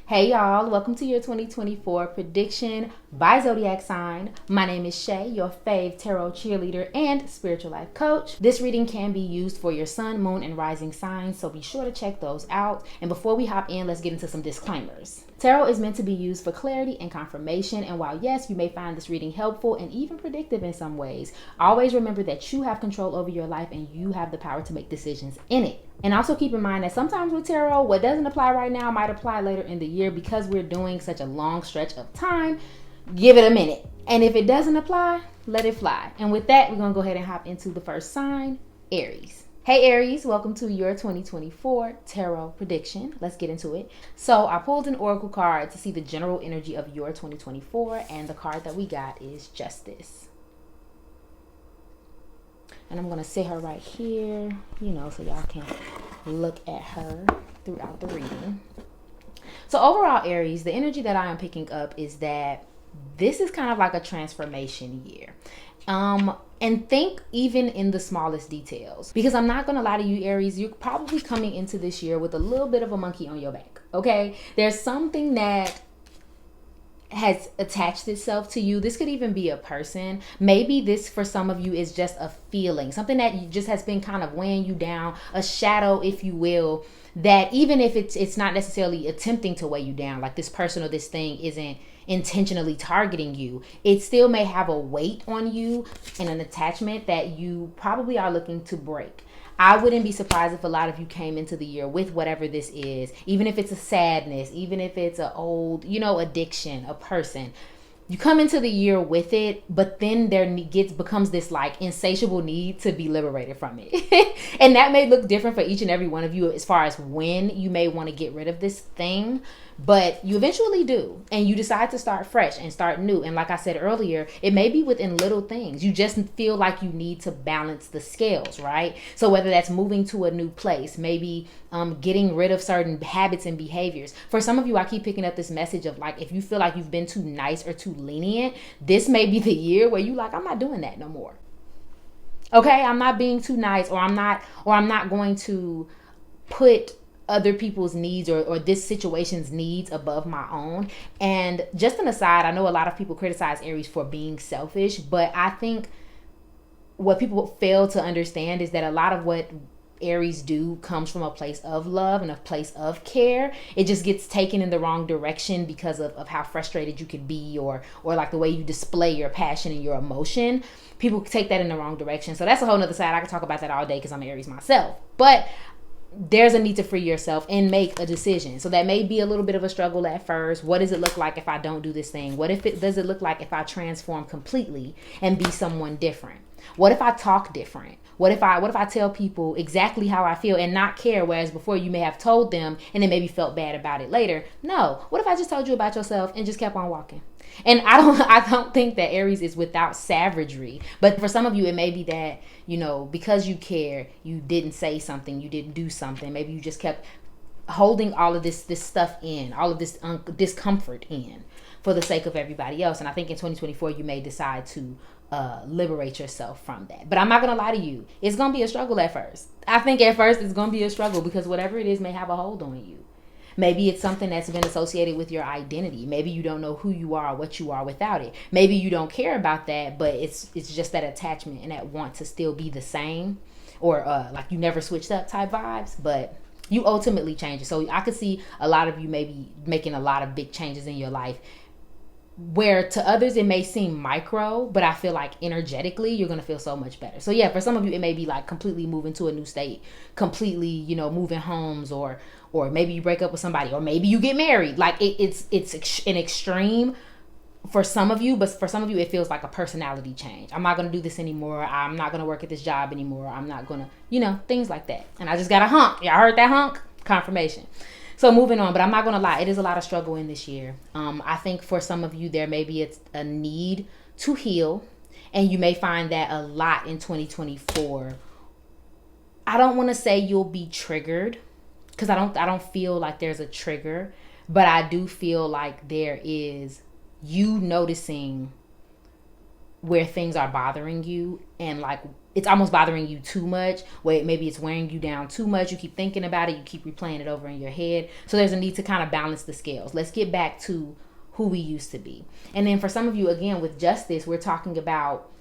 Hey y'all, welcome to your 2024 prediction by zodiac sign. My name is Shay, your fave tarot cheerleader and spiritual life coach. This reading can be used for your sun, moon, and rising signs, so be sure to check those out. And before we hop in, let's get into some disclaimers. Tarot is meant to be used for clarity and confirmation, and while yes, you may find this reading helpful and even predictive in some ways, always remember that you have control over your life and you have the power to make decisions in it. And also keep in mind that sometimes with tarot, what doesn't apply right now might apply later in the year because we're doing such a long stretch of time. Give it a minute. And if it doesn't apply, let it fly. And with that, we're going to go ahead and hop into the first sign, Aries. Hey Aries, welcome to your 2024 tarot prediction. Let's get into it. So I pulled an oracle card to see the general energy of your 2024, and the card that we got is Justice. And I'm going to sit her right here, so y'all can look at her throughout the reading. So overall, Aries, the energy that I am picking up is that this is kind of like a transformation year. And think even in the smallest details. Because I'm not going to lie to you, Aries, you're probably coming into this year with a little bit of a monkey on your back, okay? There's something that has attached itself to you. This could even be a person. Maybe this for some of you is just a feeling, something that just has been kind of weighing you down, a shadow, if you will, that even if it's not necessarily attempting to weigh you down, like this person or this thing isn't intentionally targeting you, it still may have a weight on you and an attachment that you probably are looking to break. I wouldn't be surprised if a lot of you came into the year with whatever this is, even if it's a sadness, even if it's an old, addiction, a person. You come into the year with it, but then there becomes this like insatiable need to be liberated from it. And that may look different for each and every one of you as far as when you may want to get rid of this thing, but you eventually do. And you decide to start fresh and start new. And like I said earlier, it may be within little things. You just feel like you need to balance the scales, right? So whether that's moving to a new place, maybe getting rid of certain habits and behaviors. For some of you, I keep picking up this message of like, if you feel like you've been too nice or too lenient, this may be the year where you like, I'm not doing that no more. Okay, I'm not being too nice, or I'm not going to put other people's needs or this situation's needs above my own. And just an aside, I know a lot of people criticize Aries for being selfish, but I think what people fail to understand is that a lot of what Aries do comes from a place of love and a place of care. It just gets taken in the wrong direction because of how frustrated you could be or like the way you display your passion and your emotion. People take that in the wrong direction. So that's a whole nother side. I could talk about that all day because I'm Aries myself. But there's a need to free yourself and make a decision. So that may be a little bit of a struggle at first. What does it look like if I don't do this thing? What if it does it look like if I transform completely and be someone different? What if I talk different? What if I tell people exactly how I feel and not care, whereas before you may have told them and then maybe felt bad about it later? No. What if I just told you about yourself and just kept on walking? And I don't think that Aries is without savagery, but for some of you it may be that, because you care, you didn't say something, you didn't do something. Maybe you just kept holding all of this stuff in, all of this discomfort in for the sake of everybody else. And I think in 2024 you may decide to liberate yourself from that. But I'm not gonna lie to you, it's gonna be a struggle at first. I think at first it's gonna be a struggle because whatever it is may have a hold on you. Maybe it's something that's been associated with your identity. Maybe you don't know who you are, what you are without it. Maybe you don't care about that, but it's just that attachment and that want to still be the same, or like you never switched up type vibes, but you ultimately change it. So I could see a lot of you maybe making a lot of big changes in your life, where to others it may seem micro, but I feel like energetically you're going to feel so much better. So yeah, for some of you it may be like completely moving to a new state, completely, moving homes, or maybe you break up with somebody, or maybe you get married. Like it's an extreme for some of you, but for some of you it feels like a personality change. I'm not going to do this anymore. I'm not going to work at this job anymore. I'm not going to, things like that. And I just got a hunk. Y'all heard that hunk? Confirmation. So moving on, but I'm not going to lie, it is a lot of struggle in this year. I think for some of you, there may be a need to heal, and you may find that a lot in 2024. I don't want to say you'll be triggered, because I don't feel like there's a trigger, but I do feel like there is you noticing where things are bothering you, and like it's almost bothering you too much, where maybe it's wearing you down too much. You keep thinking about it, you keep replaying it over in your head. So there's a need to kind of balance the scales. Let's get back to who we used to be. And then for some of you, again, with justice, we're talking about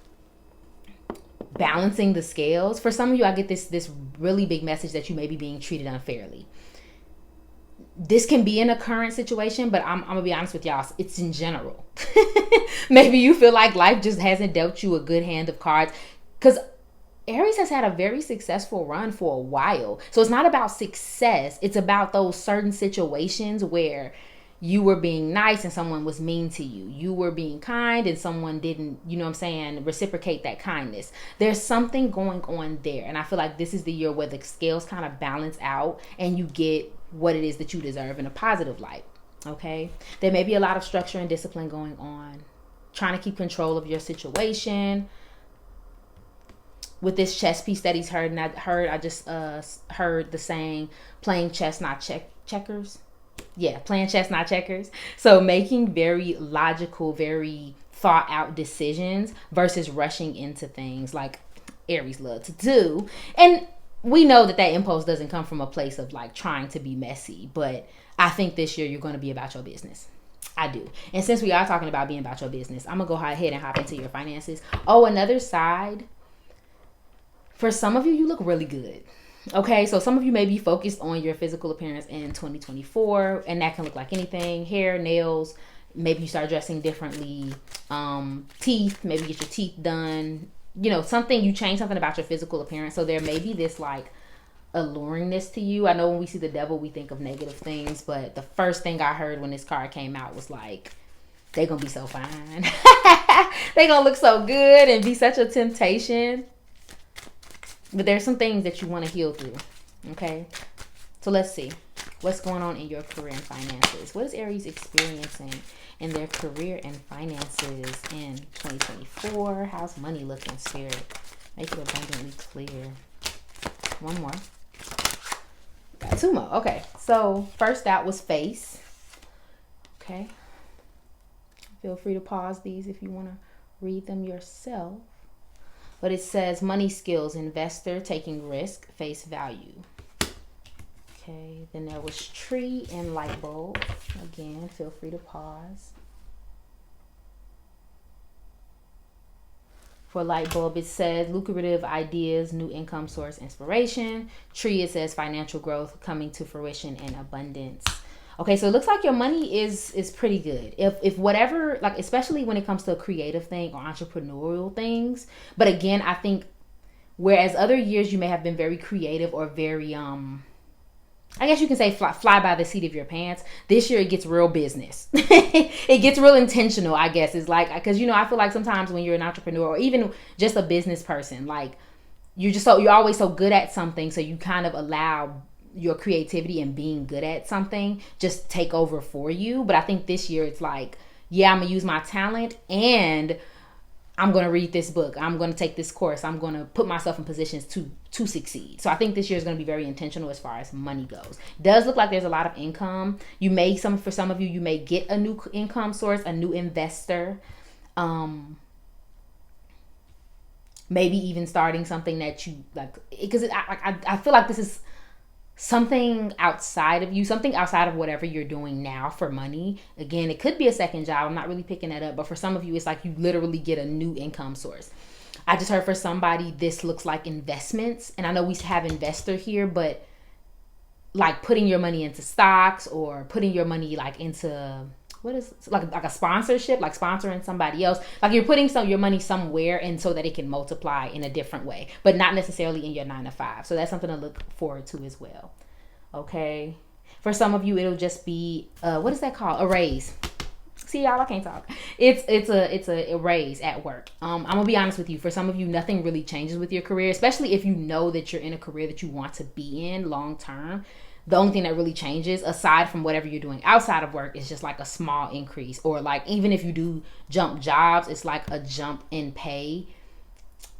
balancing the scales. For some of you, I get this really big message that you may be being treated unfairly. This can be in a current situation, but I'm gonna be honest with y'all, it's in general. Maybe you feel like life just hasn't dealt you a good hand of cards, because Aries has had a very successful run for a while. So it's not about success, it's about those certain situations where you were being nice and someone was mean to you. You were being kind and someone didn't, you know what I'm saying, reciprocate that kindness. There's something going on there. And I feel like this is the year where the scales kind of balance out and you get what it is that you deserve in a positive light. Okay? There may be a lot of structure and discipline going on. Trying to keep control of your situation. With this chess piece that he's heard, and I just heard the saying, playing chess, not checkers. Yeah, playing chess, not checkers. So making very logical, very thought out decisions versus rushing into things like Aries love to do. And we know that impulse doesn't come from a place of like trying to be messy, but I think this year you're going to be about your business. I do. And since we are talking about being about your business, I'm going to go ahead and hop into your finances. Oh, another side. For some of you, you look really good. Okay, so some of you may be focused on your physical appearance in 2024, and that can look like anything: hair, nails, maybe you start dressing differently, teeth, maybe get your teeth done, you know, something, you change something about your physical appearance. So there may be this like alluringness to you. I know when we see the devil, we think of negative things, but the first thing I heard when this card came out was like, they're gonna be so fine. They're gonna look so good and be such a temptation. But there's some things that you want to heal through. Okay. So let's see what's going on in your career and finances. What is Aries experiencing in their career and finances in 2024? How's money looking, Spirit? Make it abundantly clear. One more. Got two more. Okay. So first out was face. Okay. Feel free to pause these if you want to read them yourself. But it says money skills, investor, taking risk, face value. Okay, then there was tree and light bulb. Again, feel free to pause. For light bulb, it says lucrative ideas, new income source, inspiration. Tree, it says financial growth, coming to fruition and abundance. Okay, so it looks like your money is pretty good. If whatever, like, especially when it comes to a creative thing or entrepreneurial things. But again, I think whereas other years you may have been very creative or very, I guess you can say fly by the seat of your pants. This year it gets real business. It gets real intentional, I guess. It's like, because, you know, I feel like sometimes when you're an entrepreneur or even just a business person, like you're always so good at something. So you kind of allow your creativity and being good at something just take over for you. But I think this year it's like, yeah, I'm gonna use my talent and I'm gonna read this book, I'm gonna take this course, I'm gonna put myself in positions to succeed. So I think this year is gonna be very intentional as far as money goes. Does look like there's a lot of income. For some of you, you may get a new income source, a new investor, maybe even starting something that you like, because I feel like this is something outside of you, something outside of whatever you're doing now for money. Again, it could be a second job. I'm not really picking that up, but for some of you, it's like you literally get a new income source. I just heard for somebody, this looks like investments. And I know we have investor here, but like putting your money into stocks or putting your money like into, what is like a sponsorship, like sponsoring somebody else. Like you're putting your money somewhere and so that it can multiply in a different way, but not necessarily in your 9 to 5. So that's something to look forward to as well. Okay. For some of you, it'll just be, what is that called? A raise. See, y'all, I can't talk. It's a raise at work. I'm gonna be honest with you. For some of you, nothing really changes with your career, especially if you know that you're in a career that you want to be in long term. The only thing that really changes, aside from whatever you're doing outside of work, is just like a small increase. Or like, even if you do jump jobs, it's like a jump in pay.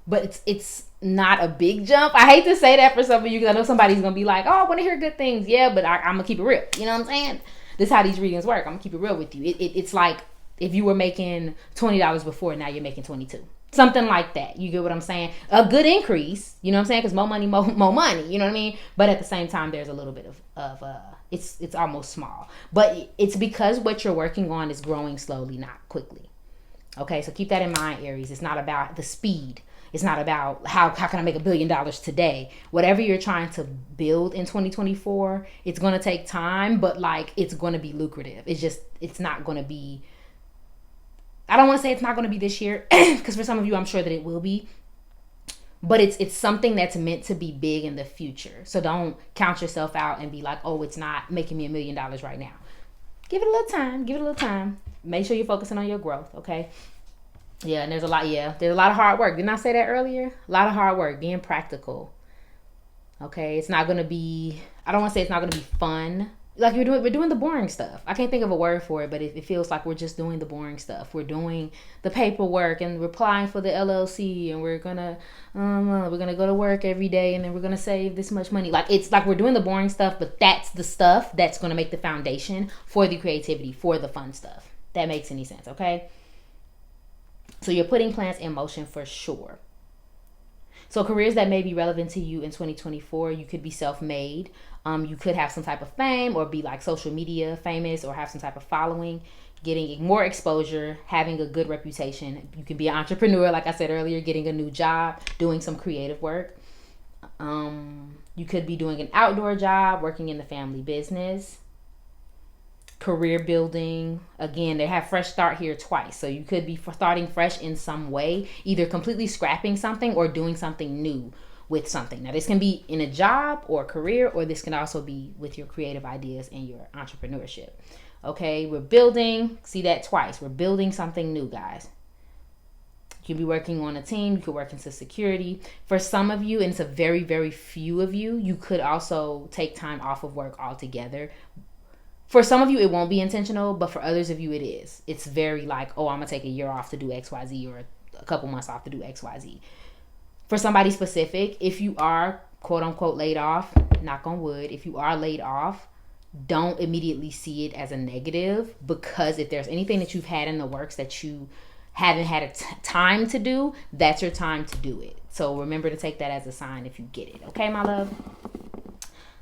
But it's not a big jump. I hate to say that for some of you, because I know somebody's going to be like, oh, I want to hear good things. Yeah, but I'm going to keep it real. You know what I'm saying? This is how these readings work. I'm going to keep it real with you. It's like if you were making $20 before, now you're making 22. Something like that. You get what I'm saying? A good increase, you know what I'm saying? Because more money, more money, you know what I mean? But at the same time, there's a little bit of it's almost small. But it's because what you're working on is growing slowly, not quickly. Okay, so keep that in mind, Aries. It's not about the speed. It's not about how can I make $1 billion today. Whatever you're trying to build in 2024, it's going to take time, but like it's going to be lucrative. It's not going to be, I don't want to say it's not going to be this year, because for some of you, I'm sure that it will be. But it's something that's meant to be big in the future. So don't count yourself out and be like, oh, it's not making me $1 million right now. Give it a little time. Give it a little time. Make sure you're focusing on your growth, okay? Yeah, and there's a lot of hard work. Didn't I say that earlier? A lot of hard work, being practical. Okay, it's not going to be, I don't want to say it's not going to be fun. Like we're doing the boring stuff. I can't think of a word for it, but it feels like we're just doing the boring stuff. We're doing the paperwork and we're applying for the LLC, and we're gonna go to work every day, and then we're gonna save this much money. Like it's like we're doing the boring stuff, but that's the stuff that's gonna make the foundation for the creativity, for the fun stuff. That makes any sense, okay? So you're putting plans in motion for sure. So careers that may be relevant to you in 2024, you could be self-made. You could have some type of fame or be like social media famous or have some type of following, getting more exposure, having a good reputation. You can be an entrepreneur, like I said earlier, getting a new job, doing some creative work. You could be doing an outdoor job, working in the family business, career building. Again, they have fresh start here twice. So you could be starting fresh in some way, either completely scrapping something or doing something new with something. Now, this can be in a job or a career, or this can also be with your creative ideas and your entrepreneurship. Okay, we're building, see that twice. We're building something new, guys. You can be working on a team. You could work into security. For some of you, and it's a very, very few of you, you could also take time off of work altogether. For some of you, it won't be intentional, but for others of you, it is. It's very like, oh, I'm going to take a year off to do XYZ, or a couple months off to do XYZ. For somebody specific, if you are quote unquote laid off, knock on wood, if you are laid off, don't immediately see it as a negative, because if there's anything that you've had in the works that you haven't had time to do, that's your time to do it. So remember to take that as a sign if you get it. Okay, my love?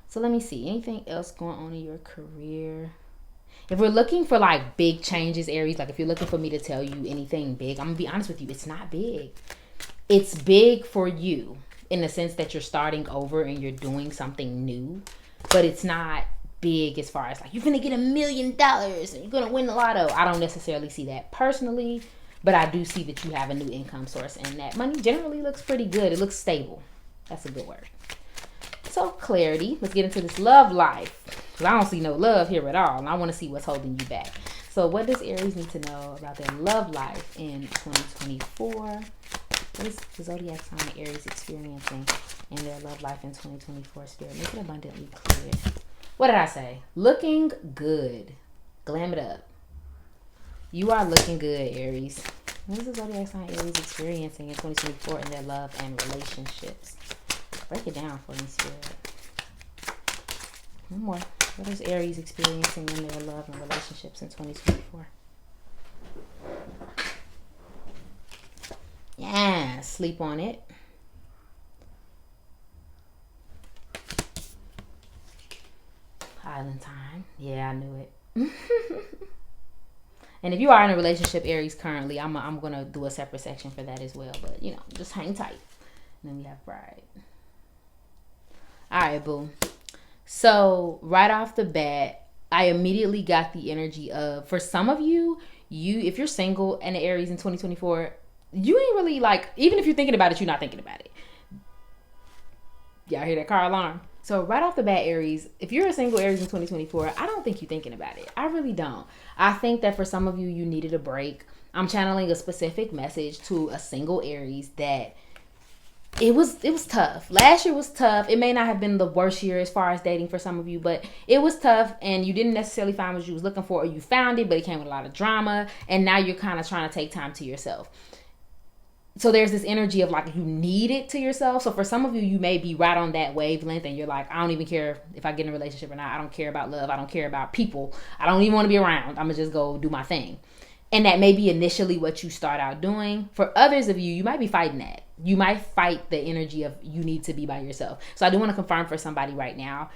So let me see. Anything else going on in your career? If we're looking for like big changes, Aries, like if you're looking for me to tell you anything big, I'm going to be honest with you. It's not big. It's big for you in the sense that you're starting over and you're doing something new, but it's not big as far as like you're going to get $1 million and you're going to win the lotto. I don't necessarily see that personally, but I do see that you have a new income source, and that money generally looks pretty good. It looks stable. That's a good word. So clarity. Let's get into this love life, because I don't see no love here at all, and I want to see what's holding you back. So what does Aries need to know about their love life in 2024? What is the zodiac sign Aries experiencing in their love life in 2024? Spirit, make it abundantly clear. What did I say? Looking good. Glam it up. You are looking good, Aries. What is the zodiac sign Aries experiencing in 2024 in their love and relationships? Break it down for me, Spirit. One more. What is Aries experiencing in their love and relationships in 2024? Yeah, sleep on it. Island time. Yeah, I knew it. And if you are in a relationship, Aries, currently, I'm going to do a separate section for that as well. But, you know, just hang tight. And then we have Bride. All right, boo. So, right off the bat, I immediately got the energy of, for some of you, if you're single and an Aries in 2024, you ain't really like, even if you're thinking about it, you're not thinking about it. Y'all hear that car alarm? So right off the bat, Aries, if you're a single Aries in 2024, I don't think you're thinking about it. I really don't. I think that for some of you, you needed a break. I'm channeling a specific message to a single Aries that it was tough. Last year was tough. It may not have been the worst year as far as dating for some of you, but it was tough, and you didn't necessarily find what you was looking for, or you found it, but it came with a lot of drama, and now you're kind of trying to take time to yourself. So there's this energy of like you need it to yourself. So for some of you, you may be right on that wavelength and you're like, I don't even care if I get in a relationship or not. I don't care about love. I don't care about people. I don't even want to be around. I'm going to just go do my thing. And that may be initially what you start out doing. For others of you, you might be fighting that. You might fight the energy of you need to be by yourself. So I do want to confirm for somebody right now,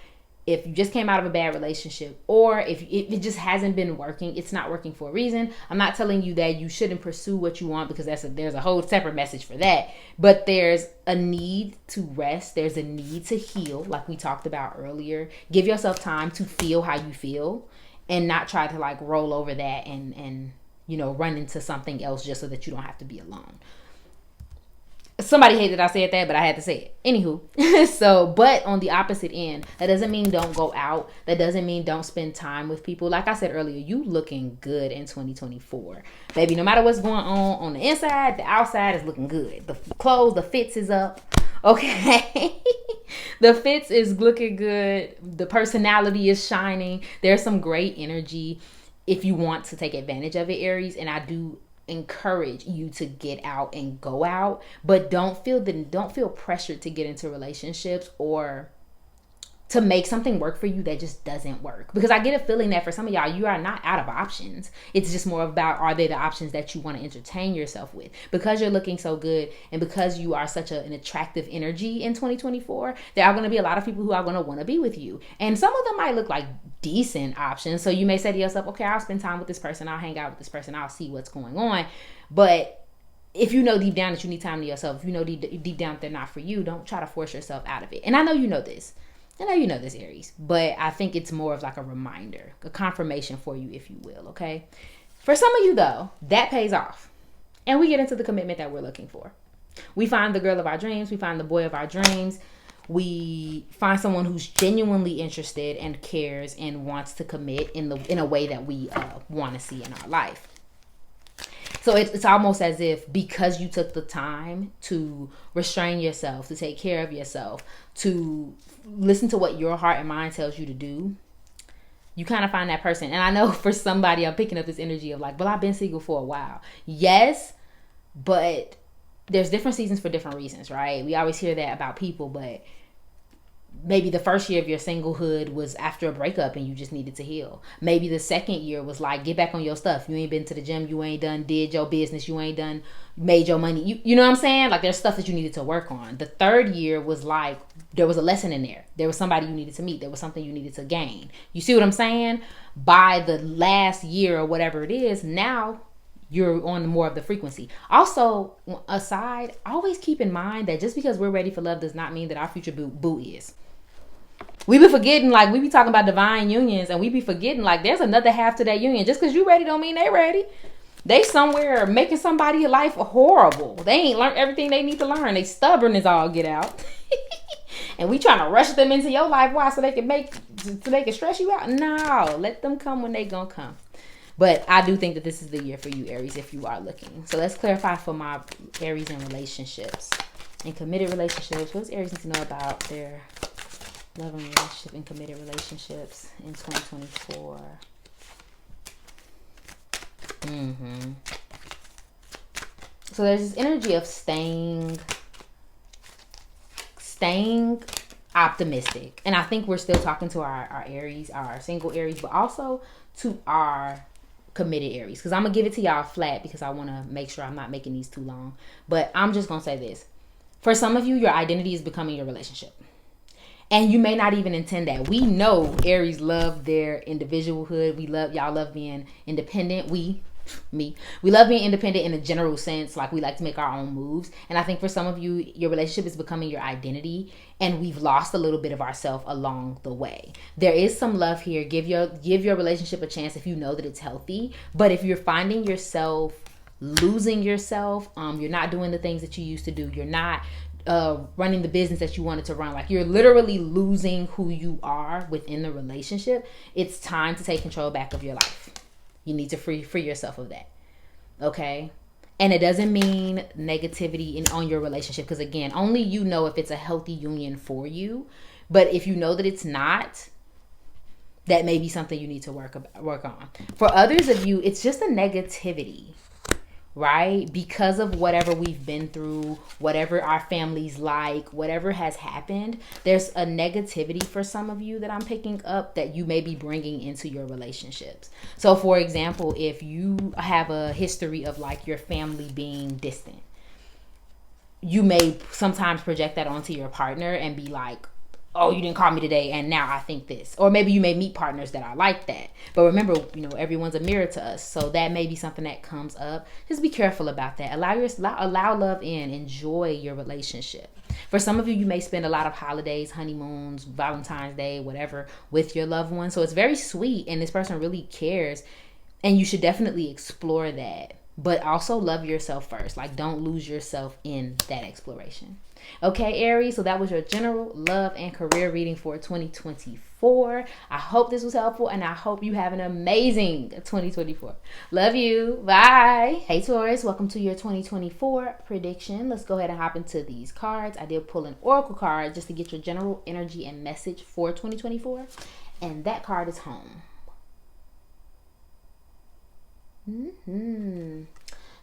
if you just came out of a bad relationship, or if it just hasn't been working, it's not working for a reason. I'm not telling you that you shouldn't pursue what you want, because there's a whole separate message for that. But there's a need to rest. There's a need to heal, like we talked about earlier. Give yourself time to feel how you feel, and not try to like roll over that and you know, run into something else just so that you don't have to be alone. Somebody hated that I said that, but I had to say it. Anywho, so, but on the opposite end, that doesn't mean don't go out. That doesn't mean don't spend time with people. Like I said earlier, you looking good in 2024. Baby, no matter what's going on the inside, the outside is looking good. The clothes, the fits is up. Okay. The fits is looking good. The personality is shining. There's some great energy if you want to take advantage of it, Aries. And I do encourage you to get out and go out, but don't feel pressured to get into relationships or to make something work for you that just doesn't work. Because I get a feeling that for some of y'all, you are not out of options. It's just more about, are they the options that you want to entertain yourself with? Because you're looking so good, and because you are such an attractive energy in 2024, there are going to be a lot of people who are going to want to be with you. And some of them might look like decent options. So you may say to yourself, okay, I'll spend time with this person. I'll hang out with this person. I'll see what's going on. But if you know deep down that you need time to yourself, if you know deep down that they're not for you, don't try to force yourself out of it. And I know you know this. I know you know this, Aries, but I think it's more of like a reminder, a confirmation for you, if you will, okay? For some of you, though, that pays off. And we get into the commitment that we're looking for. We find the girl of our dreams. We find the boy of our dreams. We find someone who's genuinely interested and cares and wants to commit in a way that we want to see in our life. So it's almost as if, because you took the time to restrain yourself, to take care of yourself, to listen to what your heart and mind tells you to do, you kind of find that person. And I know for somebody, I'm picking up this energy of like, well, I've been single for a while. Yes, but there's different seasons for different reasons, right? We always hear that about people, but maybe the first year of your singlehood was after a breakup and you just needed to heal. Maybe the second year was like, get back on your stuff. You ain't been to the gym. You ain't did your business. You ain't made your money. You know what I'm saying? Like, there's stuff that you needed to work on. The third year was like, there was a lesson in there. There was somebody you needed to meet. There was something you needed to gain. You see what I'm saying? By the last year or whatever it is, now you're on more of the frequency. Also, aside, always keep in mind that just because we're ready for love does not mean that our future boo is. We be forgetting, like, we be talking about divine unions, and we be forgetting, like, there's another half to that union. Just because you ready don't mean they ready. They somewhere making somebody's life horrible. They ain't learned everything they need to learn. They stubborn as all get out. And we trying to rush them into your life. Why? So they can stress you out? No, let them come when they gonna come. But I do think that this is the year for you, Aries, if you are looking. So let's clarify for my Aries in relationships. In committed relationships, what does Aries need to know about their love and relationship and committed relationships in 2024? So there's this energy of staying optimistic. And I think we're still talking to our Aries, our single Aries, but also to our committed Aries. Because I'm going to give it to y'all flat because I want to make sure I'm not making these too long. But I'm just going to say this. For some of you, your identity is becoming your relationship. And you may not even intend that. We know Aries love their individualhood. Y'all love being independent. We love being independent in a general sense. Like, we like to make our own moves. And I think for some of you, your relationship is becoming your identity, and we've lost a little bit of ourselves along the way. There is some love here. Give your relationship a chance if you know that it's healthy. But if you're finding yourself losing yourself, you're not doing the things that you used to do, you're not running the business that you wanted to run, like, you're literally losing who you are within the relationship, it's time to take control back of your life. You need to free yourself of that. Okay? And it doesn't mean negativity on your relationship, because again, only you know if it's a healthy union for you. But if you know that it's not, that may be something you need to work on. For others of you, it's just a negativity right? Because of whatever we've been through, whatever our families like, whatever has happened, there's a negativity for some of you that I'm picking up that you may be bringing into your relationships. So for example, if you have a history of like your family being distant, you may sometimes project that onto your partner and be like, oh, you didn't call me today and now I think this. Or maybe you may meet partners that are like that. But remember, everyone's a mirror to us. So that may be something that comes up. Just be careful about that. Allow love in. Enjoy your relationship. For some of you, you may spend a lot of holidays, honeymoons, Valentine's Day, whatever, with your loved one. So it's very sweet and this person really cares. And you should definitely explore that. But also love yourself first. Like, don't lose yourself in that exploration. Okay, Aries, so that was your general love and career reading for 2024. I hope this was helpful and I hope you have an amazing 2024. Love you. Bye. Hey, Taurus, welcome to your 2024 prediction. Let's go ahead and hop into these cards. I did pull an oracle card just to get your general energy and message for 2024. And that card is home.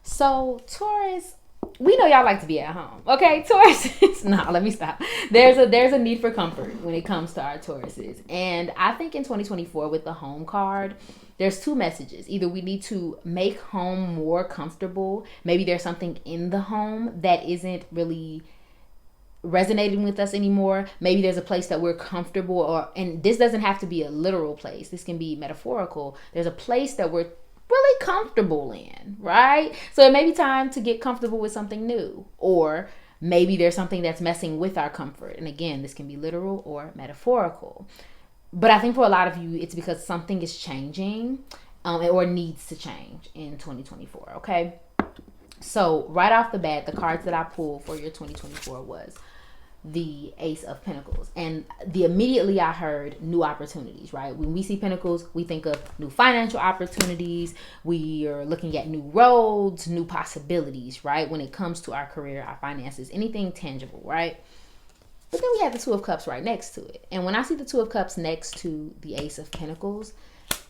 So, Taurus, we know y'all like to be at home, okay? Tauruses, no, let me stop. There's a need for comfort when it comes to our Tauruses. And I think in 2024 with the home card, there's two messages. Either we need to make home more comfortable. Maybe there's something in the home that isn't really resonating with us anymore. Maybe there's a place that we're comfortable, and this doesn't have to be a literal place. This can be metaphorical. There's a place that we're really comfortable in, right? So it may be time to get comfortable with something new, or maybe there's something that's messing with our comfort. And again, this can be literal or metaphorical. But I think for a lot of you, it's because something is changing or needs to change in 2024, okay? So right off the bat, the cards that I pulled for your 2024 was the Ace of Pentacles, and immediately I heard new opportunities, right? When we see Pentacles, we think of new financial opportunities. We are looking at new roads, new possibilities, right? When it comes to our career, our finances, anything tangible, right? But then we have the Two of Cups right next to it. And when I see the Two of Cups next to the Ace of Pentacles,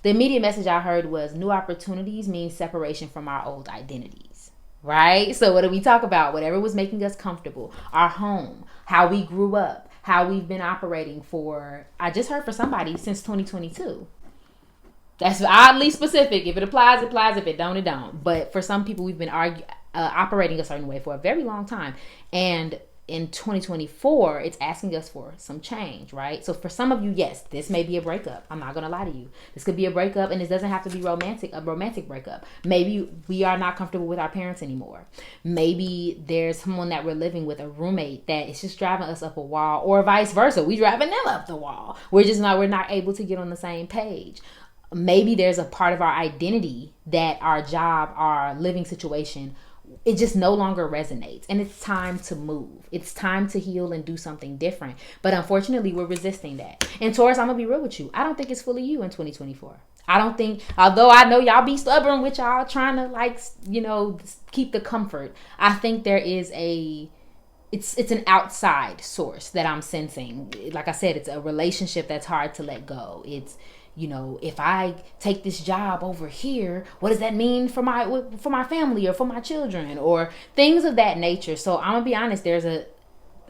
the immediate message I heard was new opportunities means separation from our old identities, right? So what do we talk about? Whatever was making us comfortable, our home, how we grew up, how we've been operating for, I just heard for somebody, since 2022. That's oddly specific. If it applies, it applies. If it don't, it don't. But for some people, we've been operating a certain way for a very long time. And in 2024, it's asking us for some change, right? So for some of you, yes, this may be a breakup. I'm not going to lie to you. This could be a breakup, and this doesn't have to be a romantic breakup. Maybe we are not comfortable with our parents anymore. Maybe there's someone that we're living with, a roommate, that is just driving us up a wall, or vice versa. We driving them up the wall. We're not able to get on the same page. Maybe there's a part of our identity that our job, our living situation, it just no longer resonates, and it's time to move. It's time to heal and do something different. But unfortunately, we're resisting that. And Taurus, I'm gonna be real with you. I don't think it's fully you in 2024. I don't think, although I know y'all be stubborn with y'all trying to keep the comfort. I think there is it's an outside source that I'm sensing. Like I said, it's a relationship that's hard to let go. It's, if I take this job over here, what does that mean for my family or for my children or things of that nature? So I'm gonna be honest, there's a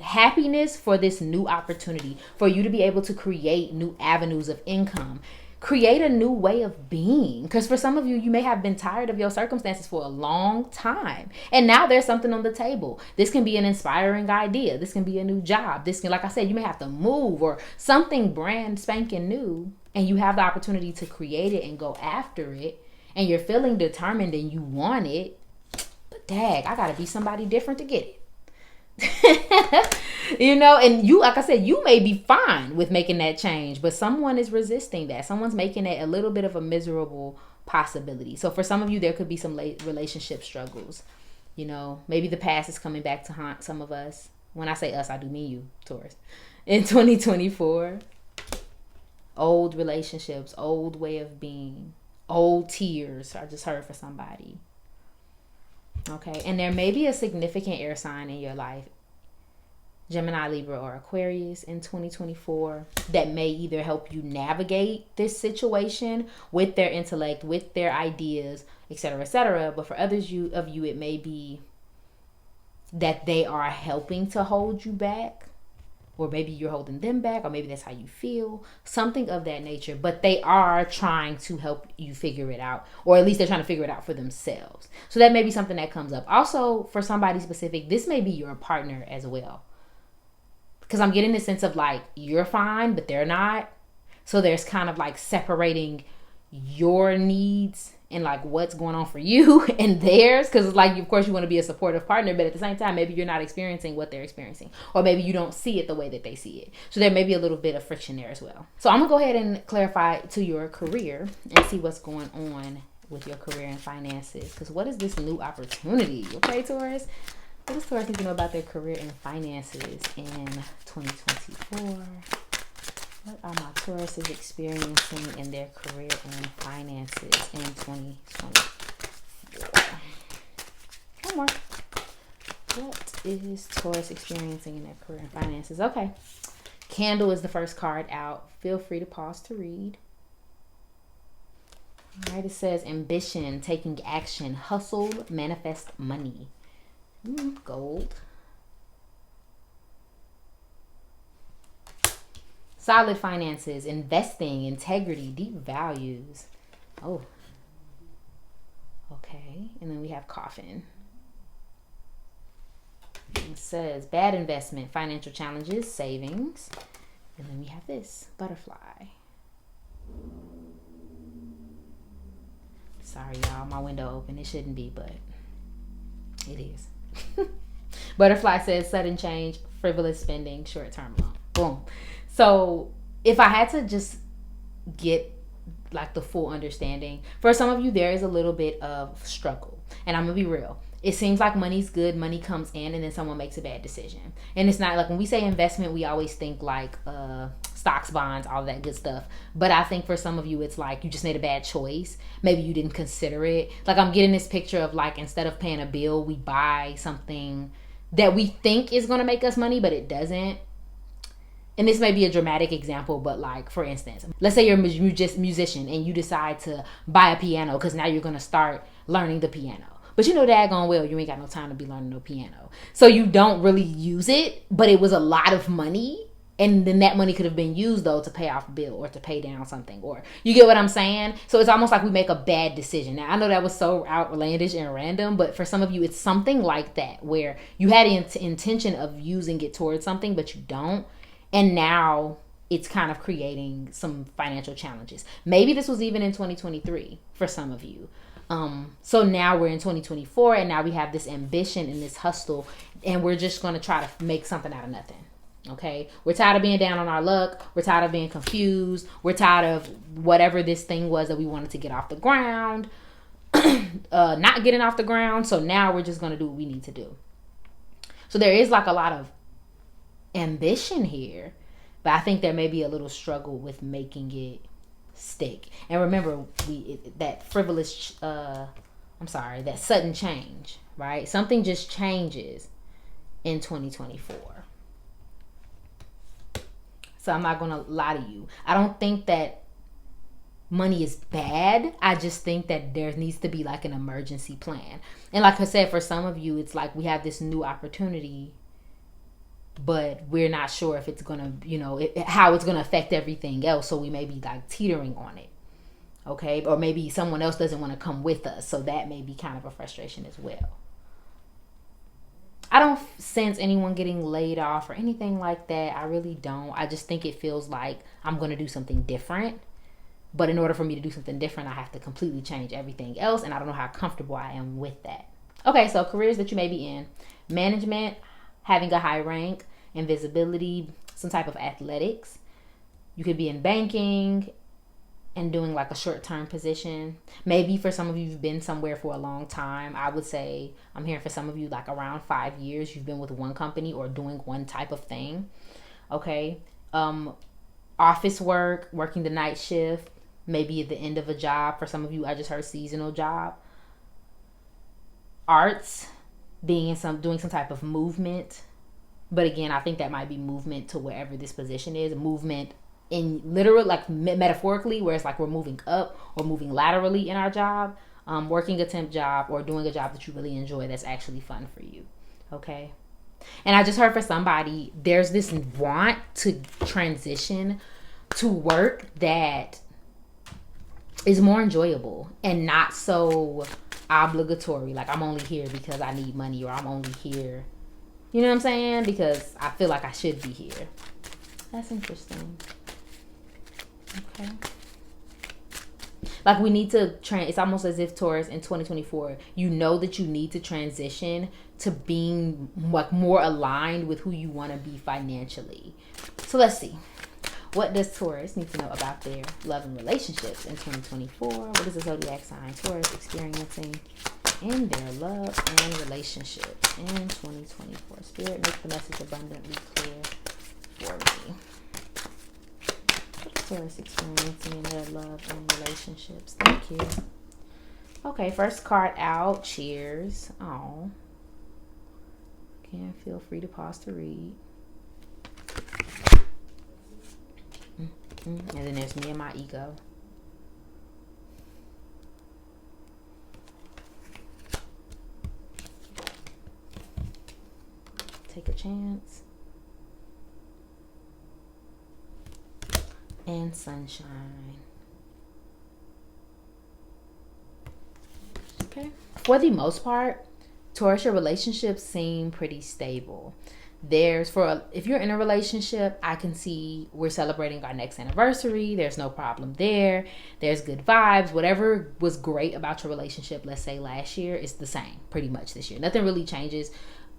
happiness for this new opportunity for you to be able to create new avenues of income, create a new way of being. Because for some of you, you may have been tired of your circumstances for a long time, and now there's something on the table. This can be an inspiring idea. This can be a new job. This can, like I said, you may have to move or something brand spanking new, and you have the opportunity to create it and go after it, and you're feeling determined and you want it. But dang, I gotta be somebody different to get it. And you, like I said, you may be fine with making that change, but someone is resisting that. Someone's making it a little bit of a miserable possibility. So for some of you, there could be some relationship struggles. Maybe the past is coming back to haunt some of us. When I say us, I do mean you, Taurus. In 2024, old relationships, old way of being, old tears. I just heard for somebody. Okay, and there may be a significant air sign in your life. Gemini, Libra, or Aquarius in 2024 that may either help you navigate this situation with their intellect, with their ideas, etc., etc. But for others of you, it may be that they are helping to hold you back, or maybe you're holding them back, or maybe that's how you feel, something of that nature. But they are trying to help you figure it out, or at least they're trying to figure it out for themselves. So that may be something that comes up. Also, for somebody specific, this may be your partner as well. Because I'm getting this sense of like, you're fine, but they're not. So there's kind of like separating your needs and like what's going on for you and theirs. Because it's like, of course, you want to be a supportive partner, but at the same time, maybe you're not experiencing what they're experiencing. Or maybe you don't see it the way that they see it. So there may be a little bit of friction there as well. So I'm going to go ahead and clarify to your career and see what's going on with your career and finances. Because what is this new opportunity? Okay, Taurus? What does Taurus need to know about their career and finances in 2024? What are my Tauruses experiencing in their career and finances in 2024? One more. What is Taurus experiencing in their career and finances? Okay. Candle is the first card out. Feel free to pause to read. All right, it says ambition, taking action, hustle, manifest money. Gold. Solid finances, investing, integrity, deep values. Oh. Okay. And then we have coffin. It says bad investment, financial challenges, savings. And then we have this, butterfly. Sorry, y'all. My window open. It shouldn't be, but it is. Butterfly says sudden change, frivolous spending, short-term loan. Boom. So if I had to just get like the full understanding, for some of you there is a little bit of struggle, and I'm gonna be real. It seems like money's good, money comes in, and then someone makes a bad decision. And it's not like, when we say investment, we always think like stocks, bonds, all that good stuff. But I think for some of you, it's like you just made a bad choice. Maybe you didn't consider it. Like, I'm getting this picture of like, instead of paying a bill, we buy something that we think is going to make us money, but it doesn't. And this may be a dramatic example, but like, for instance, let's say you're a musician and you decide to buy a piano because now you're going to start learning the piano. But you know daggone well you ain't got no time to be learning no piano. So you don't really use it, but it was a lot of money. And then that money could have been used, though, to pay off a bill or to pay down something. Or, you get what I'm saying? So it's almost like we make a bad decision. Now, I know that was so outlandish and random, but for some of you, it's something like that, where you had the intention of using it towards something, but you don't. And now it's kind of creating some financial challenges. Maybe this was even in 2023 for some of you. So now we're in 2024, and now we have this ambition and this hustle, and we're just going to try to make something out of nothing. Okay, we're tired of being down on our luck. We're tired of being confused. We're tired of whatever this thing was that we wanted to get off the ground, not getting off the ground. So now we're just going to do what we need to do. So there is like a lot of ambition here, but I think there may be a little struggle with making it stick. And remember, that sudden change, right? Something just changes in 2024. So I'm not going to lie to you. I don't think that money is bad. I just think that there needs to be like an emergency plan. And like I said, for some of you, it's like we have this new opportunity, but we're not sure if it's going to, how it's going to affect everything else. So we may be like teetering on it. Okay. Or maybe someone else doesn't want to come with us. So that may be kind of a frustration as well. I don't sense anyone getting laid off or anything like that. I really don't. I just think it feels like I'm going to do something different. But in order for me to do something different, I have to completely change everything else. And I don't know how comfortable I am with that. Okay, so careers that you may be in. Management, having a high rank, invisibility, some type of athletics. You could be in banking and doing like a short-term position. Maybe for some of you, you've been somewhere for a long time. I would say, I'm hearing for some of you, like around 5 years, you've been with one company or doing one type of thing. Okay. Office work, working the night shift, maybe at the end of a job. For some of you, I just heard seasonal job. Arts, doing some type of movement. But again, I think that might be movement to wherever this position is. Movement in literal, like metaphorically, where it's like we're moving up or moving laterally in our job, working a temp job or doing a job that you really enjoy that's actually fun for you. Okay. And I just heard for somebody, there's this want to transition to work that is more enjoyable and not so obligatory. Like, I'm only here because I need money, or I'm only here, you know what I'm saying, because I feel like I should be here. That's interesting. Okay. Like, we need to it's almost as if, Taurus, in 2024, you know that you need to transition to being like more aligned with who you want to be financially. So let's see. What does Taurus need to know about their love and relationships in 2024? What is the zodiac sign Taurus experiencing in their love and relationships in 2024? Spirit, make the message abundantly clear for me. What is Taurus experiencing in their love and relationships? Thank you. Okay, first card out. Cheers. Oh. Again, feel free to pause to read. And then there's me and my ego. Take a chance. And sunshine. Okay. For the most part, Taurus, your relationships seem pretty stable. If you're in a relationship, I can see we're celebrating our next anniversary. There's no problem there. There's good vibes. Whatever was great about your relationship, let's say last year, is the same pretty much this year. Nothing really changes.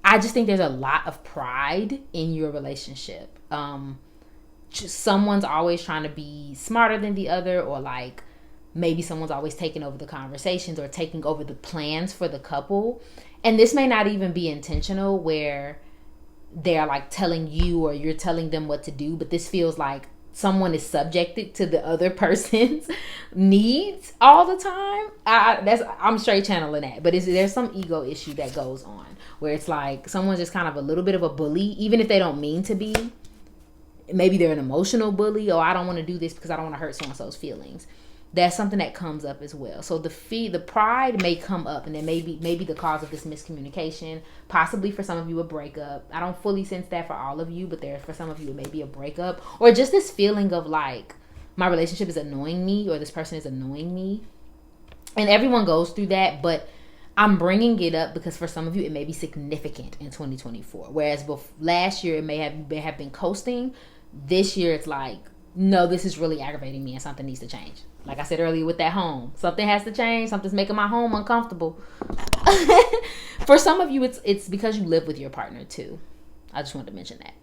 I just think there's a lot of pride in your relationship. Just someone's always trying to be smarter than the other, or like maybe someone's always taking over the conversations or taking over the plans for the couple. And this may not even be intentional, where they're like telling you or you're telling them what to do, but this feels like someone is subjected to the other person's needs all the time. I'm straight channeling that, but there's some ego issue that goes on where it's like someone's just kind of a little bit of a bully, even if they don't mean to be. Maybe they're an emotional bully. Oh, I don't want to do this because I don't want to hurt so-and-so's feelings. That's something that comes up as well. So the pride may come up, and then maybe the cause of this miscommunication, possibly for some of you a breakup. I don't fully sense that for all of you, but for some of you it may be a breakup, or just this feeling of like, my relationship is annoying me, or this person is annoying me. And everyone goes through that, but I'm bringing it up because for some of you it may be significant in 2024. Whereas last year it may have been coasting. This year it's like, no, this is really aggravating me and something needs to change. Like I said earlier with that home, something has to change. Something's making my home uncomfortable. For some of you, it's because you live with your partner too. I just wanted to mention that.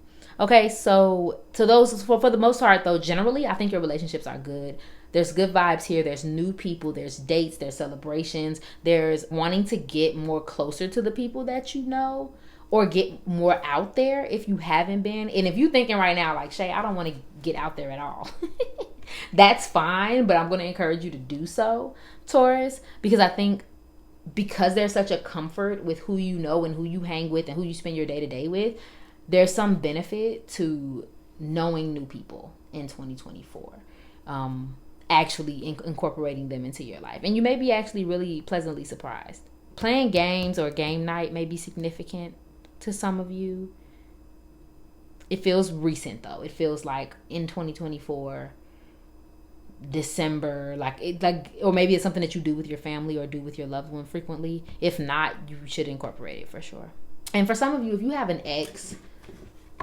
Okay, so to those, for the most part though, generally, I think your relationships are good. There's good vibes here. There's new people. There's dates. There's celebrations. There's wanting to get more closer to the people that you know, or get more out there if you haven't been. And if you're thinking right now, like, Shay, I don't want to get out there at all. That's fine, but I'm going to encourage you to do so, Taurus, because I think because there's such a comfort with who you know and who you hang with and who you spend your day-to-day with, there's some benefit to knowing new people in 2024. Actually incorporating them into your life. And you may be actually really pleasantly surprised. Playing games or game night may be significant to some of you. It feels recent though. It feels like in 2024, December, or maybe it's something that you do with your family or do with your loved one frequently. If not, you should incorporate it for sure. And for some of you, if you have an ex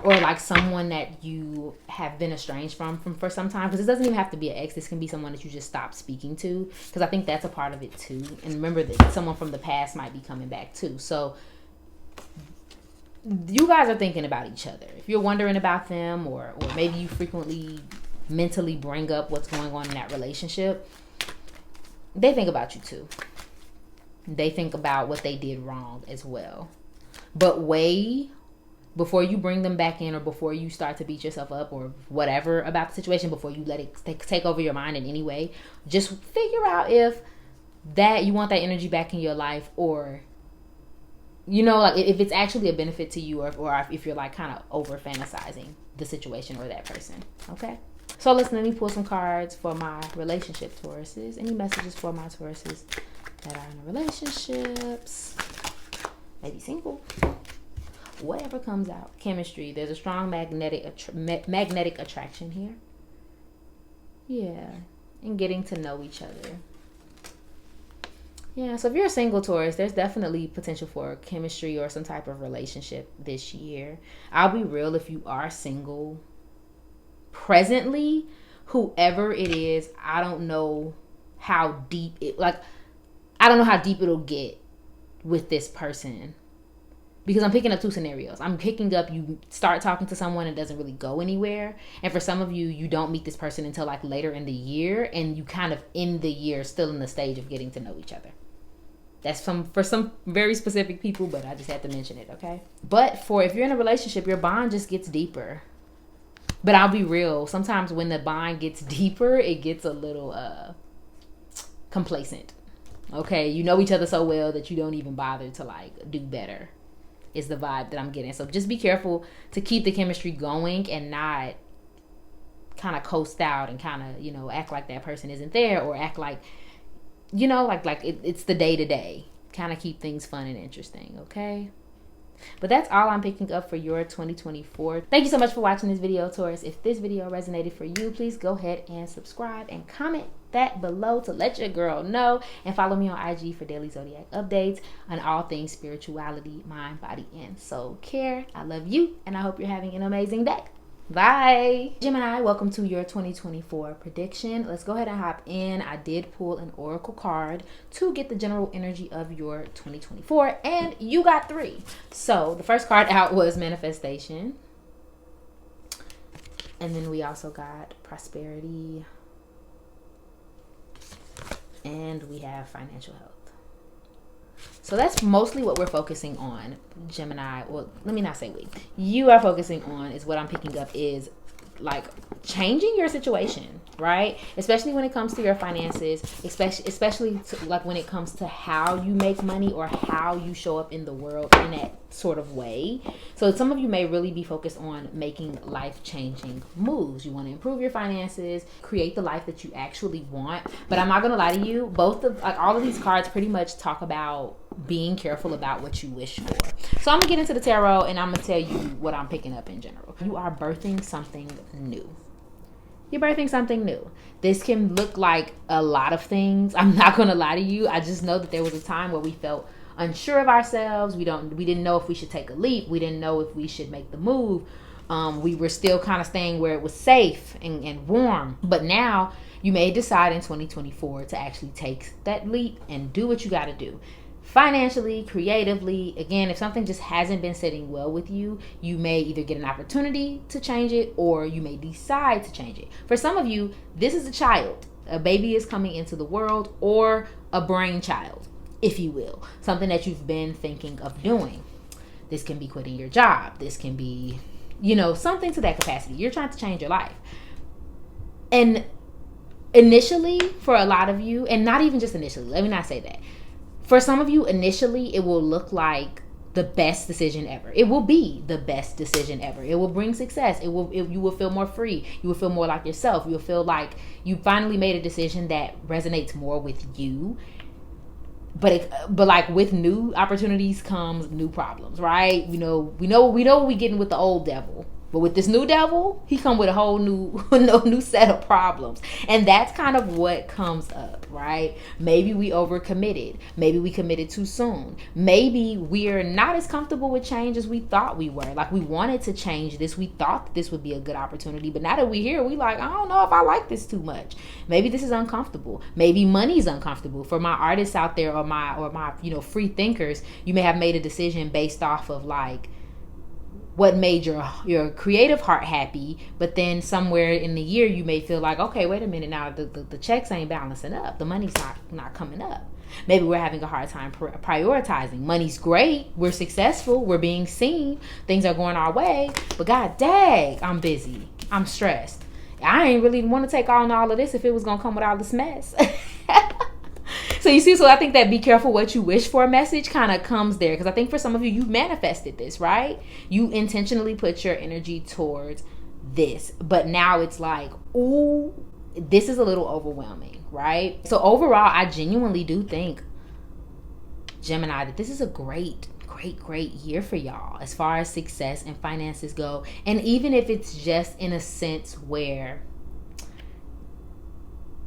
or like someone that you have been estranged from for some time, because it doesn't even have to be an ex, this can be someone that you just stopped speaking to, because I think that's a part of it too. And remember that someone from the past might be coming back too. So you guys are thinking about each other. If you're wondering about them, or maybe you frequently mentally bring up what's going on in that relationship, they think about you too. They think about what they did wrong as well. But before you bring them back in, or before you start to beat yourself up or whatever about the situation, before you let it take over your mind in any way, just figure out if that you want that energy back in your life, or you know, like if it's actually a benefit to you, or if you're like kind of over fantasizing the situation or that person. Okay. So let me pull some cards for my relationship Tauruses. Any messages for my Tauruses that are in relationships, maybe single, whatever comes out. Chemistry. There's a strong magnetic attraction here. Yeah. And getting to know each other. Yeah, so if you're a single Taurus, there's definitely potential for chemistry or some type of relationship this year. I'll be real, if you are single presently, whoever it is, I don't know how deep I don't know how deep it'll get with this person. Because I'm picking up two scenarios. I'm picking up, you start talking to someone and it doesn't really go anywhere. And for some of you, you don't meet this person until like later in the year. And you kind of end the year still in the stage of getting to know each other. That's for some very specific people, but I just had to mention it, okay? But if you're in a relationship, your bond just gets deeper. But I'll be real. Sometimes when the bond gets deeper, it gets a little complacent. Okay? You know each other so well that you don't even bother to like do better. Is the vibe that I'm getting. So just be careful to keep the chemistry going and not kind of coast out and kind of, you know, act like that person isn't there, or act like, you know, like it's the day to day. Kind of keep things fun and interesting, okay? But that's all I'm picking up for your 2024. Thank you so much for watching this video, Taurus. If this video resonated for you, please go ahead and subscribe and comment that below to let your girl know, and follow me on IG for daily zodiac updates on all things spirituality, mind, body, and soul care. I love you, and I hope you're having an amazing day. Bye. Gemini, welcome to your 2024 prediction. Let's go ahead and hop in. I did pull an oracle card to get the general energy of your 2024, and you got 3. So the first card out was manifestation, and then we also got prosperity, and we have financial health. So that's mostly what we're focusing on, Gemini. Well, let me not say we. You are focusing on, is what I'm picking up, is like changing your situation, right? Especially when it comes to your finances, especially like when it comes to how you make money or how you show up in the world in that sort of way. So some of you may really be focused on making life-changing moves. You want to improve your finances, create the life that you actually want. But I'm not going to lie to you, all of these cards pretty much talk about being careful about what you wish for. So I'm gonna get into the tarot and I'm gonna tell you what I'm picking up in general. You are birthing something new. You're birthing something new. This can look like a lot of things. I'm not gonna lie to you. I just know that there was a time where we felt unsure of ourselves. We didn't know if we should take a leap. We didn't know if we should make the move. We were still kind of staying where it was safe and warm. But now you may decide in 2024 to actually take that leap and do what you got to do. Financially, creatively. Again, if something just hasn't been sitting well with you, you may either get an opportunity to change it, or you may decide to change it. For some of you, this is a child. A baby is coming into the world, or a brainchild, if you will. Something that you've been thinking of doing. This can be quitting your job. This can be, something to that capacity. You're trying to change your life. And initially, for a lot of you, and not even just initially, let me not say that. For some of you, initially, it will look like the best decision ever. It will be the best decision ever. It will bring success. You will feel more free. You will feel more like yourself. You will feel like you finally made a decision that resonates more with you. But like with new opportunities comes new problems, right? We know what we getting with the old devil. But with this new devil, he come with a whole new set of problems. And that's kind of what comes up, right? Maybe we overcommitted. Maybe we committed too soon. Maybe we're not as comfortable with change as we thought we were. Like, we wanted to change this. We thought that this would be a good opportunity. But now that we're here, we like, I don't know if I like this too much. Maybe this is uncomfortable. Maybe money's uncomfortable. For my artists out there, or my free thinkers, you may have made a decision based off of like what made your creative heart happy, but then somewhere in the year you may feel like, okay, wait a minute, now the checks ain't balancing up, the money's not coming up. Maybe we're having a hard time prioritizing. Money's great, we're successful, we're being seen, things are going our way, but god dang, I'm busy, I'm stressed, I ain't really want to take on all of this if it was gonna come with all this mess. So you see, so I think that be careful what you wish for message kind of comes there. Because I think for some of you, you manifested this, right? You intentionally put your energy towards this. But now it's like, ooh, this is a little overwhelming, right? So overall, I genuinely do think, Gemini, that this is a great year for y'all as far as success and finances go. And even if it's just in a sense where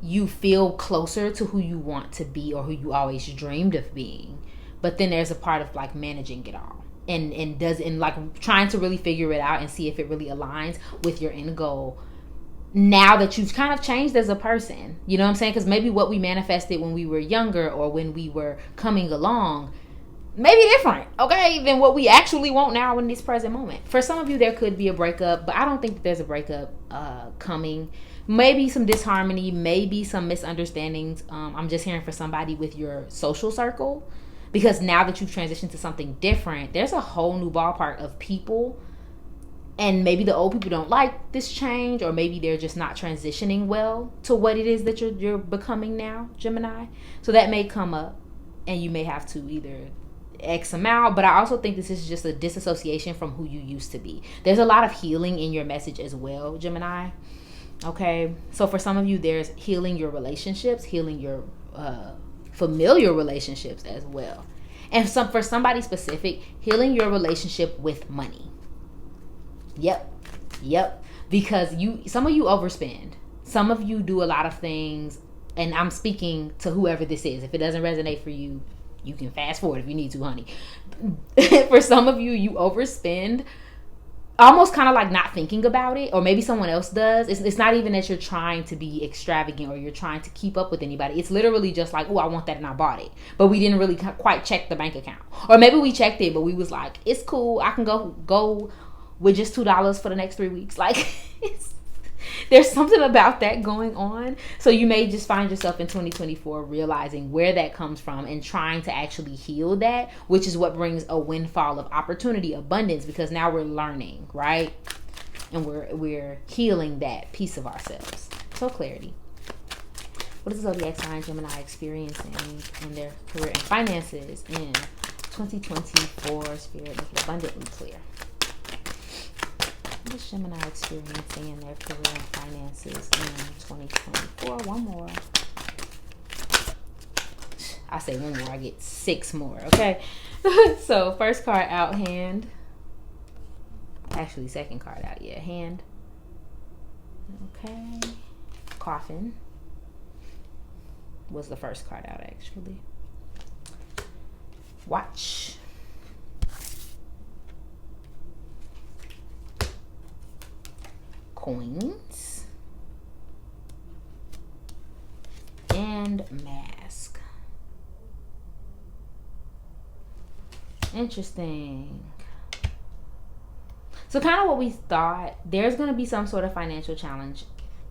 you feel closer to who you want to be or who you always dreamed of being, but then there's a part of like managing it all and like trying to really figure it out and see if it really aligns with your end goal now that you've kind of changed as a person. You know what I'm saying? Because maybe what we manifested when we were younger or when we were coming along maybe different, okay, than what we actually want now in this present moment. For some of you, there could be a breakup, but I don't think that there's a breakup coming. Maybe some disharmony, maybe some misunderstandings. I'm just hearing for somebody with your social circle, because now that you've transitioned to something different, there's a whole new ballpark of people, and maybe the old people don't like this change, or maybe they're just not transitioning well to what it is that you're becoming now, Gemini. So that may come up, and you may have to either X them out. But I also think this is just a disassociation from who you used to be. There's a lot of healing in your message as well, Gemini. Okay, so for some of you, there's healing your relationships, healing your familiar relationships as well. And for somebody specific, healing your relationship with money. Yep. Because some of you overspend. Some of you do a lot of things, and I'm speaking to whoever this is. If it doesn't resonate for you, you can fast forward if you need to, honey. For some of you, you overspend, almost kind of like not thinking about it, or maybe someone else does. It's not even that you're trying to be extravagant or you're trying to keep up with anybody. It's literally just like, oh, I want that and I bought it. But we didn't really quite check the bank account. Or maybe we checked it, but we was like, it's cool. I can go with just $2 for the next 3 weeks. Like, there's something about that going on. So you may just find yourself in 2024 realizing where that comes from and trying to actually heal that, which is what brings a windfall of opportunity, abundance, because now we're learning, right? And we're healing that piece of ourselves. So clarity. What is the zodiac sign Gemini experiencing in their career and finances in 2024? Spirit, make it abundantly clear. What is Gemini experiencing in their career and finances in 2024? One more. I say one more, I get 6 more, okay? So first card out, hand. Actually, second card out, yeah, hand. Okay. Coffin was the first card out, actually. Watch. Coins and mask. Interesting. So kind of what we thought, there's going to be some sort of financial challenge,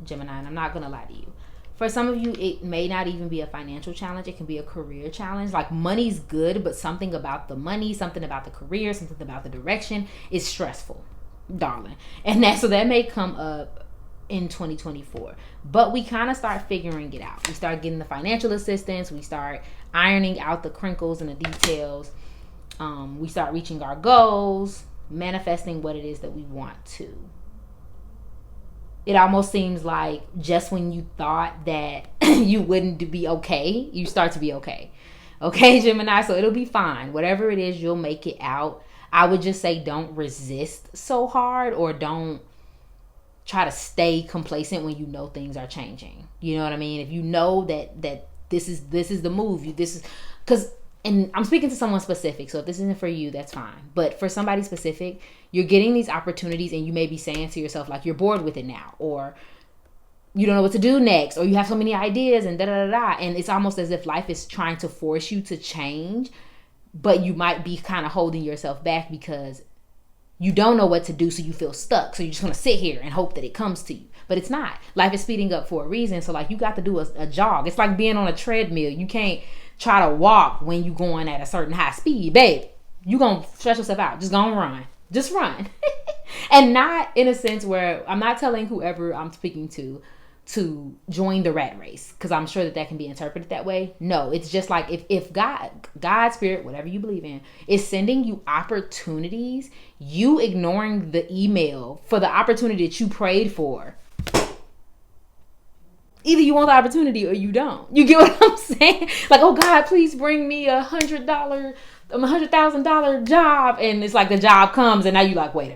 Gemini, and I'm not going to lie to you. For some of you, it may not even be a financial challenge. It can be a career challenge. Like, money's good, but something about the money, something about the career, something about the direction is stressful, darling. And so that may come up in 2024. But we kind of start figuring it out. We start getting the financial assistance. We start ironing out the crinkles and the details. We start reaching our goals, manifesting what it is that we want to. It almost seems like just when you thought that you wouldn't be okay, you start to be okay. Okay, Gemini? So it'll be fine. Whatever it is, you'll make it out. I would just say don't resist so hard, or don't try to stay complacent when you know things are changing. You know what I mean? If you know that this is the move, and I'm speaking to someone specific, so if this isn't for you, that's fine. But for somebody specific, you're getting these opportunities and you may be saying to yourself, like, you're bored with it now, or you don't know what to do next, or you have so many ideas and da-da-da-da. And it's almost as if life is trying to force you to change, but you might be kind of holding yourself back because you don't know what to do, so you feel stuck. So you're just going to sit here and hope that it comes to you. But it's not. Life is speeding up for a reason. So, like, you got to do a jog. It's like being on a treadmill. You can't try to walk when you're going at a certain high speed. Babe, you're going to stretch yourself out. Just go and run. Just run. And not in a sense where I'm not telling whoever I'm speaking to to join the rat race, because I'm sure that can be interpreted that way. No, it's just like if God, spirit, whatever you believe in, is sending you opportunities, you ignoring the email for the opportunity that you prayed for, either you want the opportunity or you don't. You get what I'm saying? Like, oh God, please bring me $100,000 job, and it's like the job comes, and now you like, wait a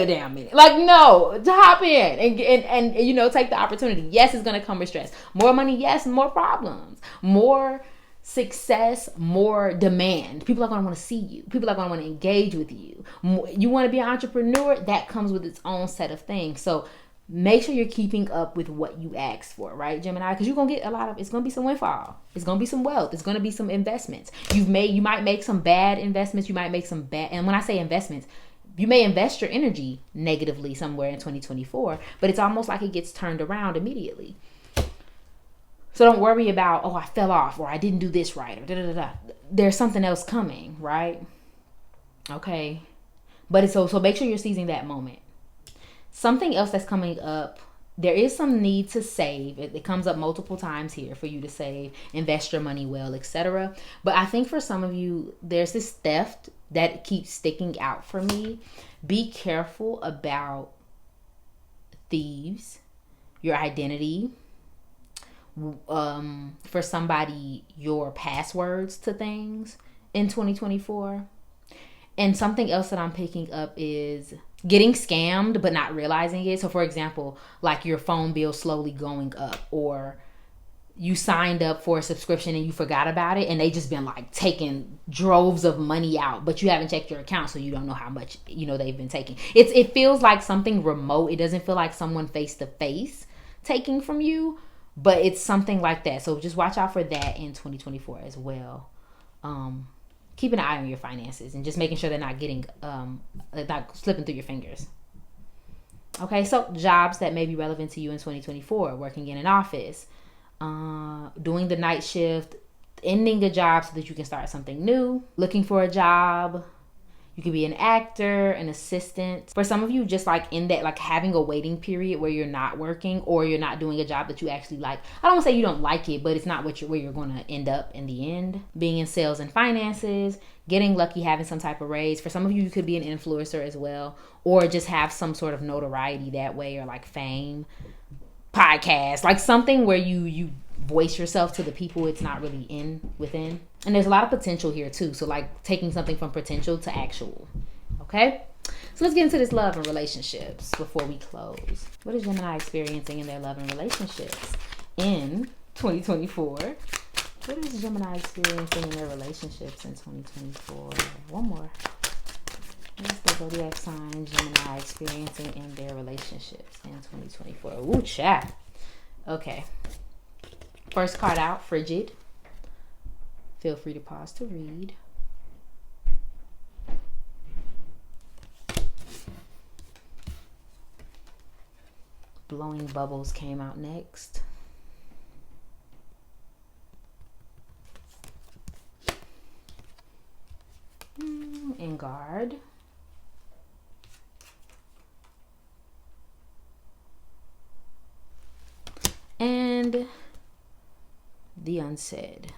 damn minute. Like, no, hop in and you know, take the opportunity. Yes, it's gonna come with stress. More money, yes, more problems. More success, more demand. People are gonna want to see you. People are gonna want to engage with you. You want to be an entrepreneur, that comes with its own set of things. So make sure you're keeping up with what you asked for, right, Gemini? Because you're gonna get it's gonna be some windfall. It's gonna be some wealth. It's gonna be some investments. You might make some bad investments. You might make some bad, and when I say investments, you may invest your energy negatively somewhere in 2024, but it's almost like it gets turned around immediately. So don't worry about, oh, I fell off, or I didn't do this right, or da-da-da-da. There's something else coming, right? Okay. But so make sure you're seizing that moment. Something else that's coming up, there is some need to save. It comes up multiple times here for you to save, invest your money well, etc. But I think for some of you, there's this theft that keeps sticking out for me. Be careful about thieves, your identity. For somebody, your passwords to things in 2024. And something else that I'm picking up is getting scammed but not realizing it. So for example, like your phone bill slowly going up, or you signed up for a subscription and you forgot about it, and they just been like taking droves of money out, but you haven't checked your account, so you don't know how much, you know, they've been taking. It feels like something remote. It doesn't feel like someone face to face taking from you, but it's something like that. So just watch out for that in 2024 as well. Keep an eye on your finances and just making sure they're not getting not slipping through your fingers. Okay, so jobs that may be relevant to you in 2024: working in an office, doing the night shift, ending a job so that you can start something new, looking for a job. You could be an actor, an assistant. For some of you, just like in that, like having a waiting period where you're not working or you're not doing a job that you actually like. I don't want to say you don't like it, but it's not where you're going to end up in the end. Being in sales and finances, getting lucky, having some type of raise. For some of you could be an influencer as well, or just have some sort of notoriety that way, or like fame, podcast, like something where you voice yourself to the people it's not really within. And there's a lot of potential here too. So like taking something from potential to actual. Okay? So let's get into this love and relationships before we close. What is Gemini experiencing in their love and relationships in 2024? What is Gemini experiencing in their relationships in 2024? One more. What is the zodiac sign Gemini experiencing in their relationships in 2024? Ooh, chat. Okay. First card out, frigid. Feel free to pause to read. Blowing bubbles came out next. In guard. And the unsaid.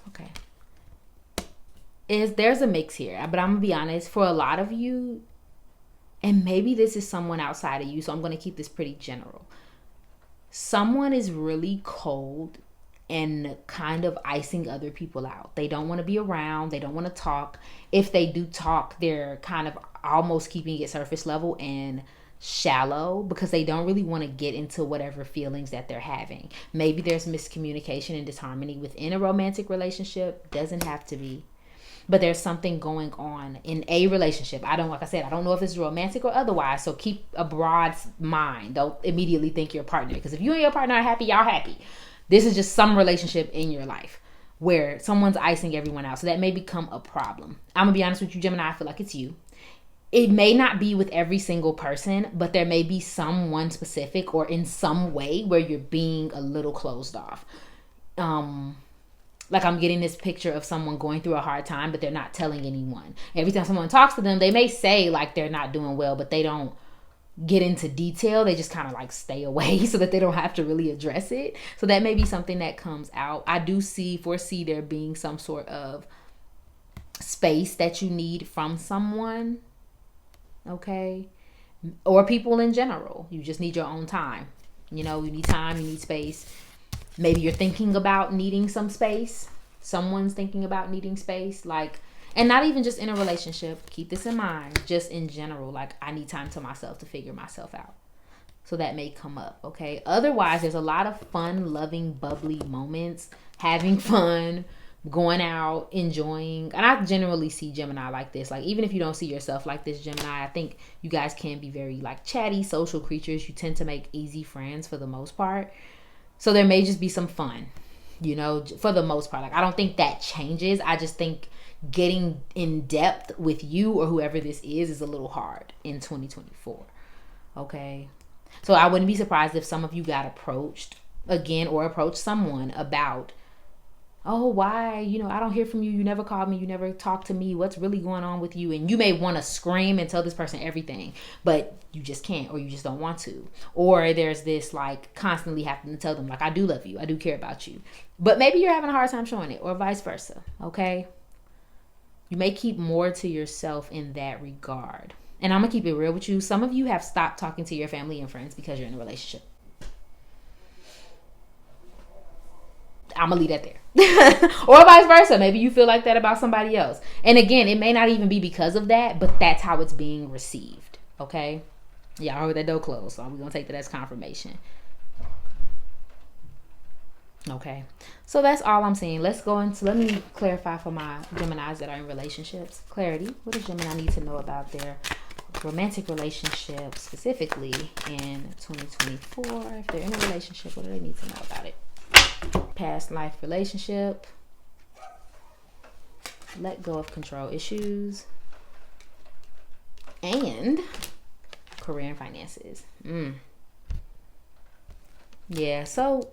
Okay. There's a mix here, but I'm gonna be honest, for a lot of you, and maybe this is someone outside of you, so I'm gonna keep this pretty general. Someone is really cold and kind of icing other people out. They don't want to be around. They don't want to talk. If they do talk, they're kind of almost keeping it surface level and shallow because they don't really want to get into whatever feelings that they're having. Maybe there's miscommunication and disharmony within a romantic relationship. Doesn't have to be. But there's something going on in a relationship. Like I said, I don't know if it's romantic or otherwise. So keep a broad mind. Don't immediately think your partner. Because if you and your partner are happy, y'all happy. This is just some relationship in your life where someone's icing everyone out. So that may become a problem. I'm going to be honest with you, Gemini. I feel like it's you. It may not be with every single person, but there may be someone specific or in some way where you're being a little closed off. like I'm getting this picture of someone going through a hard time, but they're not telling anyone. Every time someone talks to them, they may say like they're not doing well, but they don't get into detail. They just kind of like stay away so that they don't have to really address it. So that may be something that comes out. I do foresee there being some sort of space that you need from someone, okay? Or people in general. You just need your own time. You know, you need time, you need space. Maybe you're thinking about needing some space. Someone's thinking about needing space. Like, and not even just in a relationship. Keep this in mind. Just in general. Like, I need time to myself to figure myself out. So that may come up, okay? Otherwise, there's a lot of fun, loving, bubbly moments. Having fun. Going out, enjoying. And I generally see Gemini like this. Like, even if you don't see yourself like this, Gemini, I think you guys can be very, like, chatty, social creatures. You tend to make easy friends for the most part. So there may just be some fun, you know, for the most part. Like, I don't think that changes. I just think getting in depth with you or whoever this is a little hard in 2024. Okay. So I wouldn't be surprised if some of you got approached again or approached someone about, oh, why, you know, I don't hear from you. You never called me. You never talked to me. What's really going on with you? And you may want to scream and tell this person everything, but you just can't, or you just don't want to. Or there's this like constantly having to tell them like, I do love you. I do care about you. But maybe you're having a hard time showing it, or vice versa. Okay. You may keep more to yourself in that regard. And I'm going to keep it real with you. Some of you have stopped talking to your family and friends because you're in a relationship. I'm gonna leave that there. Or vice versa. Maybe you feel like that about somebody else. And again, it may not even be because of that, but that's how it's being received. Okay? Y'all heard that door closed, so we're gonna take that as confirmation. Okay. So that's all I'm saying. Let me clarify for my Geminis that are in relationships. Clarity. What does Gemini need to know about their romantic relationship, specifically in 2024? If they're in a relationship, what do they need to know about it? Past life relationship, let go of control issues, and career and finances. Yeah, so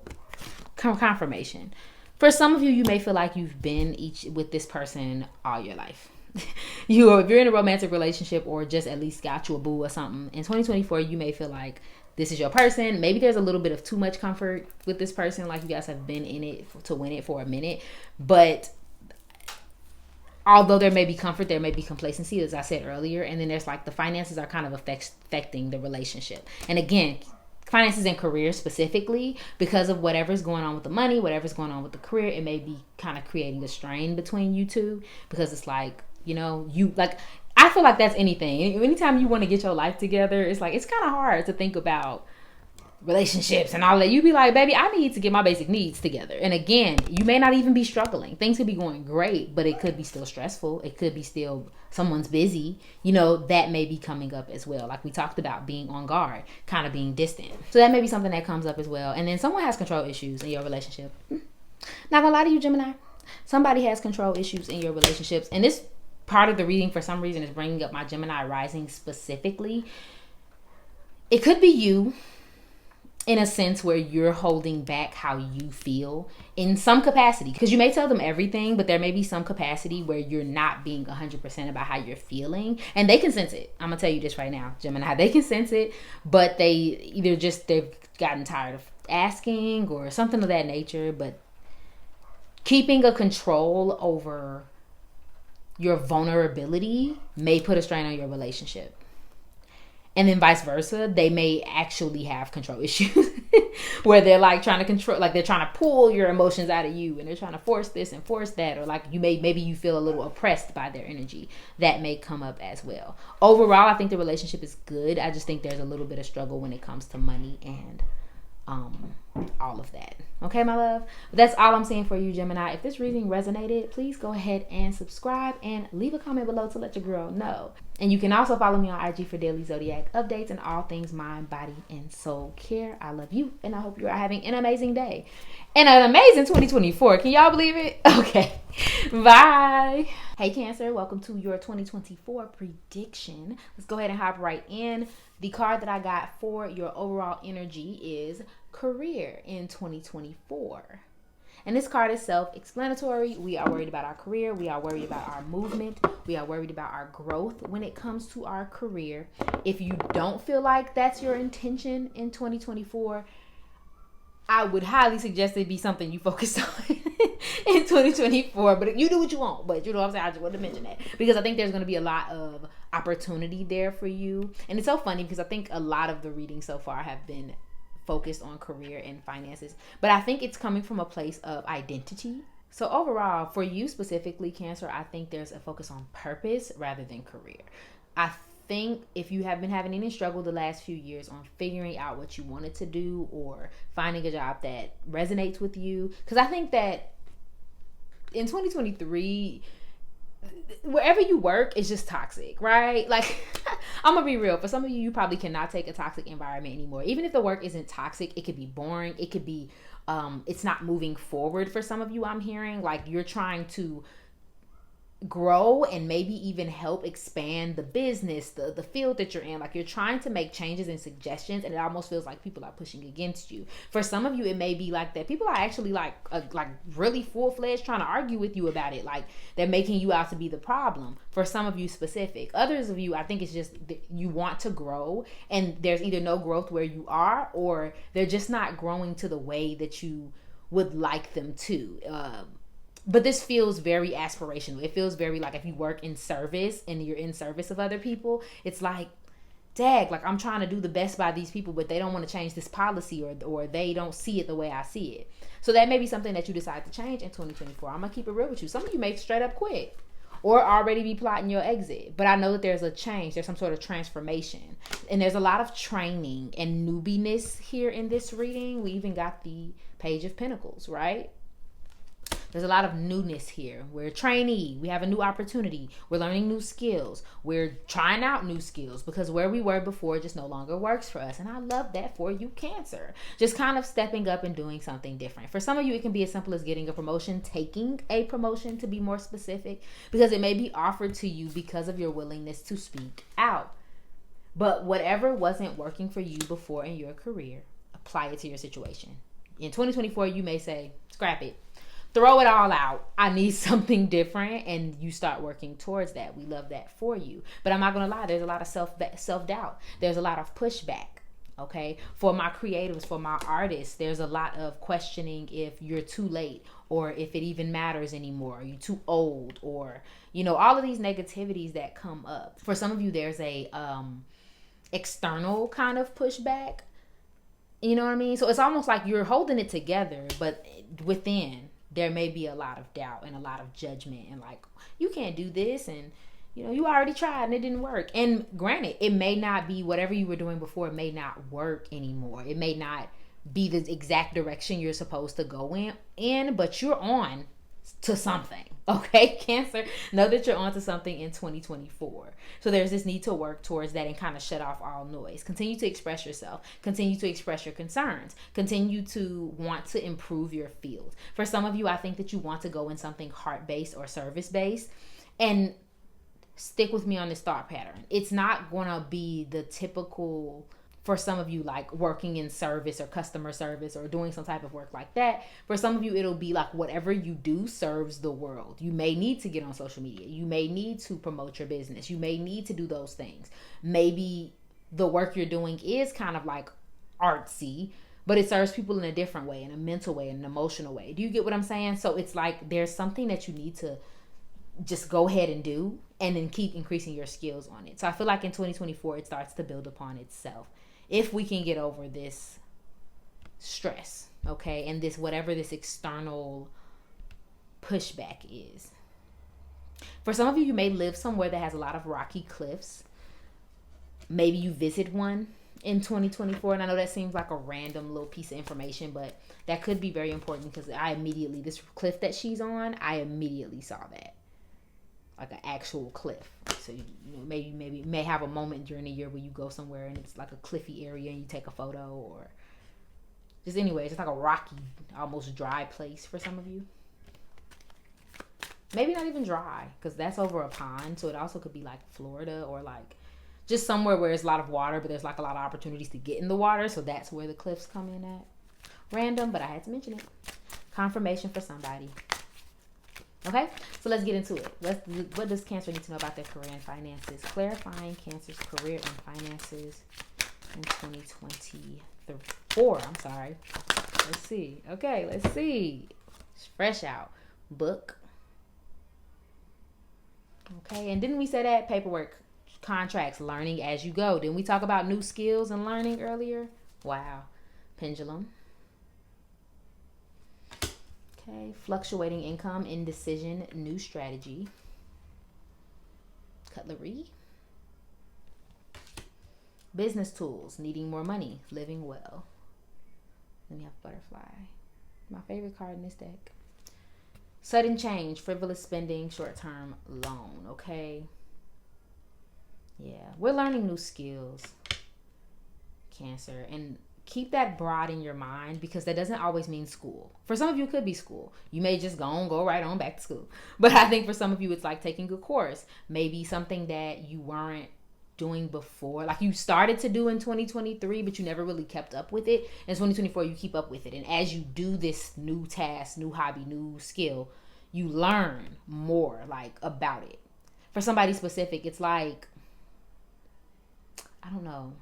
confirmation. For some of you, you may feel like you've been with this person all your life. If you're in a romantic relationship or just at least got you a boo or something, in 2024, you may feel like this is your person. Maybe there's a little bit of too much comfort with this person. Like you guys have been in it to win it for a minute. But although there may be comfort, there may be complacency, as I said earlier. And then there's like the finances are kind of affecting the relationship. And again, finances and career specifically, because of whatever's going on with the money, whatever's going on with the career, it may be kind of creating a strain between you two. Because it's like, you know, I feel like that's anything. Anytime you want to get your life together, it's like, it's kind of hard to think about relationships and all that. You be like, baby, I need to get my basic needs together. And again, you may not even be struggling. Things could be going great, but it could be still stressful. It could be still someone's busy. You know, that may be coming up as well. Like we talked about, being on guard, kind of being distant. So that may be something that comes up as well. And then someone has control issues in your relationship. Not gonna lie to you, Gemini. Somebody has control issues in your relationships. And this part of the reading, for some reason, is bringing up my Gemini rising specifically. It could be you, in a sense where you're holding back how you feel in some capacity, because you may tell them everything, but there may be some capacity where you're not being 100% about how you're feeling, and they can sense it. I'm gonna tell you this right now, Gemini, they can sense it, but they've gotten tired of asking or something of that nature. But keeping a control over your vulnerability may put a strain on your relationship. And then vice versa, they may actually have control issues where they're like trying to control, like they're trying to pull your emotions out of you, and they're trying to force this and force that, or like maybe you feel a little oppressed by their energy. That may come up as well. Overall, I think the relationship is good. I just think there's a little bit of struggle when it comes to money and all of that. Okay, my love? But that's all I'm saying for you, Gemini. If this reading resonated, please go ahead and subscribe and leave a comment below to let your girl know. And you can also follow me on IG for daily zodiac updates and all things mind, body, and soul care. I love you, and I hope you are having an amazing day and an amazing 2024. Can y'all believe it? Okay, bye. Hey, Cancer, welcome to your 2024 prediction. Let's go ahead and hop right in. The card that I got for your overall energy is career in 2024. And this card is self-explanatory. We are worried about our career. We are worried about our movement. We are worried about our growth when it comes to our career. If you don't feel like that's your intention in 2024, I would highly suggest it be something you focus on in 2024. But you do what you want. But you know what I'm saying? I just wanted to mention that. Because I think there's going to be a lot of opportunity there for you. And it's so funny because I think a lot of the readings so far have been focused on career and finances. But I think it's coming from a place of identity. So overall, for you specifically, Cancer, I think there's a focus on purpose rather than career. I think if you have been having any struggle the last few years on figuring out what you wanted to do or finding a job that resonates with you, because I think that in 2023, wherever you work is just toxic, right? Like, I'm gonna be real. For some of you, you probably cannot take a toxic environment anymore. Even if the work isn't toxic, it could be boring. It could be, it's not moving forward for some of you. I'm hearing like you're trying to grow and maybe even help expand the business, the field that you're in. Like you're trying to make changes and suggestions, and it almost feels like people are pushing against you. For some of you, it may be like that. People are actually like really full-fledged trying to argue with you about it. Like they're making you out to be the problem. For some of you specific. Others of you, I think it's just you want to grow, and there's either no growth where you are, or they're just not growing to the way that you would like them to. But this feels very aspirational. It feels very like if you work in service and you're in service of other people, it's like, dag, like I'm trying to do the best by these people, but they don't want to change this policy, or they don't see it the way I see it. So that may be something that you decide to change in 2024. I'm going to keep it real with you. Some of you may straight up quit or already be plotting your exit. But I know that there's a change. There's some sort of transformation. And there's a lot of training and newbiness here in this reading. We even got the Page of Pentacles, right? There's a lot of newness here. We're a trainee. We have a new opportunity. We're learning new skills. We're trying out new skills because where we were before just no longer works for us. And I love that for you, Cancer. Just kind of stepping up and doing something different. For some of you, it can be as simple as getting a promotion, taking a promotion to be more specific, because it may be offered to you because of your willingness to speak out. But whatever wasn't working for you before in your career, apply it to your situation. In 2024, you may say, scrap it. Throw it all out. I need something different, and you start working towards that. We love that for you. But I'm not going to lie. There's a lot of self-doubt. There's a lot of pushback, okay? For my creatives, for my artists, there's a lot of questioning if you're too late or if it even matters anymore. Are you too old? Or, you know, all of these negativities that come up. For some of you, there's a external kind of pushback. You know what I mean? So it's almost like you're holding it together, but within there may be a lot of doubt and a lot of judgment and like, you can't do this, and you know, you already tried and it didn't work. And granted, it may not be whatever you were doing before, it may not work anymore. It may not be the exact direction you're supposed to go in, but you're on to something. Okay, Cancer, know that you're on to something in 2024. So there's this need to work towards that and kind of shut off all noise. Continue to express yourself. Continue to express your concerns. Continue to want to improve your field. For some of you, I think that you want to go in something heart-based or service-based. And stick with me on this thought pattern. It's not going to be the typical, for some of you, like working in service or customer service or doing some type of work like that. For some of you, it'll be like whatever you do serves the world. You may need to get on social media. You may need to promote your business. You may need to do those things. Maybe the work you're doing is kind of like artsy, but it serves people in a different way, in a mental way, in an emotional way. Do you get what I'm saying? So it's like there's something that you need to just go ahead and do, and then keep increasing your skills on it. So I feel like in 2024, it starts to build upon itself. If we can get over this stress, okay, and this whatever this external pushback is. For some of you, you may live somewhere that has a lot of rocky cliffs. Maybe you visit one in 2024, and I know that seems like a random little piece of information, but that could be very important because this cliff that she's on, I immediately saw that. Like an actual cliff. So you know, maybe you may have a moment during the year where you go somewhere and it's like a cliffy area and you take a photo, or just anyway, it's like a rocky, almost dry place for some of you. Maybe not even dry, because that's over a pond, so it also could be like Florida or like just somewhere where there's a lot of water, but there's like a lot of opportunities to get in the water, so that's where the cliffs come in at. Random, but I had to mention it. Confirmation for somebody. Okay, so let's get into it. What does Cancer need to know about their career and finances? Clarifying Cancer's career and finances in 2024. I'm sorry. Let's see. Okay, let's see. It's fresh out. Book. Okay, and didn't we say that? Paperwork, contracts, learning as you go. Didn't we talk about new skills and learning earlier? Wow. Pendulum. Okay, fluctuating income, indecision, new strategy. Cutlery. Business tools, needing more money, living well. Then we have butterfly. My favorite card in this deck. Sudden change, frivolous spending, short-term loan. Okay. Yeah, we're learning new skills, Cancer, and keep that broad in your mind, because that doesn't always mean school. For some of you, it could be school. You may just go right on back to school. But I think for some of you, it's like taking a course. Maybe something that you weren't doing before, like you started to do in 2023, but you never really kept up with it. In 2024, you keep up with it. And as you do this new task, new hobby, new skill, you learn more like about it. For somebody specific, it's like, I don't know,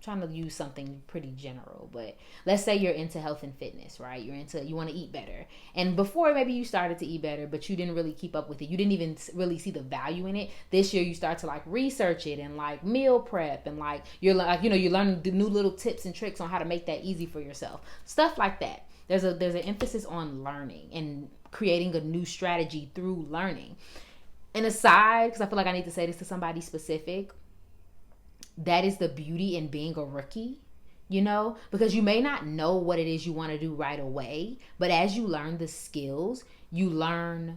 trying to use something pretty general, but let's say you're into health and fitness, right? You want to eat better, and before maybe you started to eat better, but you didn't really keep up with it. You didn't even really see the value in it. This year you start to like research it and like meal prep, and like you're like, you learn the new little tips and tricks on how to make that easy for yourself, stuff like that. There's an emphasis on learning and creating a new strategy through learning. And aside, because I feel like I need to say this to somebody specific, that is the beauty in being a rookie, because you may not know what it is you want to do right away, but as you learn the skills, you learn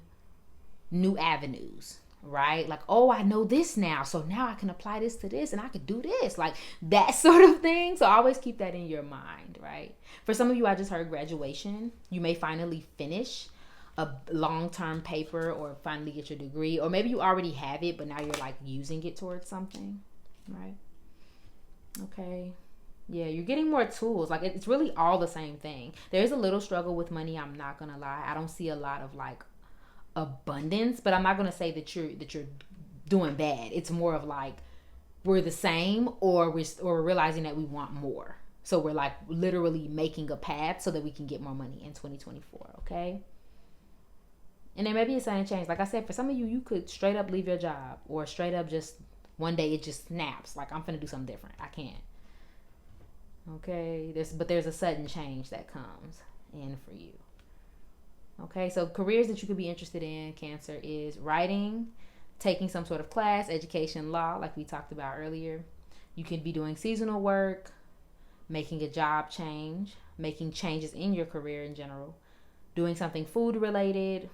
new avenues, right? Like, oh, I know this now, so now I can apply this to this, and I could do this, like that sort of thing. So always keep that in your mind, right? For some of you, I just heard graduation. You may finally finish a long-term paper or finally get your degree, or maybe you already have it, but now you're like using it towards something, right? Okay. Yeah, you're getting more tools. Like, it's really all the same thing. There is a little struggle with money, I'm not gonna lie. I don't see a lot of like abundance, but I'm not gonna say that you're doing bad. It's more of like we're the same, or we're realizing that we want more. So we're like literally making a path so that we can get more money in 2024. Okay. And then maybe it's sudden change. Like I said, for some of you, you could straight up leave your job, or straight up just one day it just snaps. Like, I'm finna do something different. I can't. Okay. There's a sudden change that comes in for you. Okay. So careers that you could be interested in, Cancer, is writing, taking some sort of class, education, law, like we talked about earlier. You could be doing seasonal work, making a job change, making changes in your career in general, doing something food related,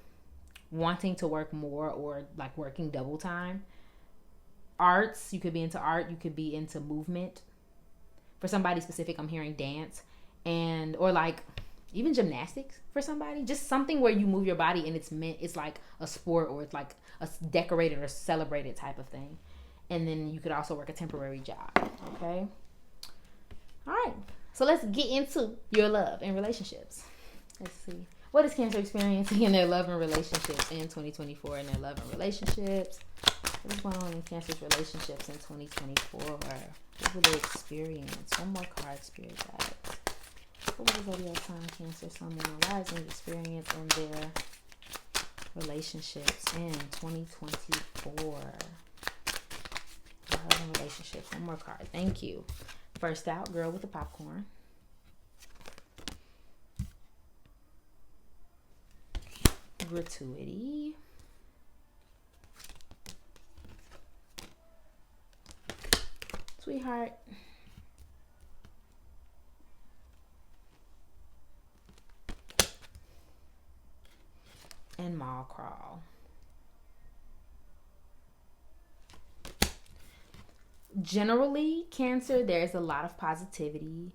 wanting to work more, or like working double time. Arts, you could be into art, you could be into movement. For somebody specific, I'm hearing dance, or like even gymnastics for somebody. Just something where you move your body and it's like a sport, or it's like a decorated or celebrated type of thing. And then you could also work a temporary job. Okay. All right. So let's get into your love and relationships. Let's see. What is Cancer experiencing in their love and relationships in 2024? In their love and relationships. What is going on in Cancer's relationships in 2024? What will they experience? One more card, Spirit Guides. What will the zodiac sign, Cancer, Sun, Moon, and Rising experience in their relationships in 2024? Love and relationships. One more card. Thank you. First out, girl with the popcorn. Gratuity. Sweetheart. And mall crawl. Generally, Cancer, there's a lot of positivity,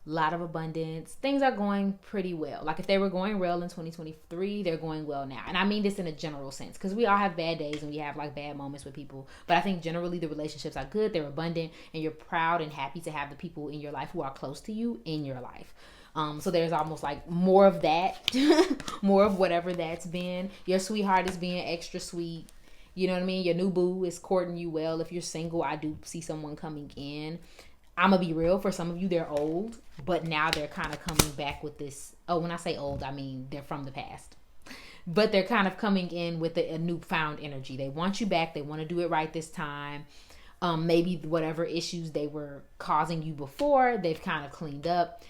a lot of abundance. Things are going pretty well. Like, if they were going well in 2023, they're going well now. And I mean this in a general sense, because we all have bad days and we have like bad moments with people. But I think generally the relationships are good, they're abundant, and you're proud and happy to have the people in your life who are close to you in your life. So there's almost like more of that, more of whatever that's been. Your sweetheart is being extra sweet. You know what I mean? Your new boo is courting you well. If you're single, I do see someone coming in. I'm going to be real. For some of you, they're old, but now they're kind of coming back with this. Oh, when I say old, I mean they're from the past. But they're kind of coming in with a newfound energy. They want you back. They want to do it right this time. Maybe whatever issues they were causing you before, they've kind of cleaned up.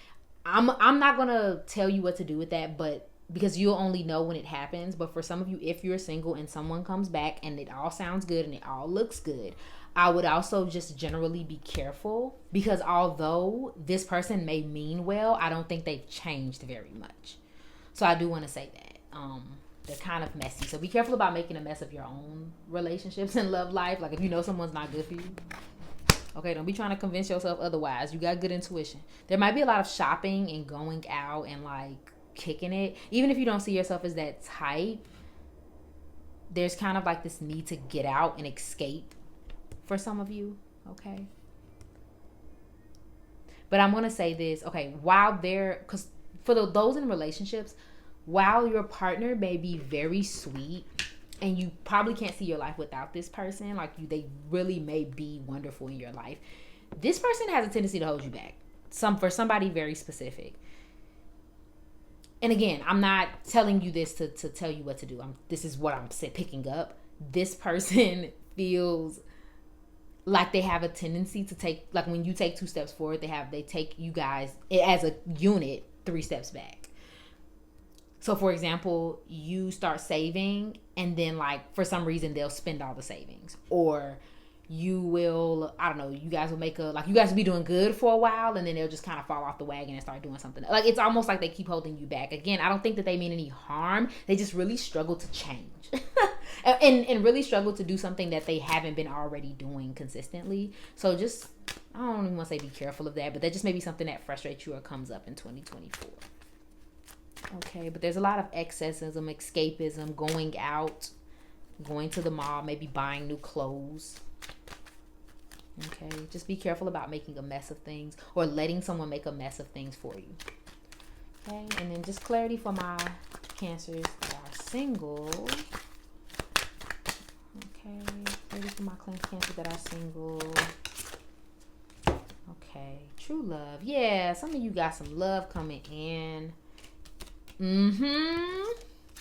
I'm not going to tell you what to do with that, but because you'll only know when it happens. But for some of you, if you're single and someone comes back and it all sounds good and it all looks good, I would also just generally be careful, because although this person may mean well, I don't think they've changed very much. So I do want to say that. They're kind of messy. So be careful about making a mess of your own relationships and love life. Like if you know someone's not good for you, okay, don't be trying to convince yourself otherwise. You got good intuition. There might be a lot of shopping and going out and like kicking it. Even if you don't see yourself as that type, there's kind of like this need to get out and escape for some of you, okay? But I'm going to say this, okay, while they're, because for those in relationships, while your partner may be very sweet and you probably can't see your life without this person, like they really may be wonderful in your life, this person has a tendency to hold you back. For somebody very specific. And again, I'm not telling you this to tell you what to do. This is what I'm picking up. This person feels like they have a tendency to take, like when you take 2 steps forward, they take you guys as a unit 3 steps back. So for example, you start saving and then like for some reason they'll spend all the savings, or you will, I don't know, you guys will you guys will be doing good for a while and then they'll just kind of fall off the wagon and start doing something. Like it's almost like they keep holding you back. Again, I don't think that they mean any harm. They just really struggle to change and really struggle to do something that they haven't been already doing consistently. So just, I don't even want to say be careful of that, but that just may be something that frustrates you or comes up in 2024. Okay, but there's a lot of excessism, escapism, going out, going to the mall, maybe buying new clothes. Okay, just be careful about making a mess of things or letting someone make a mess of things for you. Okay, and then just clarity for my Cancers that are single. Okay, clarity for my Cancers that are single. Okay, true love. Yeah, some of you got some love coming in.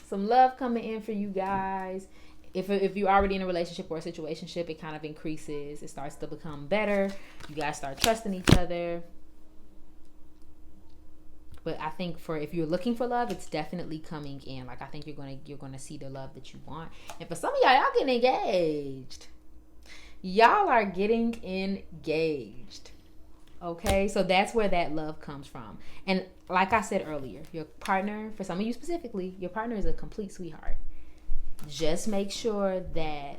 Some love coming in for you guys. If you're already in a relationship or a situationship, it kind of increases. It starts to become better. You guys start trusting each other. But I think if you're looking for love, it's definitely coming in. Like I think you're gonna see the love that you want. And for some of y'all getting engaged. Y'all are getting engaged. Okay, so that's where that love comes from. And like I said earlier, your partner, for some of you specifically, your partner is a complete sweetheart. Just make sure that,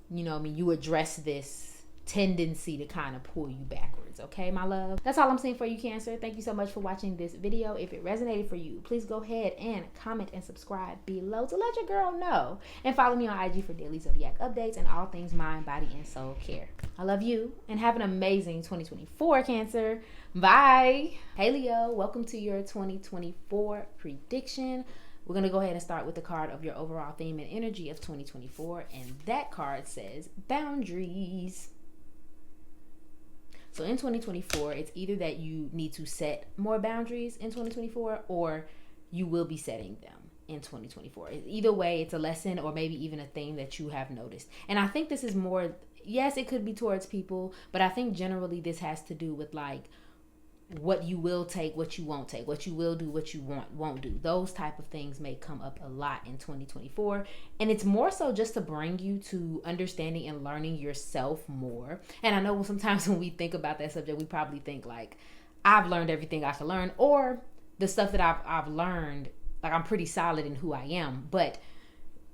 you address this tendency to kind of pull you backwards. Okay, my love? That's all I'm saying for you, Cancer. Thank you so much for watching this video. If it resonated for you, please go ahead and comment and subscribe below to let your girl know. And follow me on IG for daily zodiac updates and all things mind, body, and soul care. I love you and have an amazing 2024, Cancer. Bye. Hey, Leo. Welcome to your 2024 prediction. We're going to go ahead and start with the card of your overall theme and energy of 2024. And that card says boundaries. So in 2024, it's either that you need to set more boundaries in 2024 or you will be setting them in 2024. Either way, it's a lesson or maybe even a thing that you have noticed. And I think this is more, yes, it could be towards people, but I think generally this has to do with like what you will take, what you won't take, what you will do, what you won't do. Those type of things may come up a lot in 2024. And it's more so just to bring you to understanding and learning yourself more. And I know sometimes when we think about that subject, we probably think like, I've learned everything I can learn, or the stuff that I've learned, like I'm pretty solid in who I am. But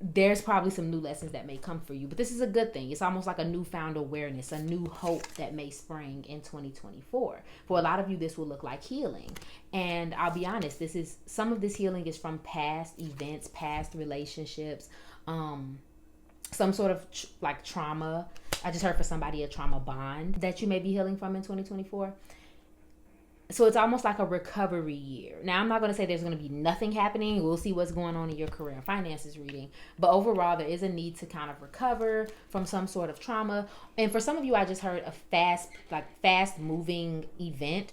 there's probably some new lessons that may come for you, but this is a good thing. It's almost like a newfound awareness, a new hope that may spring in 2024. For a lot of you, this will look like healing. And I'll be honest, some of this healing is from past events, past relationships, some sort of like trauma. I just heard for somebody a trauma bond that you may be healing from in 2024. So it's almost like a recovery year. Now, I'm not going to say there's going to be nothing happening. We'll see what's going on in your career and finances reading. But overall, there is a need to kind of recover from some sort of trauma. And for some of you, I just heard a fast moving event.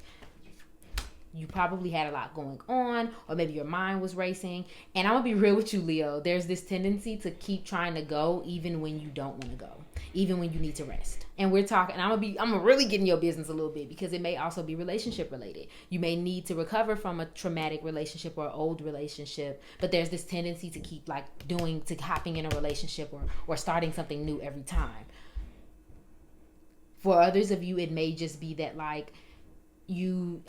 You probably had a lot going on, or maybe your mind was racing. And I'm going to be real with you, Leo. There's this tendency to keep trying to go even when you don't want to go, even when you need to rest. And we're talking, and I'm really getting your business a little bit, because it may also be relationship related. You may need to recover from a traumatic relationship or old relationship, but there's this tendency to keep hopping in a relationship or starting something new every time. For others of you, it may just be that you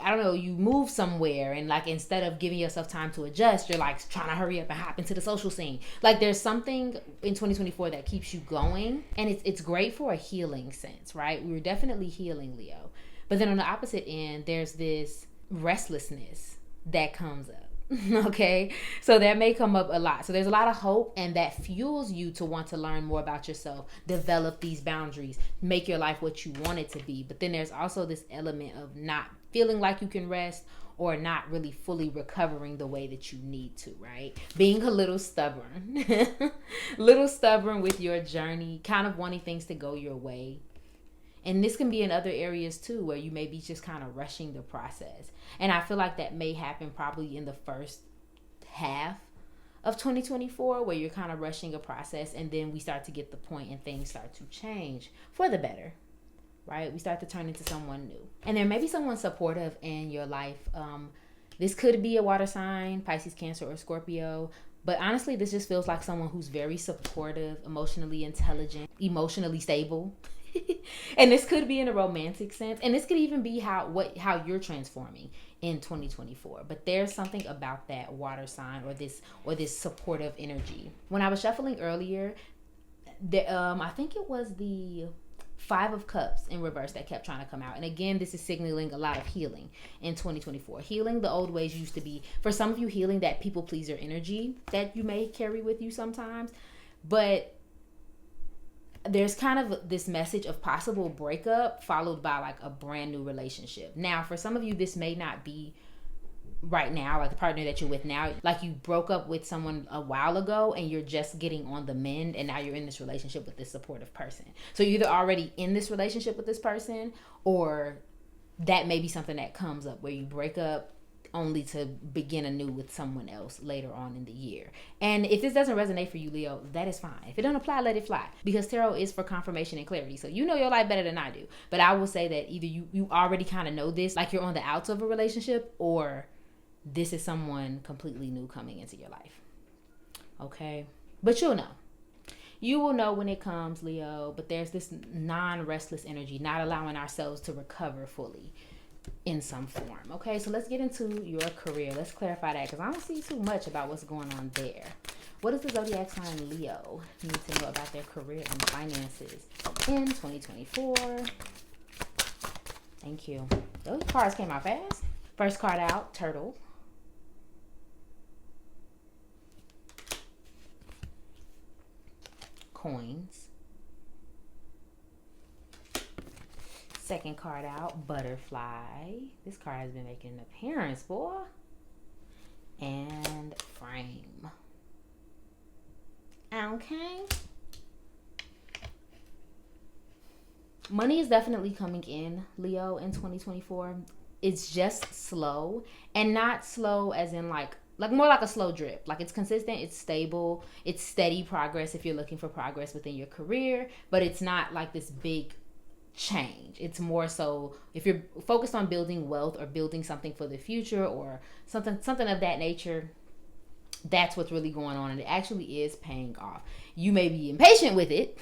move somewhere, and instead of giving yourself time to adjust, you're trying to hurry up and hop into the social scene. There's something in 2024 that keeps you going, and it's great for a healing sense, right? We were definitely healing, Leo. But then on the opposite end, there's this restlessness that comes up. Okay, so that may come up a lot. So there's a lot of hope, and that fuels you to want to learn more about yourself, develop these boundaries, make your life what you want it to be. But then there's also this element of not feeling like you can rest, or not really fully recovering the way that you need to, right? Being a little stubborn, with your journey, kind of wanting things to go your way. And this can be in other areas too, where you may be just kind of rushing the process. And I feel like that may happen probably in the first half of 2024, where you're kind of rushing a process, and then we start to get the point and things start to change for the better, right? We start to turn into someone new. And there may be someone supportive in your life. This could be a water sign, Pisces, Cancer, or Scorpio. But honestly, this just feels like someone who's very supportive, emotionally intelligent, emotionally stable. And this could be in a romantic sense, and this could even be how you're transforming in 2024. But there's something about that water sign or this supportive energy. When I was shuffling earlier, I think it was the 5 of Cups in reverse that kept trying to come out. And again, this is signaling a lot of healing in 2024. Healing the old ways used to be. For some of you, healing that people pleaser energy that you may carry with you sometimes. But there's kind of this message of possible breakup followed by a brand new relationship. Now, for some of you, this may not be right now, the partner that you're with now, you broke up with someone a while ago and you're just getting on the mend, and now you're in this relationship with this supportive person. So you're either already in this relationship with this person, or that may be something that comes up where you break up only to begin anew with someone else later on in the year. And if this doesn't resonate for you, Leo, that is fine. If it don't apply, let it fly, because tarot is for confirmation and clarity. So you know your life better than I do. But I will say that either you already kind of know this, you're on the outs of a relationship, or this is someone completely new coming into your life. Okay? But you'll know. You will know when it comes, Leo. But there's this non-restless energy, not allowing ourselves to recover fully in some form. Okay, so let's get into your career. Let's clarify that, because I don't see too much about what's going on there. What does the zodiac sign Leo need to know about their career and finances in 2024? Thank you. Those cards came out fast. First card out, Turtle. Coins. Second card out, Butterfly. This card has been making an appearance, boy. And Frame. Okay. Money is definitely coming in, Leo, in 2024. It's just slow, and not slow as in more like a slow drip. It's consistent, it's stable, it's steady progress if you're looking for progress within your career, but it's not this big change. It's more so if you're focused on building wealth or building something for the future or something of that nature, that's what's really going on, and it actually is paying off. You may be impatient with it,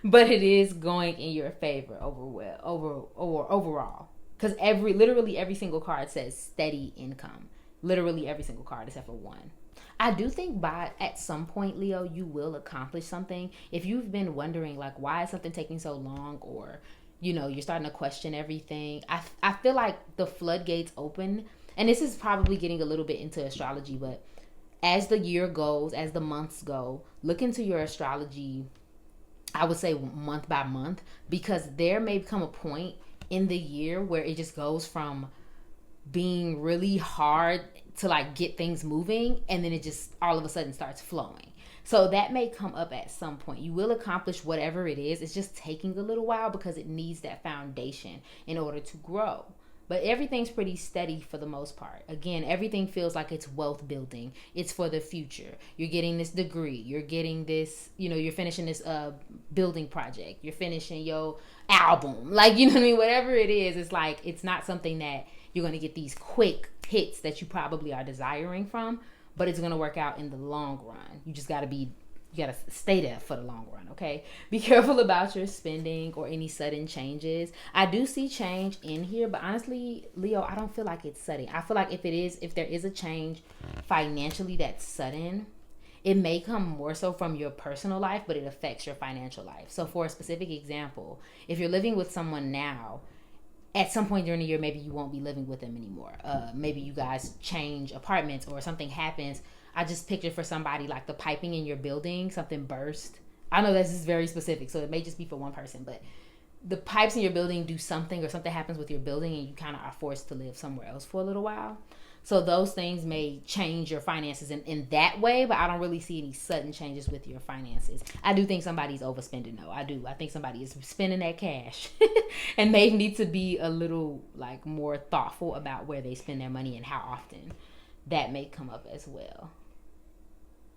but it is going in your favor overall. Because literally every single card says steady income. Literally every single card except for one. I do think at some point, Leo, you will accomplish something. If you've been wondering, why is something taking so long, or, you're starting to question everything, I feel like the floodgates open. And this is probably getting a little bit into astrology, but as the year goes, as the months go, look into your astrology, I would say month by month, because there may come a point in the year where it just goes from being really hard to like get things moving, and then it just all of a sudden starts flowing. So that may come up at some point. You will accomplish whatever it is. It's just taking a little while because it needs that foundation in order to grow. But everything's pretty steady for the most part. Again, everything feels like it's wealth building. It's for the future. You're getting this degree. You're getting this, you're finishing this building project. You're finishing your album. Like, you know what I mean? Whatever it is, it's like, it's not something that you're going to get these quick hits that you probably are desiring from, but it's going to work out in the long run. You just got to stay there for the long run, okay? Be careful about your spending or any sudden changes. I do see change in here, but honestly, Leo, I don't feel like it's sudden. I feel like if there is a change financially that's sudden, it may come more so from your personal life, but it affects your financial life. So for a specific example, if you're living with someone now, at some point during the year, maybe you won't be living with them anymore. Maybe you guys change apartments or something happens. I just picture for somebody like the piping in your building, something burst. I know this is very specific, so it may just be for one person, but the pipes in your building do something, or something happens with your building and you kind of are forced to live somewhere else for a little while. So those things may change your finances in that way, but I don't really see any sudden changes with your finances. I do think somebody's overspending though. I do. I think somebody is spending that cash and they need to be a little like more thoughtful about where they spend their money and how often. That may come up as well.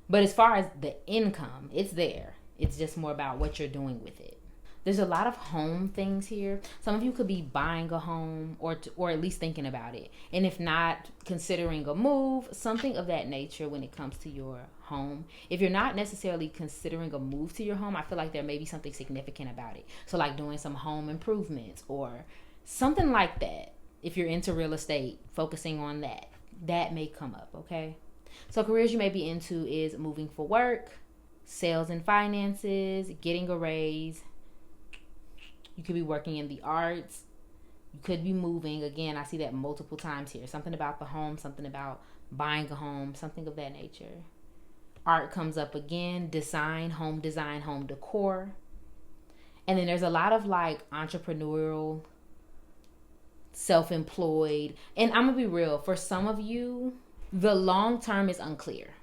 But as far as the income, it's there. It's just more about what you're doing with it. There's a lot of home things here. Some of you could be buying a home or at least thinking about it. And if not, considering a move, something of that nature when it comes to your home. If you're not necessarily considering a move to your home, I feel like there may be something significant about it. So like doing some home improvements or something like that. If you're into real estate, focusing on that. That may come up, okay? So careers you may be into is moving for work, sales and finances, getting a raise. You could be working in the arts. You could be moving. Again, I see that multiple times here. Something about the home, something about buying a home, something of that nature. Art comes up again. Design, home decor. And then there's a lot of like entrepreneurial, self-employed. And I'm going to be real. For some of you, the long term is unclear.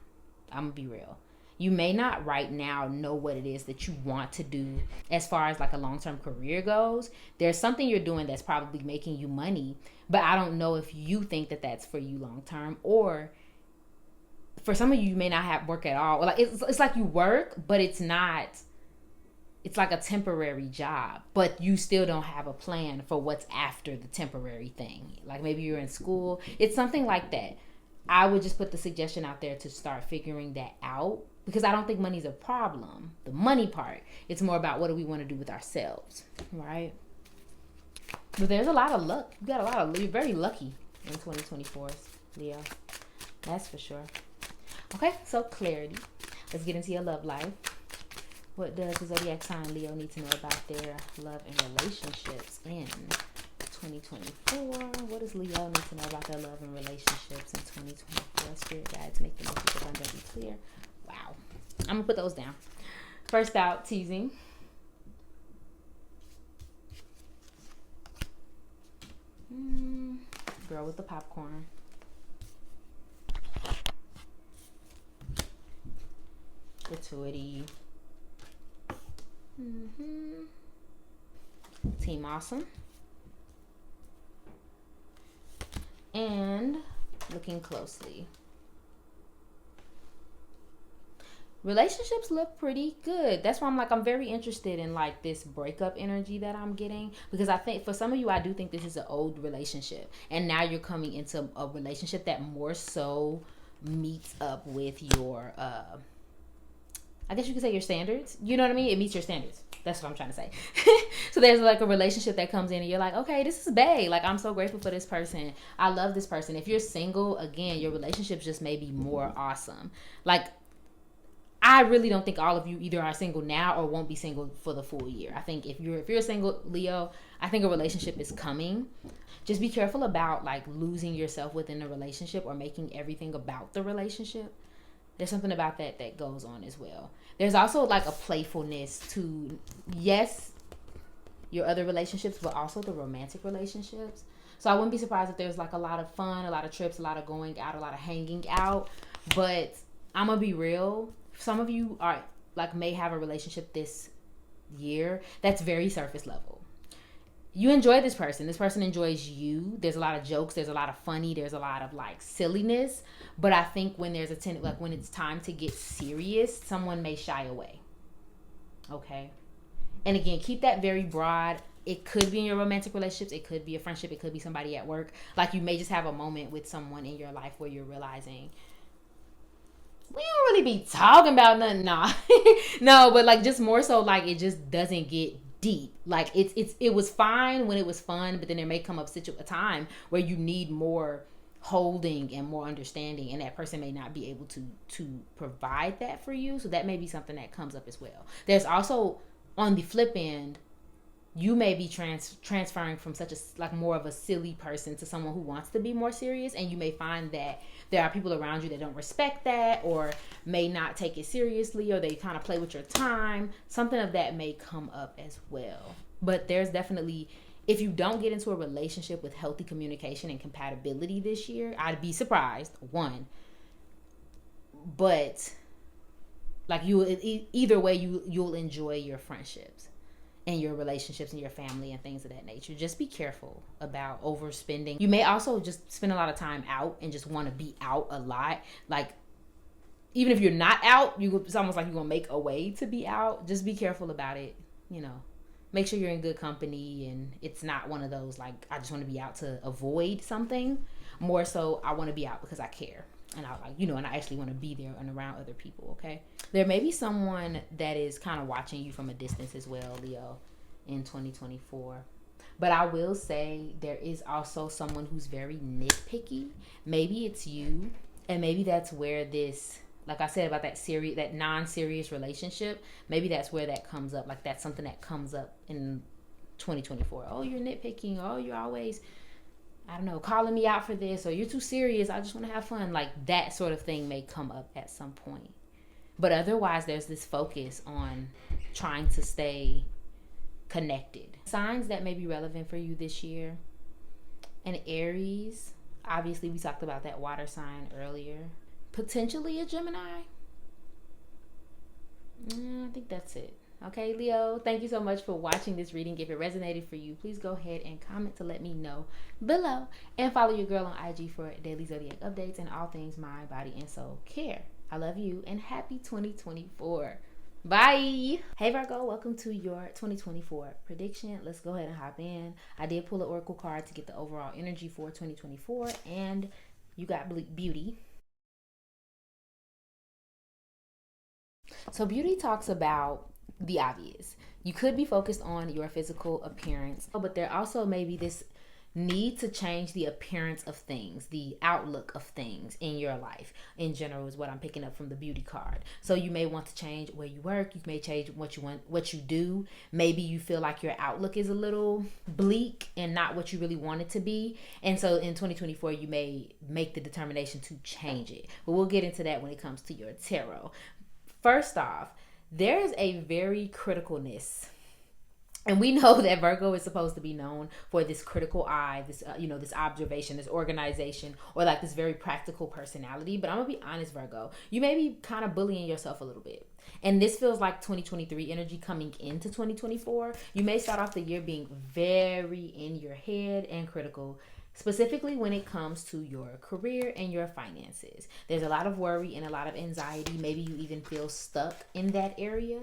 I'm going to be real. You may not right now know what it is that you want to do as far as like a long-term career goes. There's something you're doing that's probably making you money, but I don't know if you think that that's for you long-term, or for some of you may not have work at all. Like it's like you work, but it's not. It's like a temporary job, but you still don't have a plan for what's after the temporary thing. Like maybe you're in school. It's something like that. I would just put the suggestion out there to start figuring that out, because I don't think money's a problem. The money part, it's more about what do we want to do with ourselves, right? But there's a lot of luck. You're very lucky in 2024, Leo. That's for sure. Okay, so clarity. Let's get into your love life. What does the zodiac sign Leo need to know about their love and relationships in 2024? What does Leo need to know about their love and relationships in 2024? Spirit guides, make the message abundantly clear. Wow. I'm going to put those down. First out, teasing. Girl with the popcorn. Gratuity. Team Awesome. And looking closely. Relationships look pretty good. That's why I'm very interested in like this breakup energy that I'm getting, because I think for some of you, I do think this is an old relationship, and now you're coming into a relationship that more so meets up with your I guess you could say your standards. You know what I mean? It meets your standards. That's what I'm trying to say. So there's like a relationship that comes in and you're like, okay, this is bae. Like, I'm so grateful for this person. I love this person. If you're single, again, your relationships just may be more awesome. Like, I really don't think all of you either are single now or won't be single for the full year. I think if you're single, Leo, I think a relationship is coming. Just be careful about like losing yourself within a relationship or making everything about the relationship. There's something about that goes on as well. There's also like a playfulness to, yes, your other relationships, but also the romantic relationships. So I wouldn't be surprised if there's like a lot of fun, a lot of trips, a lot of going out, a lot of hanging out. But I'm gonna be real. Some of you are like may have a relationship this year that's very surface level. You enjoy this person enjoys you. There's a lot of jokes, there's a lot of funny, there's a lot of like silliness, but I think when there's like when it's time to get serious, someone may shy away. Okay, and again, keep that very broad. It could be in your romantic relationships, it could be a friendship, it could be somebody at work. Like you may just have a moment with someone in your life where you're realizing we don't really be talking about nothing. Nah. No, but like just more so like it just doesn't get deep. Like it was fine when it was fun, but then there may come up a time where you need more holding and more understanding, and that person may not be able to provide that for you. So that may be something that comes up as well. There's also on the flip end, you may be transferring from such a like more of a silly person to someone who wants to be more serious, and you may find that there are people around you that don't respect that or may not take it seriously, or they kind of play with your time. Something of that may come up as well. But there's definitely, if you don't get into a relationship with healthy communication and compatibility this year, I'd be surprised, one. But like either way, you'll enjoy your friendships and your relationships and your family and things of that nature. Just be careful about overspending. You may also just spend a lot of time out and just want to be out a lot. Like even if you're not out, it's almost like you're gonna make a way to be out. Just be careful about it. You know, make sure you're in good company, and it's not one of those like I just want to be out to avoid something. More so, I want to be out because I care, and I like, and I actually want to be there and around other people. Okay, there may be someone that is kind of watching you from a distance as well, Leo, in 2024. But I will say there is also someone who's very nitpicky. Maybe it's you, and maybe that's where this, like I said about that non-serious relationship, maybe that's where that comes up. Like that's something that comes up in 2024. Oh, you're nitpicking. Oh, you're always, I don't know, calling me out for this, or you're too serious, I just want to have fun. Like that sort of thing may come up at some point. But otherwise, there's this focus on trying to stay connected. Signs that may be relevant for you this year. An Aries, obviously we talked about that water sign earlier. Potentially a Gemini. I think that's it. Okay, Leo, thank you so much for watching this reading. If it resonated for you, please go ahead and comment to let me know below. And follow your girl on IG for daily zodiac updates and all things mind, body, and soul care. I love you and happy 2024. Bye. Hey Virgo, welcome to your 2024 prediction. Let's go ahead and hop in. I did pull an oracle card to get the overall energy for 2024, and you got beauty. So beauty talks about the obvious. You could be focused on your physical appearance, but there also may be this need to change the appearance of things, the outlook of things in your life in general is what I'm picking up from the beauty card. So you may want to change where you work, you may change what you do. Maybe you feel like your outlook is a little bleak and not what you really want it to be. And so in 2024, you may make the determination to change it. But we'll get into that when it comes to your tarot. First off, there is a very criticalness. And we know that Virgo is supposed to be known for this critical eye, this, this observation, this organization, or like this very practical personality. But I'm going to be honest, Virgo, you may be kind of bullying yourself a little bit. And this feels like 2023 energy coming into 2024. You may start off the year being very in your head and critical, specifically when it comes to your career and your finances. There's a lot of worry and a lot of anxiety. Maybe you even feel stuck in that area.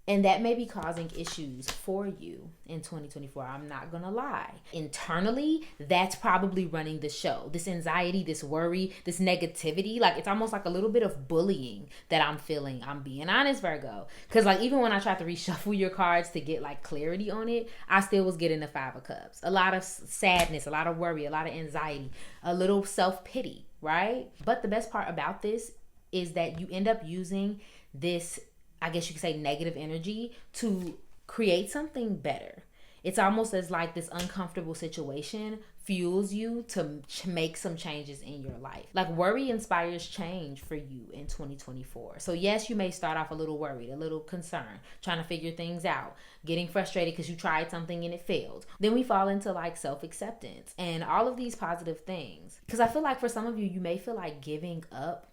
And that may be causing issues for you in 2024. I'm not going to lie. Internally, that's probably running the show. This anxiety, this worry, this negativity, like it's almost like a little bit of bullying that I'm feeling. I'm being honest, Virgo. Because like even when I tried to reshuffle your cards to get like clarity on it, I still was getting the Five of Cups. A lot of sadness, a lot of worry, a lot of anxiety, a little self-pity, right? But the best part about this is that you end up using this, I guess you could say, negative energy to create something better. It's almost as like this uncomfortable situation fuels you to make some changes in your life. Like, worry inspires change for you in 2024. So yes, you may start off a little worried, a little concerned, trying to figure things out, getting frustrated because you tried something and it failed. Then we fall into like self-acceptance and all of these positive things. Because I feel like for some of you, you may feel like giving up.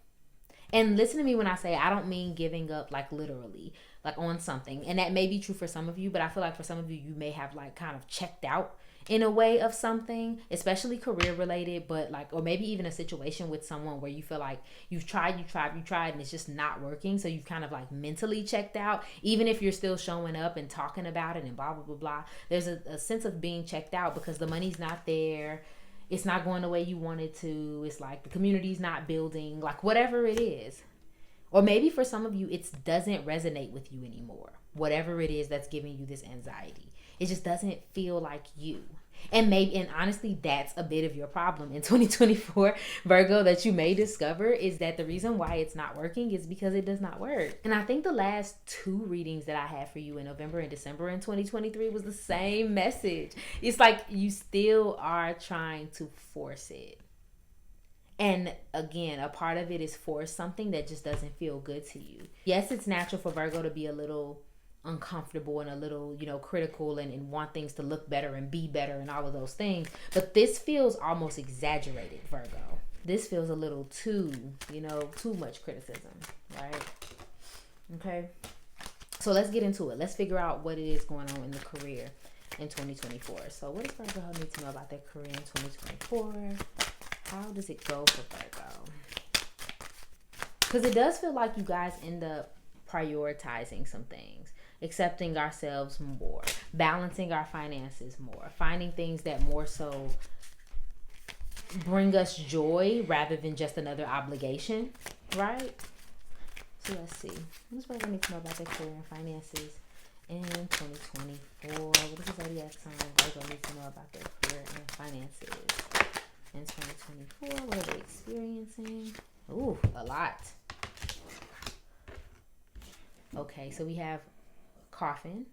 And listen to me when I say I don't mean giving up like literally, like on something. And that may be true for some of you, but I feel like for some of you, you may have like kind of checked out in a way of something, especially career related, but like, or maybe even a situation with someone where you feel like you've tried, and it's just not working. So you've kind of like mentally checked out, even if you're still showing up and talking about it and blah, blah, blah, blah. There's a sense of being checked out because the money's not there. It's not going the way you want it to. It's like the community's not building, like whatever it is. Or maybe for some of you, it doesn't resonate with you anymore. Whatever it is that's giving you this anxiety. It just doesn't feel like you. And honestly, that's a bit of your problem in 2024, Virgo, that you may discover is that the reason why it's not working is because it does not work. And I think the last 2 readings that I had for you in November and December in 2023 was the same message. It's like you still are trying to force it. And again, a part of it is force something that just doesn't feel good to you. Yes, it's natural for Virgo to be a little uncomfortable and a little, critical and want things to look better and be better and all of those things. But this feels almost exaggerated, Virgo. This feels a little too much criticism, right? Okay. So let's get into it. Let's figure out what it is going on in the career in 2024. So what does Virgo need to know about their career in 2024? How does it go for Virgo? Because it does feel like you guys end up prioritizing some things, accepting ourselves more, balancing our finances more, finding things that more so bring us joy rather than just another obligation, right? So let's see. What does Virgo need to know about their career and finances in 2024? What does the zodiac sign Virgo need to know about their career and finances in 2024? What are they experiencing? Ooh, a lot. Okay, so we have coffin,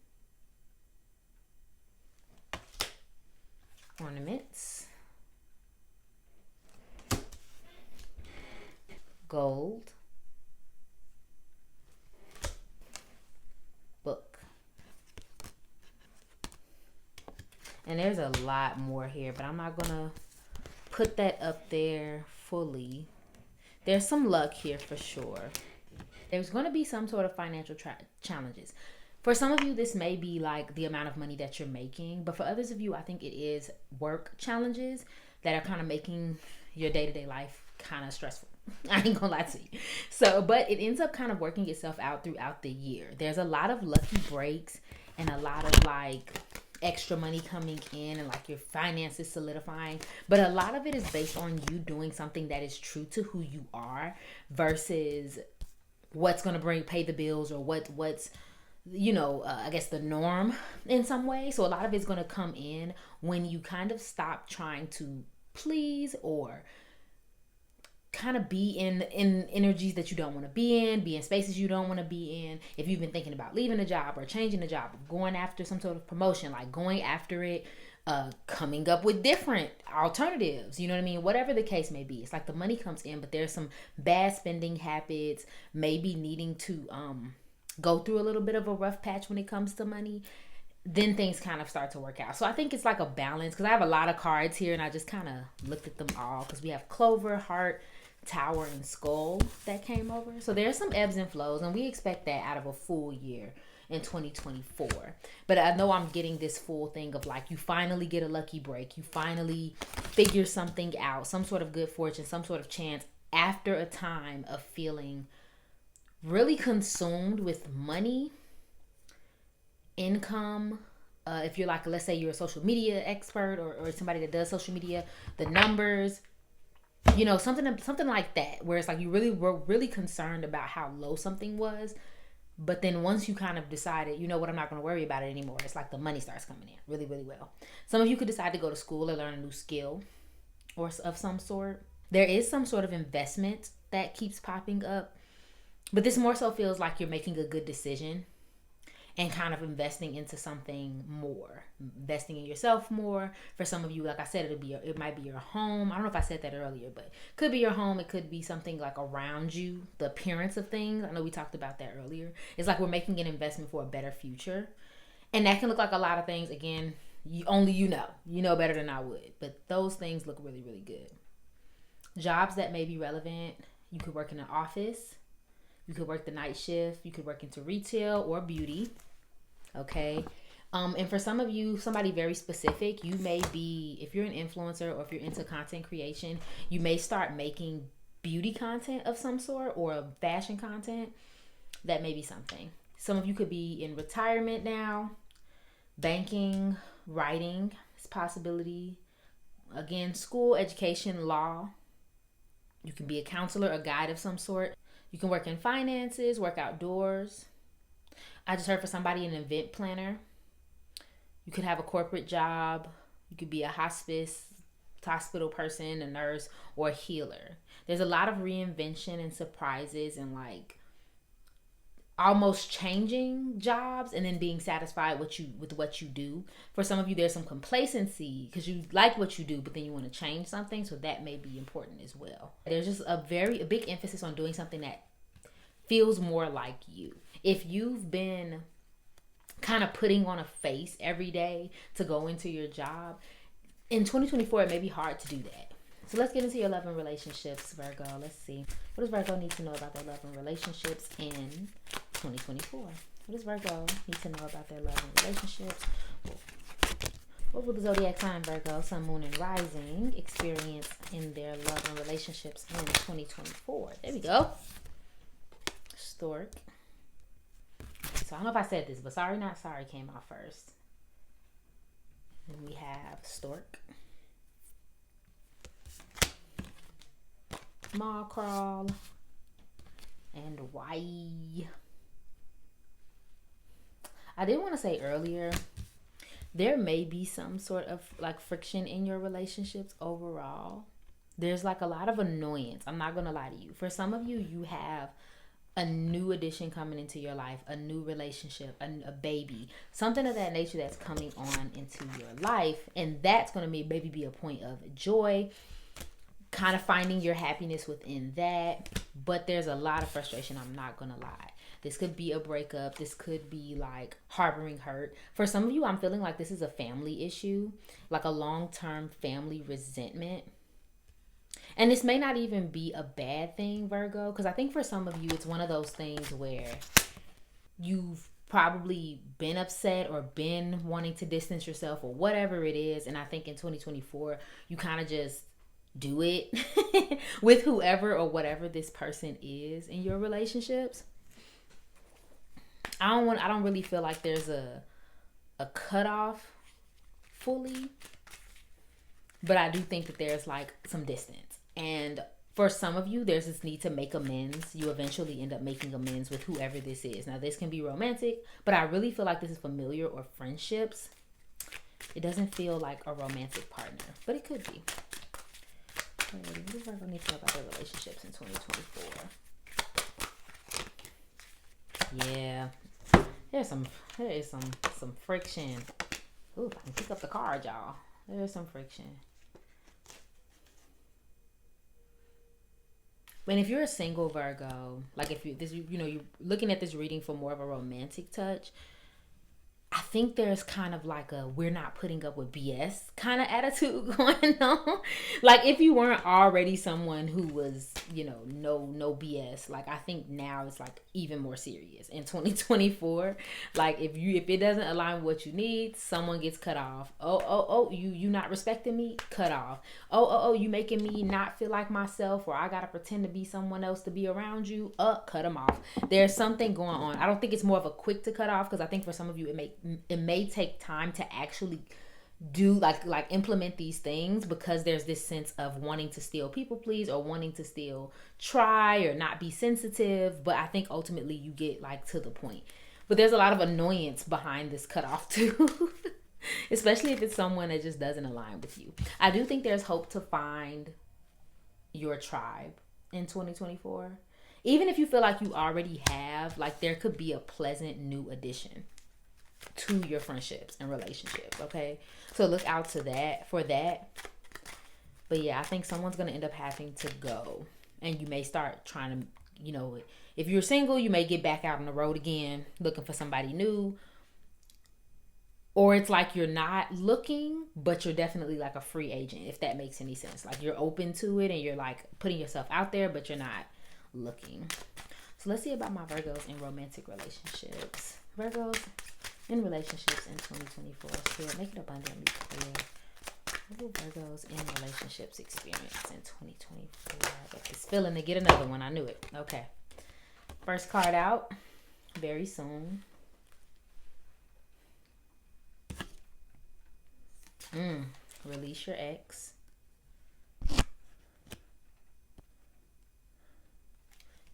ornaments, gold, book. And there's a lot more here, but I'm not gonna put that up there fully. There's some luck here for sure. There's going to be some sort of financial challenges. For some of you, this may be like the amount of money that you're making. But for others of you, I think it is work challenges that are kind of making your day-to-day life kind of stressful. I ain't gonna lie to you. So, but it ends up kind of working itself out throughout the year. There's a lot of lucky breaks and a lot of like extra money coming in and like your finances solidifying, but a lot of it is based on you doing something that is true to who you are versus what's going to pay the bills or what's I guess the norm in some way. So a lot of it's going to come in when you kind of stop trying to please or kind of be in energies that you don't want to be in spaces you don't want to be in. If you've been thinking about leaving a job or changing a job, going after some sort of promotion, like going after it, coming up with different alternatives, you know what I mean? Whatever the case may be, it's like the money comes in, but there's some bad spending habits, maybe needing to go through a little bit of a rough patch when it comes to money. Then things kind of start to work out. So I think it's like a balance, because I have a lot of cards here and I just kind of looked at them all, because we have Clover, Heart, Tower, and Skull that came over. So there's some ebbs and flows, and we expect that out of a full year in 2024. But I know I'm getting this full thing of like, you finally get a lucky break, you finally figure something out, some sort of good fortune, some sort of chance after a time of feeling really consumed with money, income. If you're like, let's say you're a social media expert or somebody that does social media, the numbers, something like that, where it's like you really were really concerned about how low something was. But then once you kind of decided, you know what, I'm not going to worry about it anymore, it's like the money starts coming in really, really well. Some of you could decide to go to school or learn a new skill or of some sort. There is some sort of investment that keeps popping up, but this more so feels like you're making a good decision. and kind of investing into something more, investing in yourself more. For some of you, like I said, it might be your home. I don't know if I said that earlier, but it could be your home. It could be something like around you, the appearance of things. I know we talked about that earlier. It's like we're making an investment for a better future, and that can look like a lot of things. Again, you know better than I would, but those things look really, really good. Jobs that may be relevant. You could work in an office. You could work the night shift. You could work into retail or beauty. Okay. And for some of you, somebody very specific, you may be, if you're an influencer or if you're into content creation, you may start making beauty content of some sort or fashion content. That may be something. Some of you could be in retirement now. Banking, writing is a possibility. Again, school, education, law. You can be a counselor, a guide of some sort. You can work in finances, work outdoors. I just heard for somebody an event planner. You could have a corporate job. You could be a hospital person, a nurse, or a healer. There's a lot of reinvention and surprises and like almost changing jobs and then being satisfied with what you do. For some of you, there's some complacency because you like what you do, but then you want to change something, so that may be important as well. There's just a big emphasis on doing something that feels more like you. If you've been kind of putting on a face every day to go into your job, in 2024 it may be hard to do that. So let's get into your love and relationships, Virgo. Let's see. What does Virgo need to know about their love and relationships in 2024? What does Virgo need to know about their love and relationships? What will the zodiac sign Virgo, sun, moon, and rising experience in their love and relationships in 2024? There we go. Stork. So I don't know if I said this, but sorry not sorry came out first. And we have Stork, Maw Crawl, and Why. I did want to say earlier, there may be some sort of like friction in your relationships overall. There's like a lot of annoyance. I'm not going to lie to you. For some of you, you have a new addition coming into your life, a new relationship, a baby, something of that nature that's coming on into your life. And that's going to maybe be a point of joy, kind of finding your happiness within that. But there's a lot of frustration, I'm not going to lie. This could be a breakup. This could be like harboring hurt. For some of you, I'm feeling like this is a family issue, like a long-term family resentment. And this may not even be a bad thing, Virgo, because I think for some of you, it's one of those things where you've probably been upset or been wanting to distance yourself or whatever it is. And I think in 2024, you kind of just do it with whoever or whatever this person is in your relationships. I don't really feel like there's a cutoff fully, but I do think that there's like some distance. And for some of you, there's this need to make amends. You eventually end up making amends with whoever this is. Now, this can be romantic, but I really feel like this is familiar or friendships. It doesn't feel like a romantic partner, but it could be. What does Virgo need to know about their relationships in 2024? Yeah, there is some friction. Ooh, I can pick up the card, y'all. There's some friction. And if you're a single Virgo, like if you're looking at this reading for more of a romantic touch, I think there's kind of like a we're not putting up with BS kind of attitude going on. Like if you weren't already someone who was, no BS, like I think now it's like even more serious in 2024. Like if it doesn't align with what you need, someone gets cut off. Oh, you not respecting me? Cut off. Oh, you making me not feel like myself, or I gotta pretend to be someone else to be around you. Cut them off. There's something going on. I don't think it's more of a quick to cut off, because I think for some of you it may take time to actually do like implement these things, because there's this sense of wanting to still people please or wanting to still try or not be sensitive. But I think ultimately you get like to the point. But there's a lot of annoyance behind this cutoff too. Especially if it's someone that just doesn't align with you. I do think there's hope to find your tribe in 2024. Even if you feel like you already have, like there could be a pleasant new addition. to your friendships and relationships, okay? So look out to that for that. But yeah, I think someone's going to end up having to go. And you may start trying to, you know, if you're single, you may get back out on the road again, looking for somebody new. Or it's like you're not looking, but you're definitely like a free agent, if that makes any sense. Like you're open to it and you're like putting yourself out there, but you're not looking. So let's see about my Virgos in romantic relationships. Virgos in relationships in 2024. Spirit, make it abundantly clear. What will Virgos in relationships experience in 2024? I got this feeling to get another one. I knew it. Okay. First card out. Very soon. Release your ex.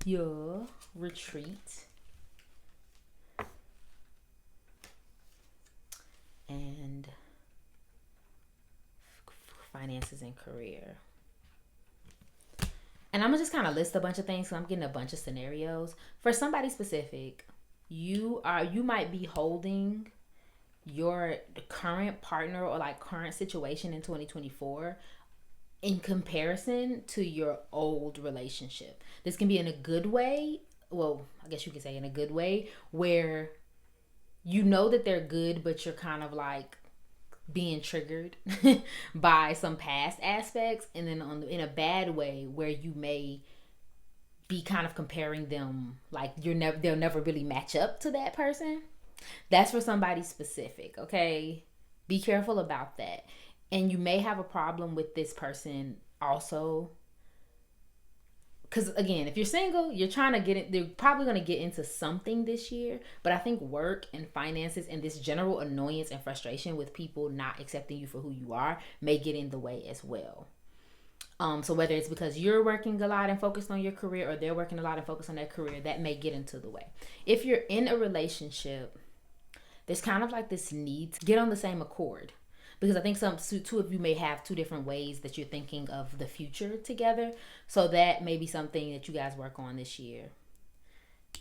Your retreat. And finances and career. And I'm gonna just kind of list a bunch of things, so I'm getting a bunch of scenarios. For somebody specific, you might be holding your current partner or like current situation in 2024 in comparison to your old relationship. This can be in a good way. Well, I guess you could say in a good way, where you know that they're good, but you're kind of like being triggered by some past aspects, and then in a bad way where you may be kind of comparing them, like they'll never really match up to that person. That's for somebody specific, okay? Be careful about that. And you may have a problem with this person also, because again, if you're single, you're trying to get it, they're probably going to get into something this year. But I think work and finances and this general annoyance and frustration with people not accepting you for who you are may get in the way as well. So whether it's because you're working a lot and focused on your career, or they're working a lot and focused on their career, that may get into the way. If you're in a relationship, there's kind of like this need to get on the same accord. Because I think two of you may have two different ways that you're thinking of the future together. So that may be something that you guys work on this year.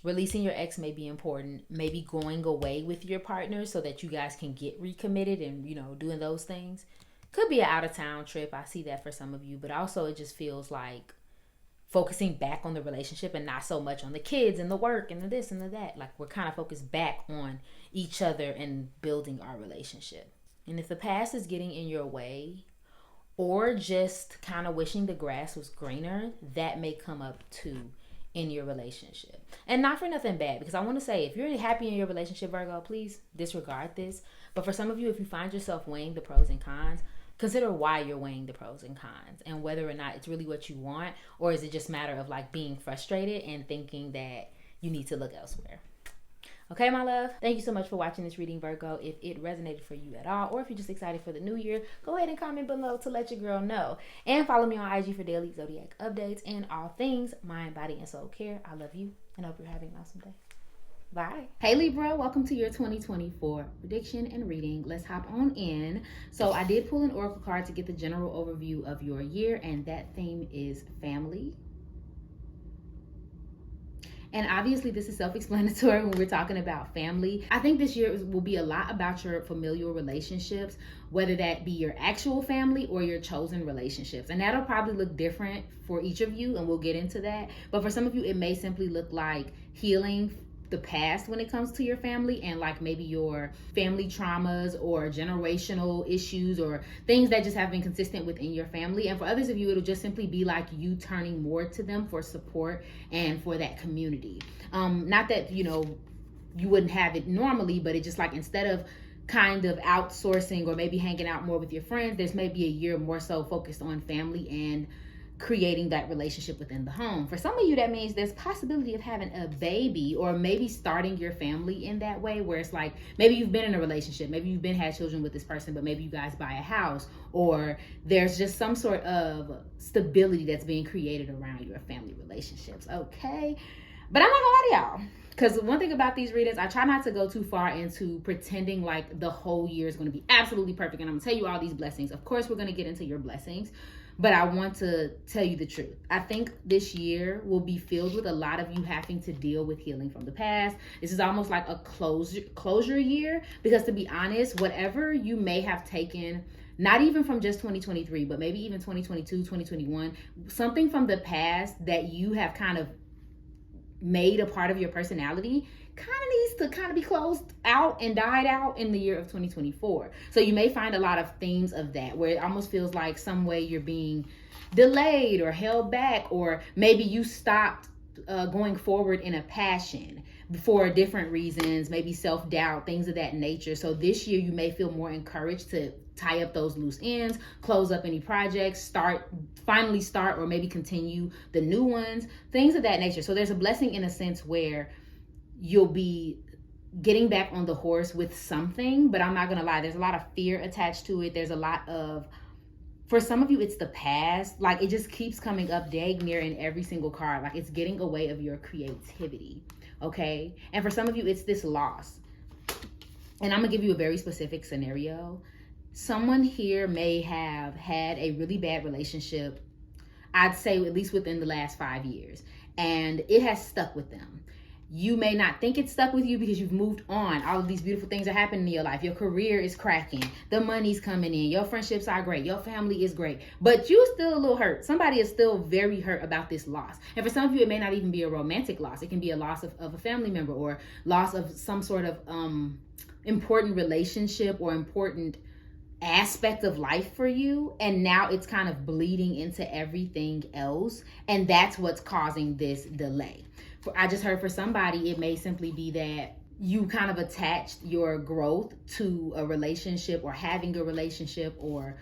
Releasing your ex may be important. Maybe going away with your partner so that you guys can get recommitted and, you know, doing those things. Could be an out-of-town trip. I see that for some of you. But also it just feels like focusing back on the relationship and not so much on the kids and the work and the this and the that. Like we're kind of focused back on each other and building our relationship. And if the past is getting in your way, or just kind of wishing the grass was greener, that may come up too in your relationship. And not for nothing bad, because I want to say, if you're happy in your relationship, Virgo, please disregard this. But for some of you, if you find yourself weighing the pros and cons, consider why you're weighing the pros and cons, and whether or not it's really what you want, or is it just a matter of like being frustrated and thinking that you need to look elsewhere. Okay, my love, thank you so much for watching this reading, Virgo. If it resonated for you at all, or if you're just excited for the new year, go ahead and comment below to let your girl know. And follow me on IG for daily zodiac updates and all things mind, body, and soul care. I love you and hope you're having an awesome day. Bye. Hey Libra, welcome to your 2024 prediction and reading. Let's hop on in. So I did pull an oracle card to get the general overview of your year, and that theme is family. And obviously this is self-explanatory when we're talking about family. I think this year will be a lot about your familial relationships, whether that be your actual family or your chosen relationships. And that'll probably look different for each of you, and we'll get into that. But for some of you, it may simply look like healing the past when it comes to your family, and like maybe your family traumas or generational issues or things that just have been consistent within your family. And for others of you, it'll just simply be like you turning more to them for support and for that community. Not that, you know, you wouldn't have it normally, but it just like, instead of kind of outsourcing or maybe hanging out more with your friends, there's maybe a year more so focused on family and creating that relationship within the home. For some of you, that means there's possibility of having a baby, or maybe starting your family in that way, where it's like maybe you've been in a relationship, maybe you've had children with this person, but maybe you guys buy a house, or there's just some sort of stability that's being created around your family relationships. Okay, but I'm not gonna lie to y'all, because one thing about these readings, I try not to go too far into pretending like the whole year is going to be absolutely perfect and I'm gonna tell you all these blessings. Of course we're going to get into your blessings, But I want to tell you the truth. I think this year will be filled with a lot of you having to deal with healing from the past. This is almost like a closure year, because to be honest, whatever you may have taken, not even from just 2023, but maybe even 2022, 2021, something from the past that you have kind of made a part of your personality kind of needs to kind of be closed out and died out in the year of 2024. So you may find a lot of themes of that, where it almost feels like some way you're being delayed or held back, or maybe you stopped going forward in a passion for different reasons, maybe self-doubt, things of that nature. So this year you may feel more encouraged to tie up those loose ends, close up any projects, finally start or maybe continue the new ones, things of that nature. So there's a blessing in a sense where you'll be getting back on the horse with something, but I'm not gonna lie, there's a lot of fear attached to it. There's a lot of, for some of you, it's the past. Like, it just keeps coming up dang near in every single card. Like, it's getting away of your creativity, okay? And for some of you, it's this loss. And I'm gonna give you a very specific scenario. Someone here may have had a really bad relationship, I'd say at least within the last 5 years, and it has stuck with them. You may not think it's stuck with you because you've moved on. All of these beautiful things are happening in your life. Your career is cracking. The money's coming in. Your friendships are great. Your family is great. But you're still a little hurt. Somebody is still very hurt about this loss. And for some of you, it may not even be a romantic loss. It can be a loss of a family member, or loss of some sort of important relationship or important aspect of life for you. And now it's kind of bleeding into everything else. And that's what's causing this delay. I just heard for somebody, it may simply be that you kind of attached your growth to a relationship, or having a relationship, or,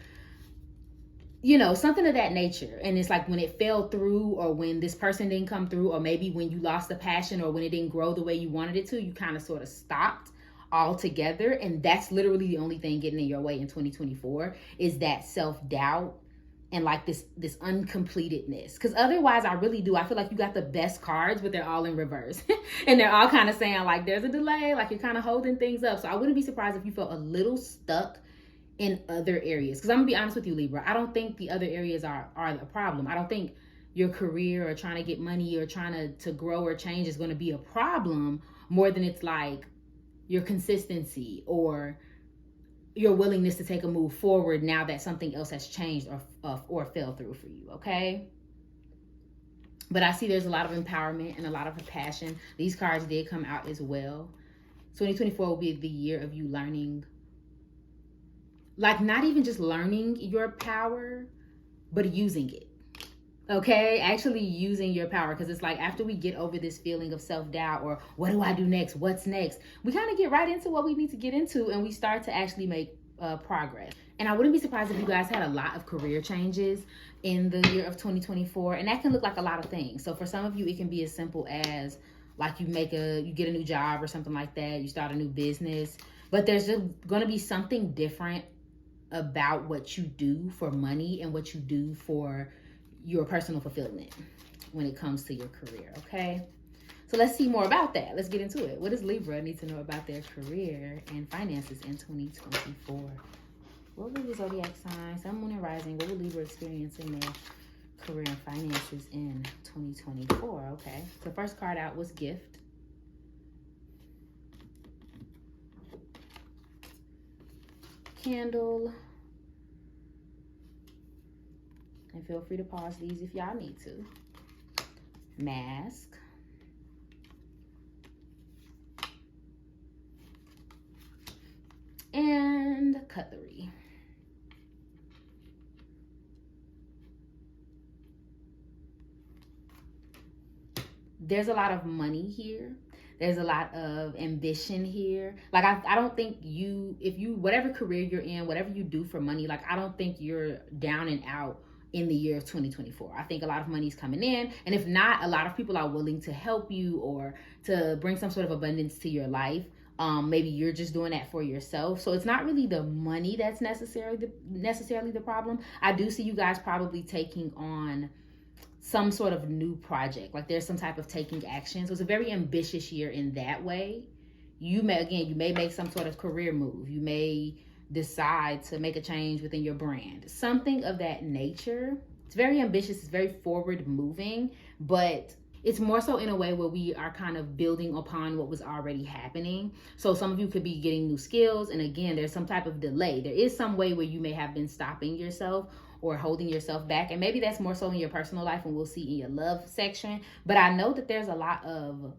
you know, something of that nature. And it's like when it fell through, or when this person didn't come through, or maybe when you lost the passion, or when it didn't grow the way you wanted it to, you kind of sort of stopped altogether. And that's literally the only thing getting in your way in 2024, is that self-doubt and like this uncompletedness. Because otherwise, I feel like you got the best cards, but they're all in reverse. And they're all kind of saying like there's a delay, like you're kind of holding things up. So I wouldn't be surprised if you felt a little stuck in other areas. Because I'm gonna be honest with you, Libra, I don't think the other areas are the problem. I don't think your career, or trying to get money, or trying to grow or change is going to be a problem, more than it's like your consistency or your willingness to take a move forward now that something else has changed or fell through for you, okay? But I see there's a lot of empowerment and a lot of passion. These cards did come out as well. 2024 will be the year of you learning, like not even just learning your power, but using it. Okay, actually using your power. Because it's like, after we get over this feeling of self-doubt, or what do I do next, what's next, we kind of get right into what we need to get into, and we start to actually make progress. And I wouldn't be surprised if you guys had a lot of career changes in the year of 2024, and that can look like a lot of things. So for some of you, it can be as simple as like you get a new job or something like that, you start a new business, but there's just going to be something different about what you do for money and what you do for your personal fulfillment when it comes to your career, okay? So let's see more about that. Let's get into it. What does Libra need to know about their career and finances in 2024? What will the zodiac sign, sun, moon, and rising, what will Libra experience in their career and finances in 2024? Okay, so first card out was gift. Candle. And feel free to pause these if y'all need to. Mask. And cutlery. There's a lot of money here. There's a lot of ambition here. Like, I don't think whatever career you're in, whatever you do for money, like, I don't think you're down and out in the year of 2024. I think a lot of money is coming in, and if not, a lot of people are willing to help you or to bring some sort of abundance to your life. Maybe you're just doing that for yourself. So it's not really the money that's necessarily the problem. I do see you guys probably taking on some sort of new project. Like, there's some type of taking action. So it's a very ambitious year in that way. You may make some sort of career move. You may decide to make a change within your brand. Something of that nature. It's very ambitious, it's very forward moving, but it's more so in a way where we are kind of building upon what was already happening. So some of you could be getting new skills. And again, there's some type of delay. There is some way where you may have been stopping yourself or holding yourself back. And maybe that's more so in your personal life, and we'll see in your love section. But I know that there's a lot of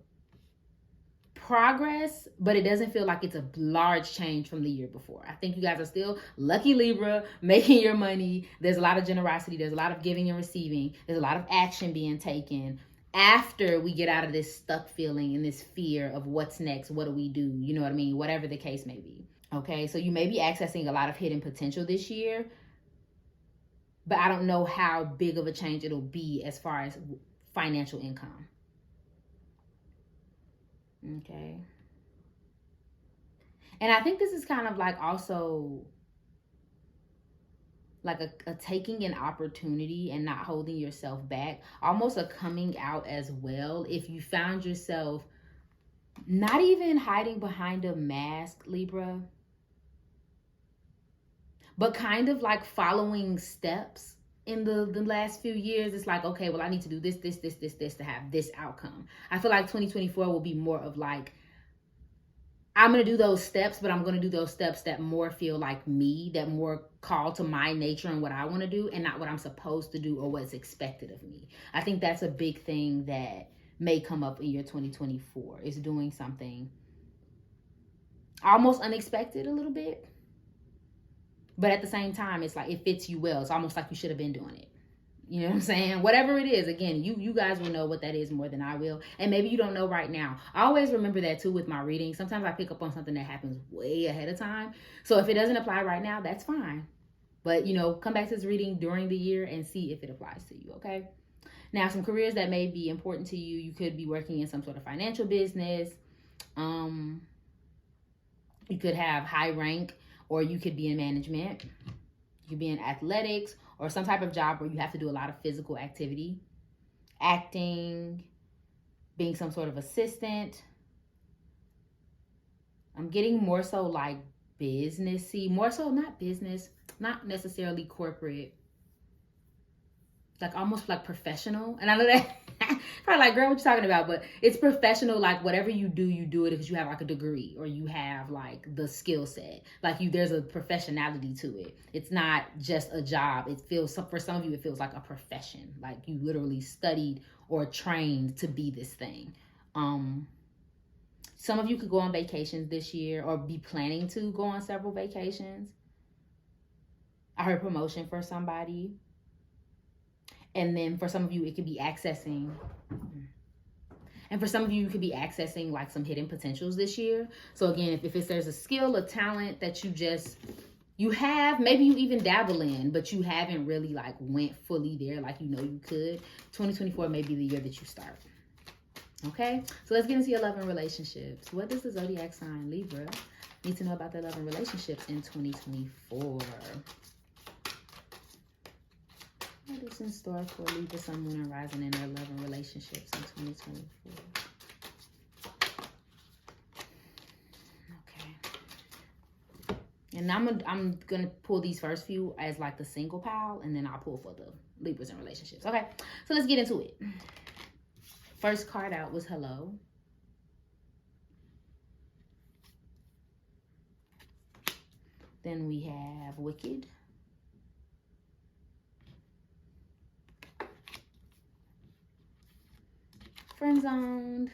progress, but it doesn't feel like it's a large change from the year before. I think you guys are still lucky Libra, making your money. There's a lot of generosity. There's a lot of giving and receiving. There's a lot of action being taken after we get out of this stuck feeling and this fear of what's next. What do we do? You know what I mean? Whatever the case may be. Okay, so you may be accessing a lot of hidden potential this year, but I don't know how big of a change it'll be as far as financial income. Okay. And I think this is kind of like also like a taking an opportunity and not holding yourself back, almost a coming out as well. If you found yourself not even hiding behind a mask, Libra, but kind of like following steps in the last few years. It's like, okay, well, I need to do this to have this outcome. I feel like 2024 will be more of like, I'm going to do those steps, but I'm going to do those steps that more feel like me, that more call to my nature and what I want to do, and not what I'm supposed to do or what's expected of me. I think that's a big thing that may come up in your 2024, is doing something almost unexpected a little bit. But at the same time, it's like it fits you well. It's almost like you should have been doing it. You know what I'm saying? Whatever it is, again, you guys will know what that is more than I will. And maybe you don't know right now. I always remember that too with my reading. Sometimes I pick up on something that happens way ahead of time. So if it doesn't apply right now, that's fine. But, you know, come back to this reading during the year and see if it applies to you, okay? Now, some careers that may be important to you. You could be working in some sort of financial business. You could have high rank, or you could be in management. You could be in athletics, or some type of job where you have to do a lot of physical activity. Acting, being some sort of assistant. I'm getting more so like businessy, more so not business, not necessarily corporate, like almost like professional. And I know that probably like, girl, what you talking about? But it's professional, like whatever you do it because you have like a degree or you have like the skill set. Like there's a professionality to it. It's not just a job. It feels, for some of you, it feels like a profession. Like you literally studied or trained to be this thing. Some of you could go on vacations this year or be planning to go on several vacations. I heard promotion for somebody. And then for some of you, it could be accessing. And for some of you, you could be accessing like some hidden potentials this year. So again, if there's a skill, a talent that you have, maybe you even dabble in, but you haven't really like went fully there like you know you could, 2024 may be the year that you start. Okay, so let's get into your love and relationships. What does the zodiac sign Libra need to know about their love and relationships in 2024? What is in store for Libra, Sun, Moon, and Rising in their love and relationships in 2024? Okay. And I'm gonna pull these first few as like the single pile, and then I'll pull for the Libras and relationships. Okay, so let's get into it. First card out was Hello. Then we have Wicked. Friend Zoned.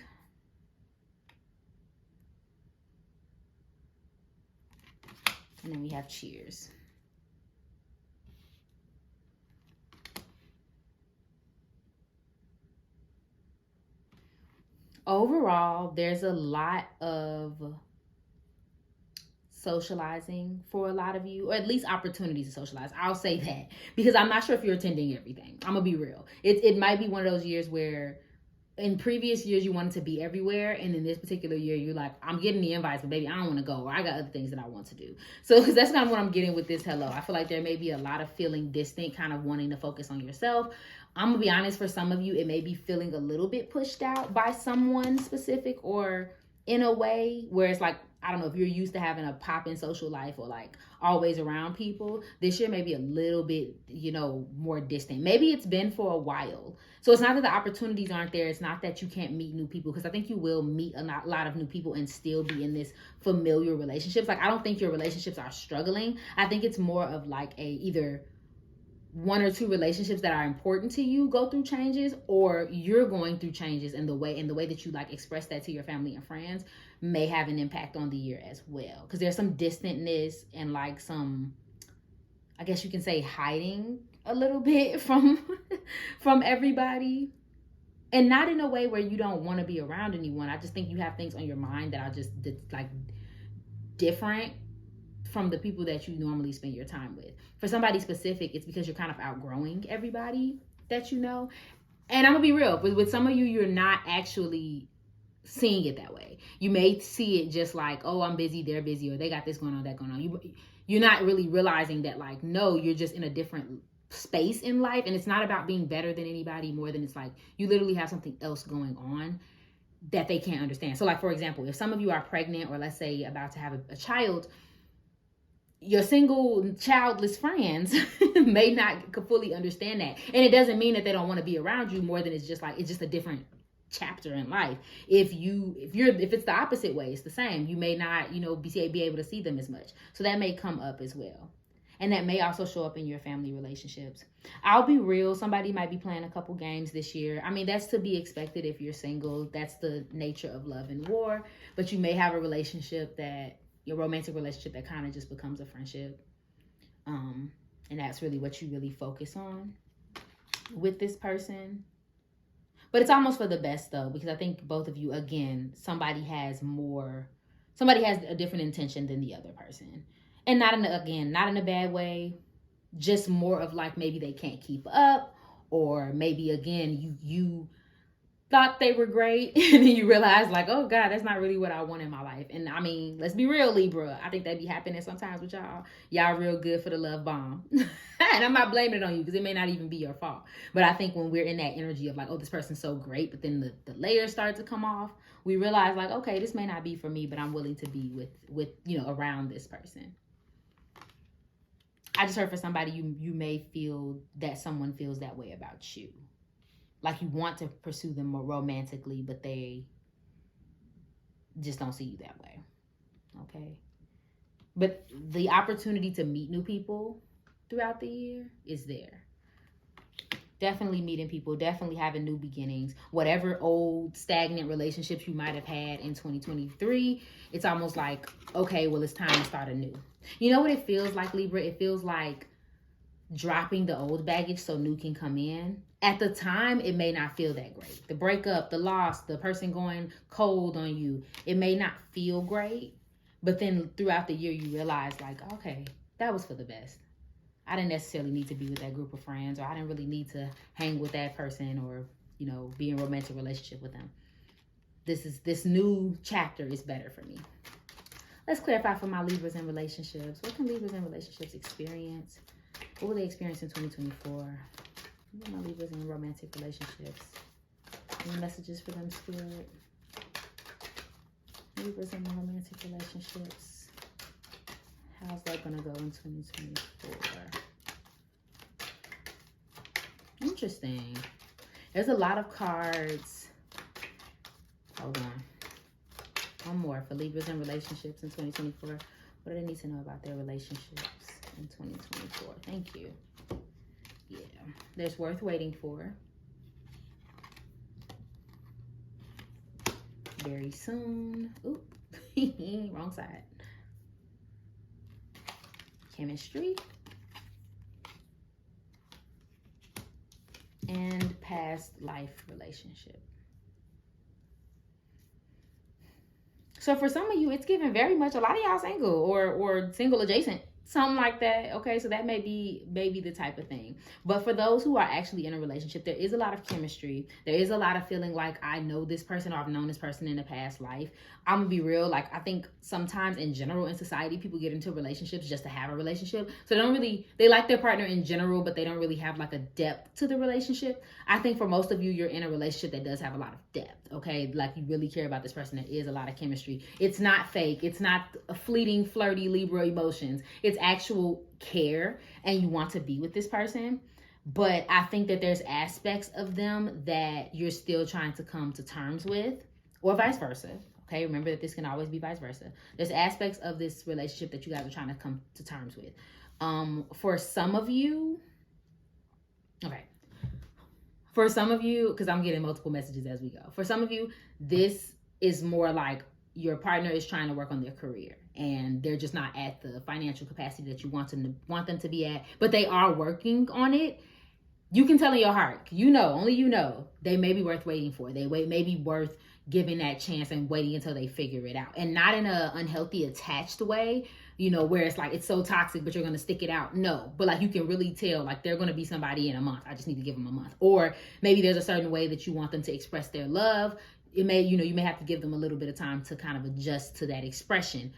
And then we have Cheers. Overall, there's a lot of socializing for a lot of you, or at least opportunities to socialize. I'll say that because I'm not sure if you're attending everything. I'm gonna be real. It might be one of those years where in previous years you wanted to be everywhere, and in this particular year you're like, I'm getting the invites, but baby, I don't want to go, or I got other things that I want to do. So because that's kind of what I'm getting with this Hello. I feel like there may be a lot of feeling distant, kind of wanting to focus on yourself. I'm gonna be honest, for some of you it may be feeling a little bit pushed out by someone specific, or in a way where it's like, I don't know, if you're used to having a pop-in social life or like always around people, this year may be a little bit, you know, more distant. Maybe it's been for a while. So it's not that the opportunities aren't there. It's not that you can't meet new people, because I think you will meet a lot of new people and still be in this familiar relationships. Like, I don't think your relationships are struggling. I think it's more of like either one or two relationships that are important to you go through changes, or you're going through changes, and the way that you like express that to your family and friends may have an impact on the year as well. Because there's some distantness and like some, I guess you can say, hiding a little bit from everybody, and not in a way where you don't want to be around anyone. I just think you have things on your mind that are just like different from the people that you normally spend your time with. For somebody specific, it's because you're kind of outgrowing everybody that you know. And I'm gonna be real, but with some of you, you're not actually seeing it that way. You may see it just like, oh, I'm busy, they're busy, or they got this going on, that going on. You're not really realizing that, like, no, you're just in a different space in life, and it's not about being better than anybody more than it's like you literally have something else going on that they can't understand. So like, for example, if some of you are pregnant, or let's say about to have a child, your single childless friends may not fully understand that. And it doesn't mean that they don't want to be around you more than it's just like, it's just a different chapter in life. If it's the opposite way, it's the same. You may not, you know, be able to see them as much. So that may come up as well. And that may also show up in your family relationships. I'll be real. Somebody might be playing a couple games this year. I mean, that's to be expected if you're single. That's the nature of love and war. But you may have a relationship your romantic relationship that kind of just becomes a friendship. And that's really what you really focus on with this person. But it's almost for the best though, because I think both of you, again, somebody has a different intention than the other person. And not in a bad way, just more of like, maybe they can't keep up, or maybe again, you thought they were great and then you realize like, oh God, that's not really what I want in my life. And I mean, let's be real, Libra, I think that be happening sometimes with y'all real good for the love bomb. And I'm not blaming it on you, because it may not even be your fault. But I think when we're in that energy of like, oh, this person's so great, but then the layers start to come off, we realize like, okay, this may not be for me, but I'm willing to be with you know, around this person. I just heard for somebody, you may feel that someone feels that way about you. Like you want to pursue them more romantically, but they just don't see you that way. Okay. But the opportunity to meet new people throughout the year is there. Definitely meeting people, definitely having new beginnings. Whatever old stagnant relationships you might have had in 2023, it's almost like, okay, well, it's time to start anew. You know what it feels like, Libra? It feels like dropping the old baggage so new can come in. At the time, it may not feel that great. The breakup, the loss, the person going cold on you, it may not feel great. But then throughout the year, you realize like, okay, that was for the best. I didn't necessarily need to be with that group of friends, or I didn't really need to hang with that person, or, you know, be in a romantic relationship with them. This new chapter is better for me. Let's clarify for my Libras in relationships. What can Libras in relationships experience? What will they experience in 2024? What are my Libras in romantic relationships? Any messages for them, Spirit? Libras in romantic relationships. How's that going to go in 2024? Interesting. There's a lot of cards. Hold on. One more for Libras in relationships in 2024. What do they need to know about their relationships in 2024? Thank you. Yeah. There's worth waiting for. Very soon. Oop. Wrong side. Chemistry. And past life relationship. So for some of you, it's giving very much, a lot of y'all single or single adjacent. Something like that. Okay, so that may be maybe the type of thing. But for those who are actually in a relationship, there is a lot of chemistry. There is a lot of feeling like I know this person or I've known this person in a past life. I'm gonna be real. Like, I think sometimes in general in society, people get into relationships just to have a relationship. So they like their partner in general, but they don't really have like a depth to the relationship. I think for most of you, you're in a relationship that does have a lot of depth. Okay, like you really care about this person. There is a lot of chemistry. It's not fake. It's not a fleeting, flirty Libra emotions. It's actual care and you want to be with this person. But I think that there's aspects of them that you're still trying to come to terms with, or vice versa. Okay, remember that this can always be vice versa. There's aspects of this relationship that you guys are trying to come to terms with. For some of you, because I'm getting multiple messages as we go. For some of you, this is more like your partner is trying to work on their career and they're just not at the financial capacity that you want them to be at, but they are working on it. You can tell in your heart, only you know, they may be worth waiting for. They may be worth giving that chance and waiting until they figure it out. And not in a unhealthy, attached way, where it's like, it's so toxic, but you're going to stick it out. No, but like you can really tell, like they're going to be somebody in a month. I just need to give them a month. Or maybe there's a certain way that you want them to express their love. It may, you may have to give them a little bit of time to kind of adjust to that expression.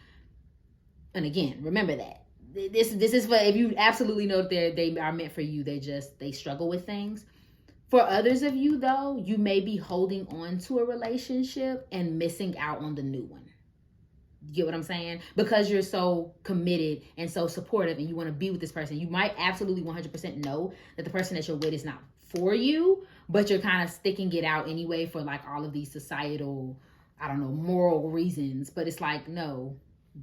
And again, remember that. This is for if you absolutely know that they are meant for you. They struggle with things. For others of you, though, you may be holding on to a relationship and missing out on the new one. You get what I'm saying? Because you're so committed and so supportive and you want to be with this person. You might absolutely 100% know that the person that you're with is not for you, but you're kind of sticking it out anyway for like all of these societal, moral reasons. But it's like, no,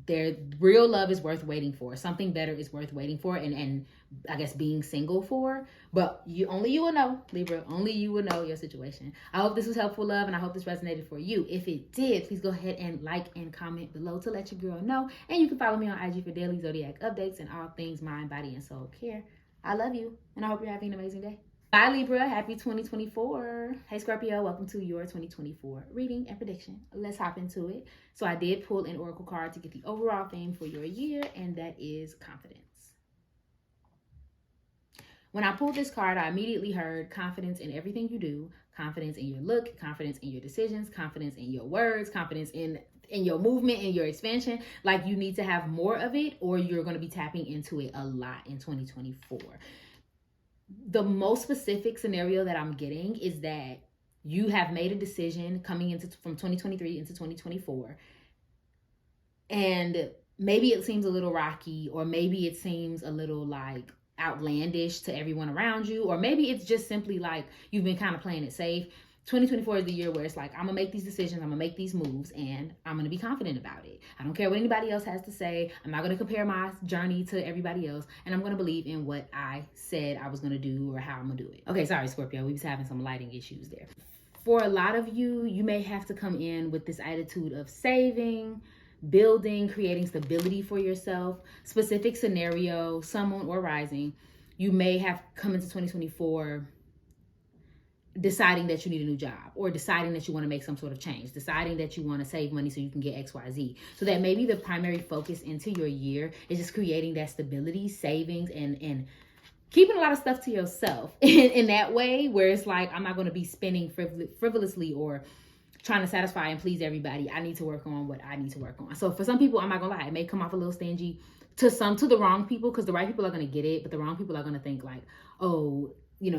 their real love is worth waiting for. Something better is worth waiting for and I guess being single for. But only you will know, Libra. Only you will know your situation. I hope this was helpful, love, and I hope this resonated for you. If it did, please go ahead and like and comment below to let your girl know. And you can follow me on IG for daily zodiac updates and all things mind, body, and soul care. I love you, and I hope you're having an amazing day. Bye, Libra. Happy 2024. Hey, Scorpio. Welcome to your 2024 reading and prediction. Let's hop into it. So I did pull an oracle card to get the overall theme for your year, and that is confidence. When I pulled this card, I immediately heard confidence in everything you do, confidence in your look, confidence in your decisions, confidence in your words, confidence in your movement and your expansion. Like you need to have more of it or you're going to be tapping into it a lot in 2024. The most specific scenario that I'm getting is that you have made a decision coming into from 2023 into 2024. And maybe it seems a little rocky, or maybe it seems a little like outlandish to everyone around you, or maybe it's just simply like you've been kind of playing it safe. 2024 is the year where it's like, I'm gonna make these decisions, I'm gonna make these moves, and I'm gonna be confident about it. I don't care what anybody else has to say. I'm not gonna compare my journey to everybody else, and I'm gonna believe in what I said I was gonna do or how I'm gonna do it. Okay, sorry, Scorpio, we was having some lighting issues there. For a lot of you, you may have to come in with this attitude of saving, building, creating stability for yourself. Specific scenario, sun, moon, or rising, you may have come into 2024 deciding that you need a new job, or deciding that you want to make some sort of change, deciding that you want to save money so you can get XYZ. So that maybe the primary focus into your year is just creating that stability, savings, and keeping a lot of stuff to yourself in that way, where it's like, I'm not going to be spending frivolously or trying to satisfy and please everybody. I need to work on what I need to work on. So for some people, I'm not gonna lie, it may come off a little stingy to the wrong people, because the right people are gonna get it, but the wrong people are gonna think like, oh,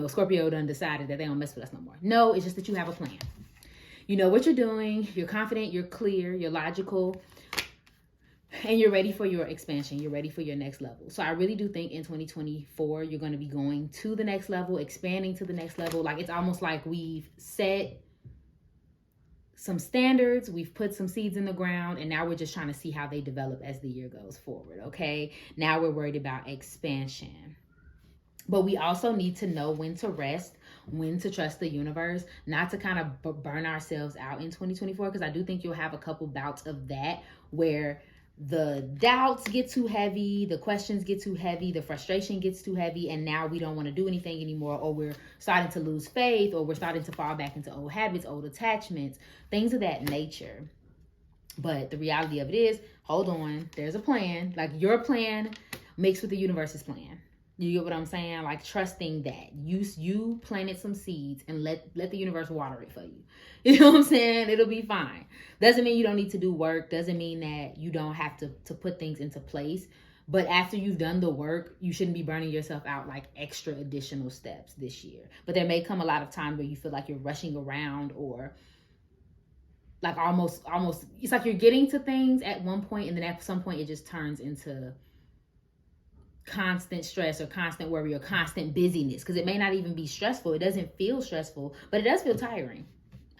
Scorpio done decided that they don't mess with us no more. No, it's just that you have a plan. You know what you're doing, you're confident, you're clear, you're logical, and you're ready for your expansion. You're ready for your next level. So I really do think in 2024, you're gonna be going to the next level, expanding to the next level. Like it's almost like we've set some standards, we've put some seeds in the ground, and now we're just trying to see how they develop as the year goes forward. Okay, now we're worried about expansion, but we also need to know when to rest, when to trust the universe, not to kind of burn ourselves out in 2024, because I do think you'll have a couple bouts of that where the doubts get too heavy, the questions get too heavy, the frustration gets too heavy, and now we don't want to do anything anymore, or we're starting to lose faith, or we're starting to fall back into old habits, old attachments, things of that nature. But the reality of it is, hold on, there's a plan. Like your plan mixed with the universe's plan. You get what I'm saying? Like trusting that you planted some seeds and let the universe water it for you. You know what I'm saying? It'll be fine. Doesn't mean you don't need to do work. Doesn't mean that you don't have to put things into place. But after you've done the work, you shouldn't be burning yourself out like extra additional steps this year. But there may come a lot of time where you feel like you're rushing around, or like almost it's like you're getting to things at one point, and then at some point it just turns into constant stress or constant worry or constant busyness, because it may not even be stressful. It doesn't feel stressful, but it does feel tiring.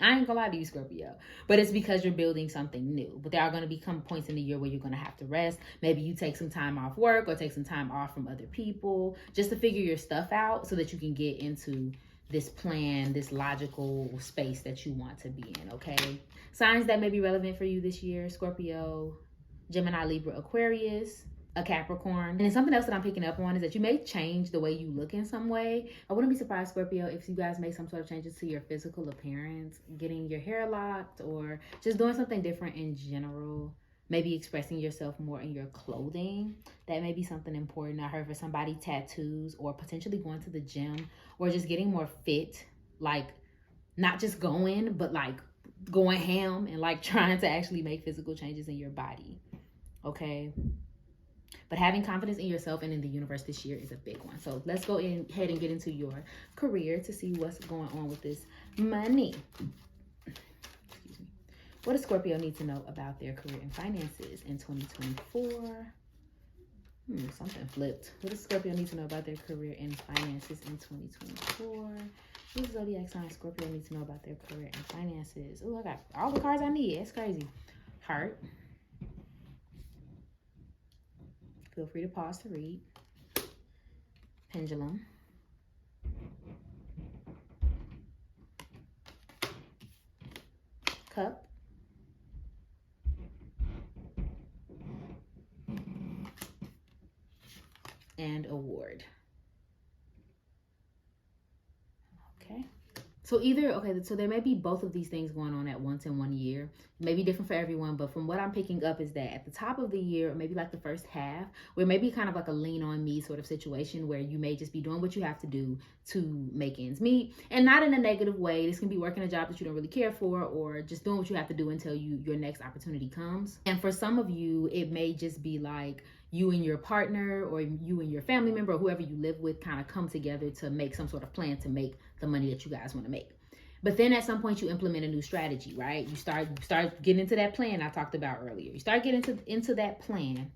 I ain't gonna lie to you, Scorpio, but it's because you're building something new. But there are going to become points in the year where you're going to have to rest. Maybe you take some time off work or take some time off from other people just to figure your stuff out so that you can get into this plan, this logical space that you want to be in, okay? Signs that may be relevant for you this year: Scorpio, Gemini, Libra, Aquarius, a Capricorn. And then something else that I'm picking up on is that you may change the way you look in some way. I wouldn't be surprised, Scorpio, if you guys make some sort of changes to your physical appearance, getting your hair locked or just doing something different in general. Maybe expressing yourself more in your clothing. That may be something important. I heard for somebody, tattoos, or potentially going to the gym, or just getting more fit. Like not just going, but like going ham and like trying to actually make physical changes in your body. Okay. But having confidence in yourself and in the universe this year is a big one. So let's go ahead and get into your career to see what's going on with this money. Excuse me. What does Scorpio need to know about their career and finances in 2024? Something flipped. What does Scorpio need to know about their career and finances in 2024? What zodiac sign Scorpio needs to know about their career and finances? Oh, I got all the cards I need. It's crazy. Heart. Feel free to pause to read. Pendulum. Cup. And award. Okay. So so there may be both of these things going on at once in one year. It may be different for everyone, but from what I'm picking up is that at the top of the year, or maybe like the first half, where maybe kind of like a lean on me sort of situation where you may just be doing what you have to do to make ends meet, and not in a negative way. This can be working a job that you don't really care for, or just doing what you have to do until your next opportunity comes. And for some of you, it may just be like you and your partner or you and your family member or whoever you live with kind of come together to make some sort of plan to make the money that you guys want to make. But then at some point you implement a new strategy, right? You start getting into that plan I talked about earlier. You start getting into that plan,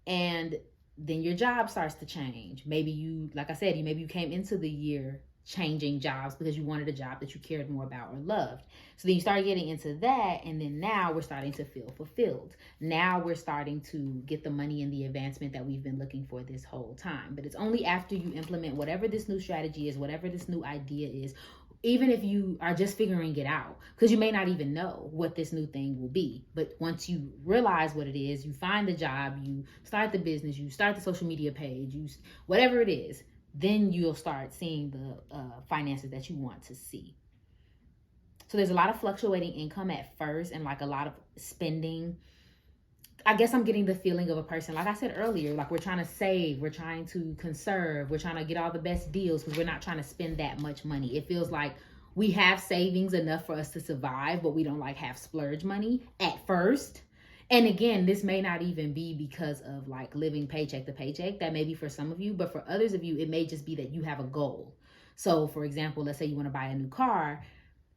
and then your job starts to change. Maybe you, like I said, maybe you came into the year changing jobs because you wanted a job that you cared more about or loved. So then you start getting into that, and then now we're starting to feel fulfilled. Now we're starting to get the money and the advancement that we've been looking for this whole time. But it's only after you implement whatever this new strategy is, whatever this new idea is, even if you are just figuring it out, because you may not even know what this new thing will be. But once you realize what it is, you find the job, you start the business, you start the social media page, whatever it is, then you'll start seeing the finances that you want to see. So there's a lot of fluctuating income at first and like a lot of spending. I guess I'm getting the feeling of a person, like I said earlier, like we're trying to save, we're trying to conserve, we're trying to get all the best deals because we're not trying to spend that much money. It feels like we have savings enough for us to survive, but we don't like have splurge money at first. And again, this may not even be because of like living paycheck to paycheck. That may be for some of you, but for others of you, it may just be that you have a goal. So for example, let's say you want to buy a new car.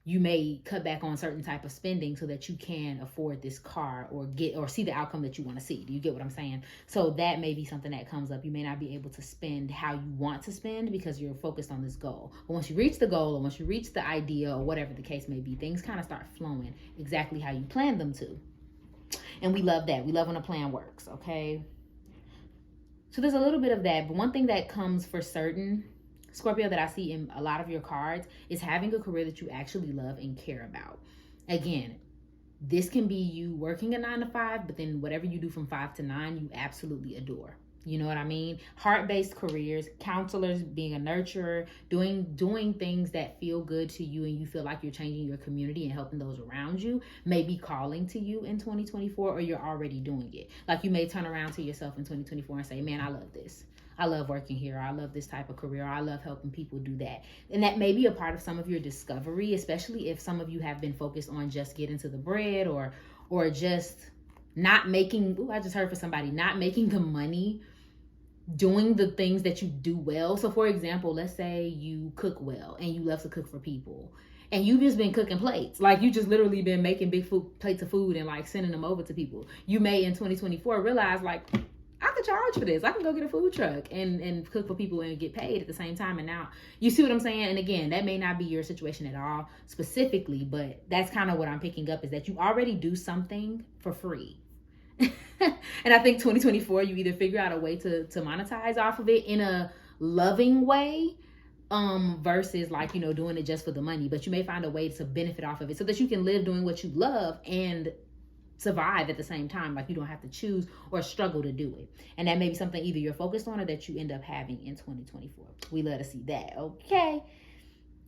You may cut back on certain type of spending so that you can afford this car or see the outcome that you want to see. Do you get what I'm saying? So that may be something that comes up. You may not be able to spend how you want to spend because you're focused on this goal. But once you reach the goal, or once you reach the idea, or whatever the case may be, things kind of start flowing exactly how you planned them to. And we love that. We love when a plan works, okay? So there's a little bit of that. But one thing that comes for certain, Scorpio, that I see in a lot of your cards is having a career that you actually love and care about. Again, this can be you working a 9 to 5, but then whatever you do from 5 to 9, you absolutely adore. You know what I mean? Heart-based careers, counselors, being a nurturer, doing things that feel good to you and you feel like you're changing your community and helping those around you may be calling to you in 2024, or you're already doing it. Like you may turn around to yourself in 2024 and say, man, I love this. I love working here. I love this type of career. I love helping people do that. And that may be a part of some of your discovery, especially if some of you have been focused on just getting to the bread or just not making, I just heard for somebody, not making the money doing the things that you do well. So for example, let's say you cook well and you love to cook for people and you've just been cooking plates. Like you just literally been making big plates of food and like sending them over to people. You may in 2024 realize like, I could charge for this. I can go get a food truck and cook for people and get paid at the same time. And now you see what I'm saying? And again, that may not be your situation at all specifically, but that's kind of what I'm picking up, is that you already do something for free. And I think 2024, you either figure out a way to monetize off of it in a loving way, versus like, you know, doing it just for the money. But you may find a way to benefit off of it so that you can live doing what you love and survive at the same time. Like you don't have to choose or struggle to do it. And that may be something either you're focused on or that you end up having in 2024. We love to see that. Okay.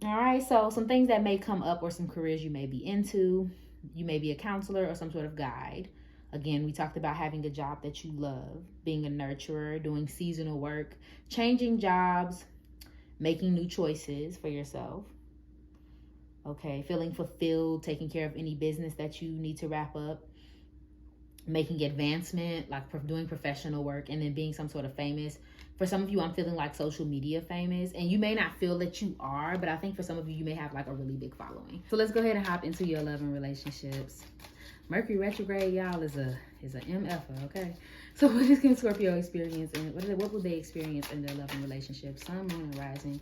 All right. So some things that may come up, or some careers you may be into. You may be a counselor or some sort of guide. Again, we talked about having a job that you love, being a nurturer, doing seasonal work, changing jobs, making new choices for yourself. Okay, feeling fulfilled, taking care of any business that you need to wrap up, making advancement, like doing professional work, and then being some sort of famous. For some of you, I'm feeling like social media famous, and you may not feel that you are, but I think for some of you, you may have like a really big following. So let's go ahead and hop into your love and relationships. Mercury retrograde, y'all, is a MF, okay? So what can Scorpio experience, and what will they experience in their love and relationships? Sun, moon, and rising.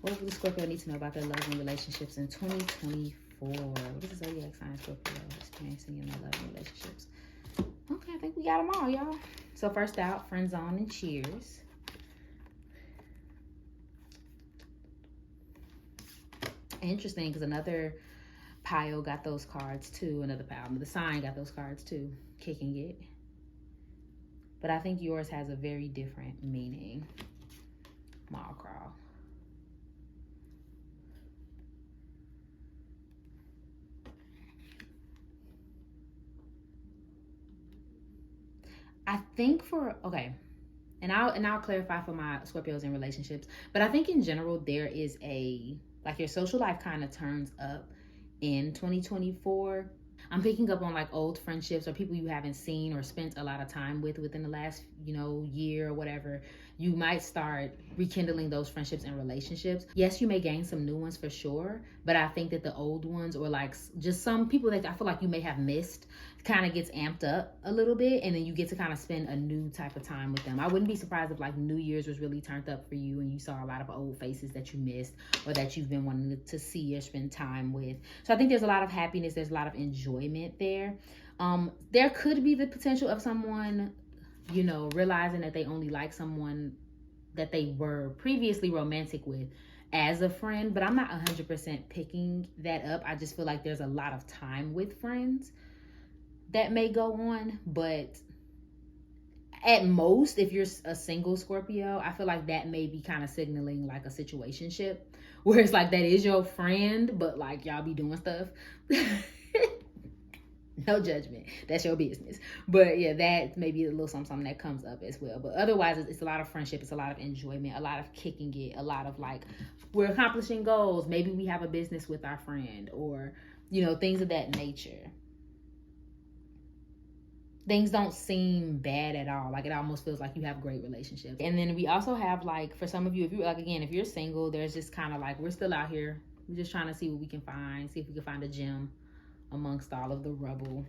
What will the Scorpio need to know about their love and relationships in 2024? What is the zodiac sign Scorpio experiencing in their love and relationships? Okay, I think we got them all, y'all. So first out, friend zone and cheers. Interesting, because another pile got those cards too. Another sign got those cards too. Kicking it. But I think yours has a very different meaning. Mall crawl. I think and I'll clarify for my Scorpios in relationships, but I think in general there is like your social life kind of turns up in 2024. I'm picking up on like old friendships or people you haven't seen or spent a lot of time with within the last, year or whatever. You might start rekindling those friendships and relationships. Yes, you may gain some new ones for sure, but I think that the old ones, or like just some people that I feel like you may have missed, kind of gets amped up a little bit, and then you get to kind of spend a new type of time with them. I wouldn't be surprised if like New Year's was really turned up for you and you saw a lot of old faces that you missed or that you've been wanting to see or spend time with. So I think there's a lot of happiness, there's a lot of enjoyment there. There could be the potential of someone, realizing that they only like someone that they were previously romantic with as a friend, but I'm not 100% picking that up. I just feel like there's a lot of time with friends that may go on, but at most, if you're a single Scorpio, I feel like that may be kind of signaling like a situationship, where it's like that is your friend, but like y'all be doing stuff. No judgment. That's your business. But yeah, that may be a little something that comes up as well. But otherwise, it's a lot of friendship. It's a lot of enjoyment, a lot of kicking it, a lot of like, we're accomplishing goals. Maybe we have a business with our friend, or, things of that nature. Things don't seem bad at all. Like it almost feels like you have great relationships. And then we also have like, for some of you, if you're single, there's just kind of like, we're still out here. We're just trying to see what we can find, see if we can find a gem amongst all of the rubble.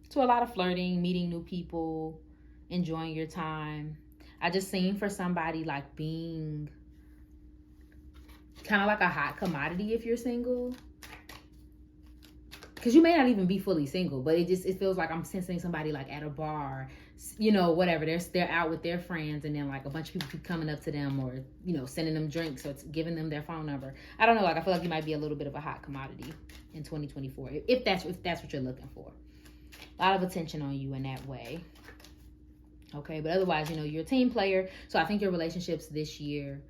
So a lot of flirting, meeting new people, enjoying your time. I just seen for somebody like being kind of like a hot commodity if you're single. Because you may not even be fully single, but it feels like I'm sensing somebody like at a bar, whatever. They're out with their friends, and then like a bunch of people keep coming up to them, or sending them drinks, or it's giving them their phone number. I don't know. Like I feel like you might be a little bit of a hot commodity in 2024, if that's what you're looking for. A lot of attention on you in that way. Okay, but otherwise, you know, you're a team player. So I think your relationships this year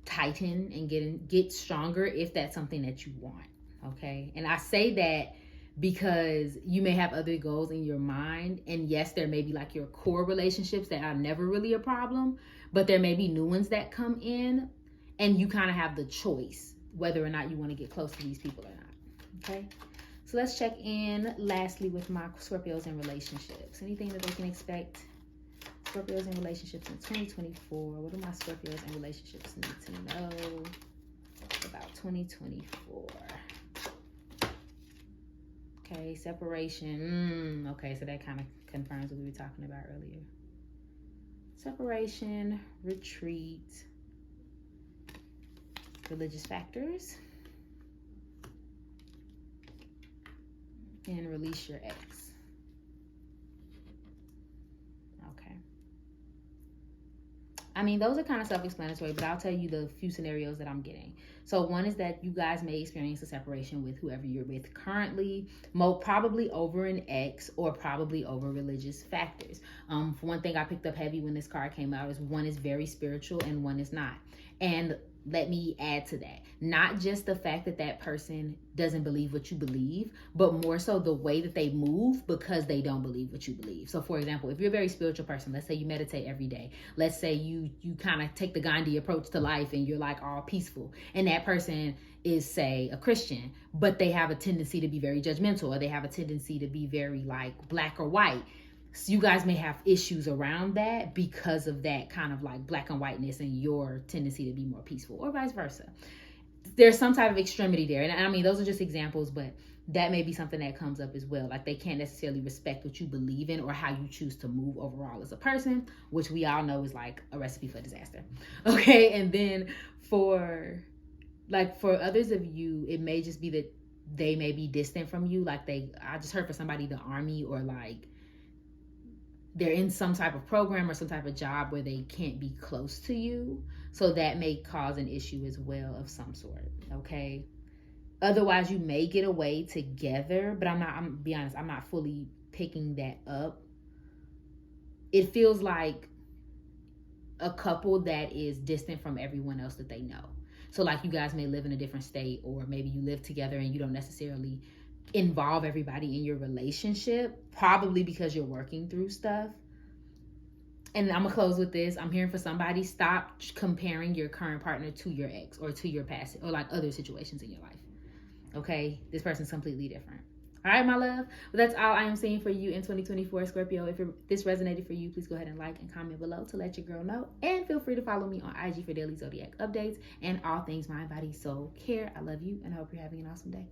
tighten and get stronger if that's something that you want. Okay, and I say that because you may have other goals in your mind, and yes, there may be like your core relationships that are never really a problem, but there may be new ones that come in, and you kind of have the choice whether or not you want to get close to these people or not. Okay, so let's check in lastly with my Scorpios in relationships. Anything that they can expect, Scorpios in relationships in 2024. What do my Scorpios in relationships need to know about 2024? Okay, separation. Okay, so that kind of confirms what we were talking about earlier. Separation, retreat, religious factors, and release your ex. Okay. I mean, those are kind of self-explanatory, but I'll tell you the few scenarios that I'm getting. So one is that you guys may experience a separation with whoever you're with currently, probably over an ex or probably over religious factors. For one thing I picked up heavy when this card came out is one is very spiritual and one is not. And let me add to that, not just the fact that that person doesn't believe what you believe, but more so the way that they move because they don't believe what you believe. So for example, if you're a very spiritual person, let's say you meditate every day. Let's say you kind of take the Gandhi approach to life and you're like all peaceful. And that person is, say, a Christian, but they have a tendency to be very judgmental, or they have a tendency to be very like black or white. So you guys may have issues around that because of that kind of like black and whiteness and your tendency to be more peaceful, or vice versa. There's some type of extremity there. And I mean, those are just examples, but that may be something that comes up as well. Like they can't necessarily respect what you believe in or how you choose to move overall as a person, which we all know is like a recipe for disaster. Okay. And then for others of you, it may just be that they may be distant from you. Like I just heard for somebody, the army, or like they're in some type of program or some type of job where they can't be close to you. So that may cause an issue as well of some sort, okay? Otherwise, you may get away together, but I'm be honest, I'm not fully picking that up. It feels like a couple that is distant from everyone else that they know. So like you guys may live in a different state, or maybe you live together and you don't necessarily involve everybody in your relationship, probably because you're working through stuff. And I'm gonna close with this. I'm hearing for somebody, stop comparing your current partner to your ex or to your past or like other situations in your life. Okay, this person's completely different. All right, my love. Well, that's all I am seeing for you in 2024, Scorpio. If this resonated for you, please go ahead and like and comment below to let your girl know. And feel free to follow me on IG for daily zodiac updates and all things mind, body, soul care. I love you and I hope you're having an awesome day.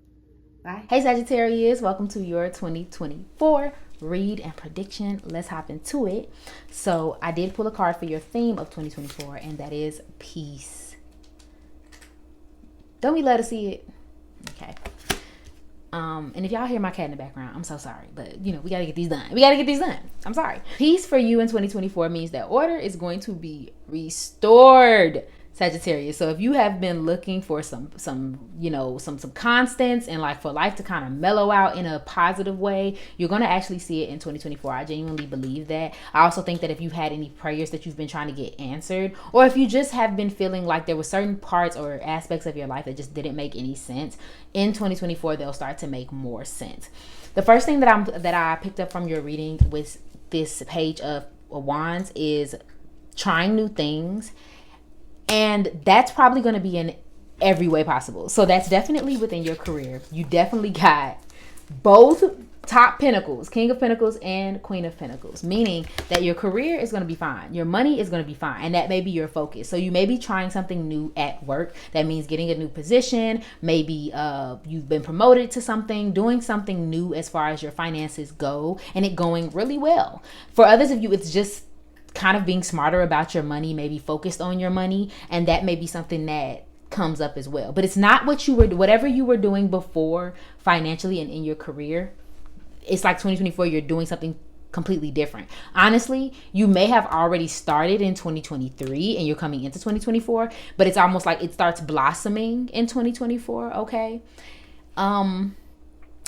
Bye. Hey Sagittarius, welcome to your 2024 read and prediction. Let's hop into it. So I did pull a card for your theme of 2024, and that is peace. Don't we love to see it? Okay. And if y'all hear my cat in the background, I'm so sorry, but you know, we gotta get these done. I'm sorry. Peace for you in 2024 means that order is going to be restored, Sagittarius. So if you have been looking for some constants and like for life to kind of mellow out in a positive way, you're going to actually see it in 2024. I genuinely believe that. I also think that if you've had any prayers that you've been trying to get answered, or if you just have been feeling like there were certain parts or aspects of your life that just didn't make any sense, in 2024 they'll start to make more sense. The first thing that I picked up from your reading with this page of Wands is trying new things. And that's probably going to be in every way possible. So that's definitely within your career. You definitely got both top pentacles, King of Pentacles and Queen of Pentacles, meaning that your career is going to be fine. Your money is going to be fine. And that may be your focus. So you may be trying something new at work. That means getting a new position. Maybe you've been promoted to something, doing something new as far as your finances go, and it going really well. For others of you, it's just kind of being smarter about your money, maybe focused on your money, and that may be something that comes up as well. But it's not whatever you were doing before financially and in your career. It's like 2024, you're doing something completely different. Honestly, you may have already started in 2023 and you're coming into 2024, but it's almost like it starts blossoming in 2024, okay?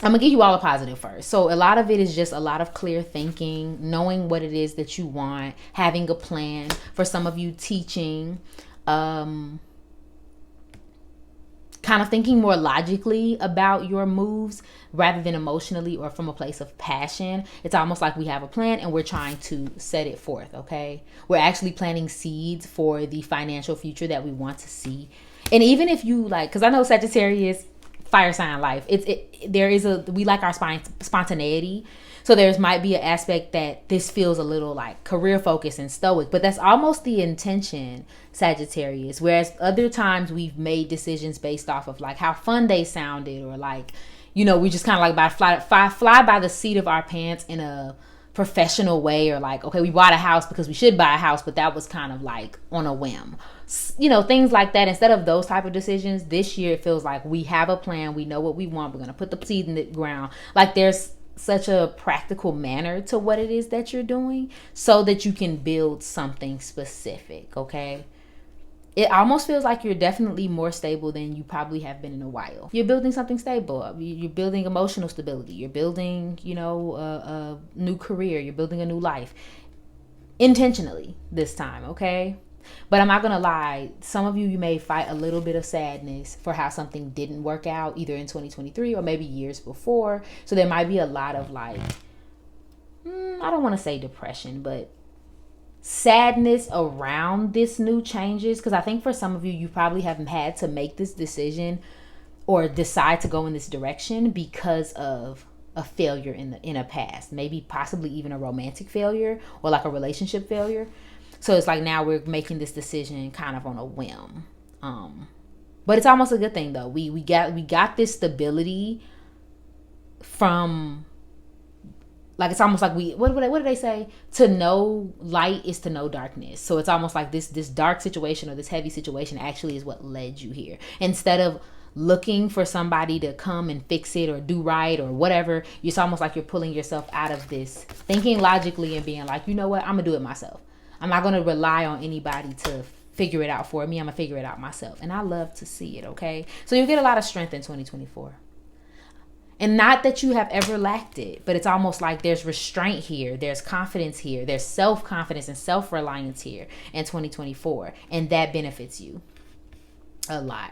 I'm gonna give you all a positive first. So a lot of it is just a lot of clear thinking, knowing what it is that you want, having a plan. For some of you, teaching, kind of thinking more logically about your moves rather than emotionally or from a place of passion. It's almost like we have a plan and we're trying to set it forth, okay? We're actually planting seeds for the financial future that we want to see. And even if you like, because I know Sagittarius, fire sign life, we like our spontaneity. So there's might be an aspect that this feels a little like career focused and stoic, but that's almost the intention, Sagittarius. Whereas other times we've made decisions based off of like how fun they sounded, or like, we just kind of like fly by the seat of our pants in a professional way, or like, okay, we bought a house because we should buy a house, but that was kind of like on a whim, things like that. Instead of those type of decisions, this year it feels like we have a plan, we know what we want, we're going to put the seed in the ground. Like there's such a practical manner to what it is that you're doing so that you can build something specific, okay? It almost feels like you're definitely more stable than you probably have been in a while. You're building something stable. You're building emotional stability. You're building, a new career. You're building a new life. Intentionally this time, okay? But I'm not going to lie. Some of you may fight a little bit of sadness for how something didn't work out either in 2023 or maybe years before. So there might be a lot of like, I don't want to say depression, but sadness around this new changes. Because I think for some of you, you probably haven't had to make this decision or decide to go in this direction because of a failure in a past, maybe possibly even a romantic failure or like a relationship failure. So it's like now we're making this decision kind of on a whim. But it's almost a good thing though. We got this stability from, like, it's almost like what did they say? To know light is to know darkness. So it's almost like this dark situation or this heavy situation actually is what led you here. Instead of looking for somebody to come and fix it or do right or whatever, it's almost like you're pulling yourself out of this, thinking logically and being like, you know what, I'm gonna do it myself. I'm not gonna rely on anybody to figure it out for me. I'm gonna figure it out myself. And I love to see it, okay? So you'll get a lot of strength in 2024. And not that you have ever lacked it, but it's almost like there's restraint here. There's confidence here. There's self-confidence and self-reliance here in 2024. And that benefits you a lot.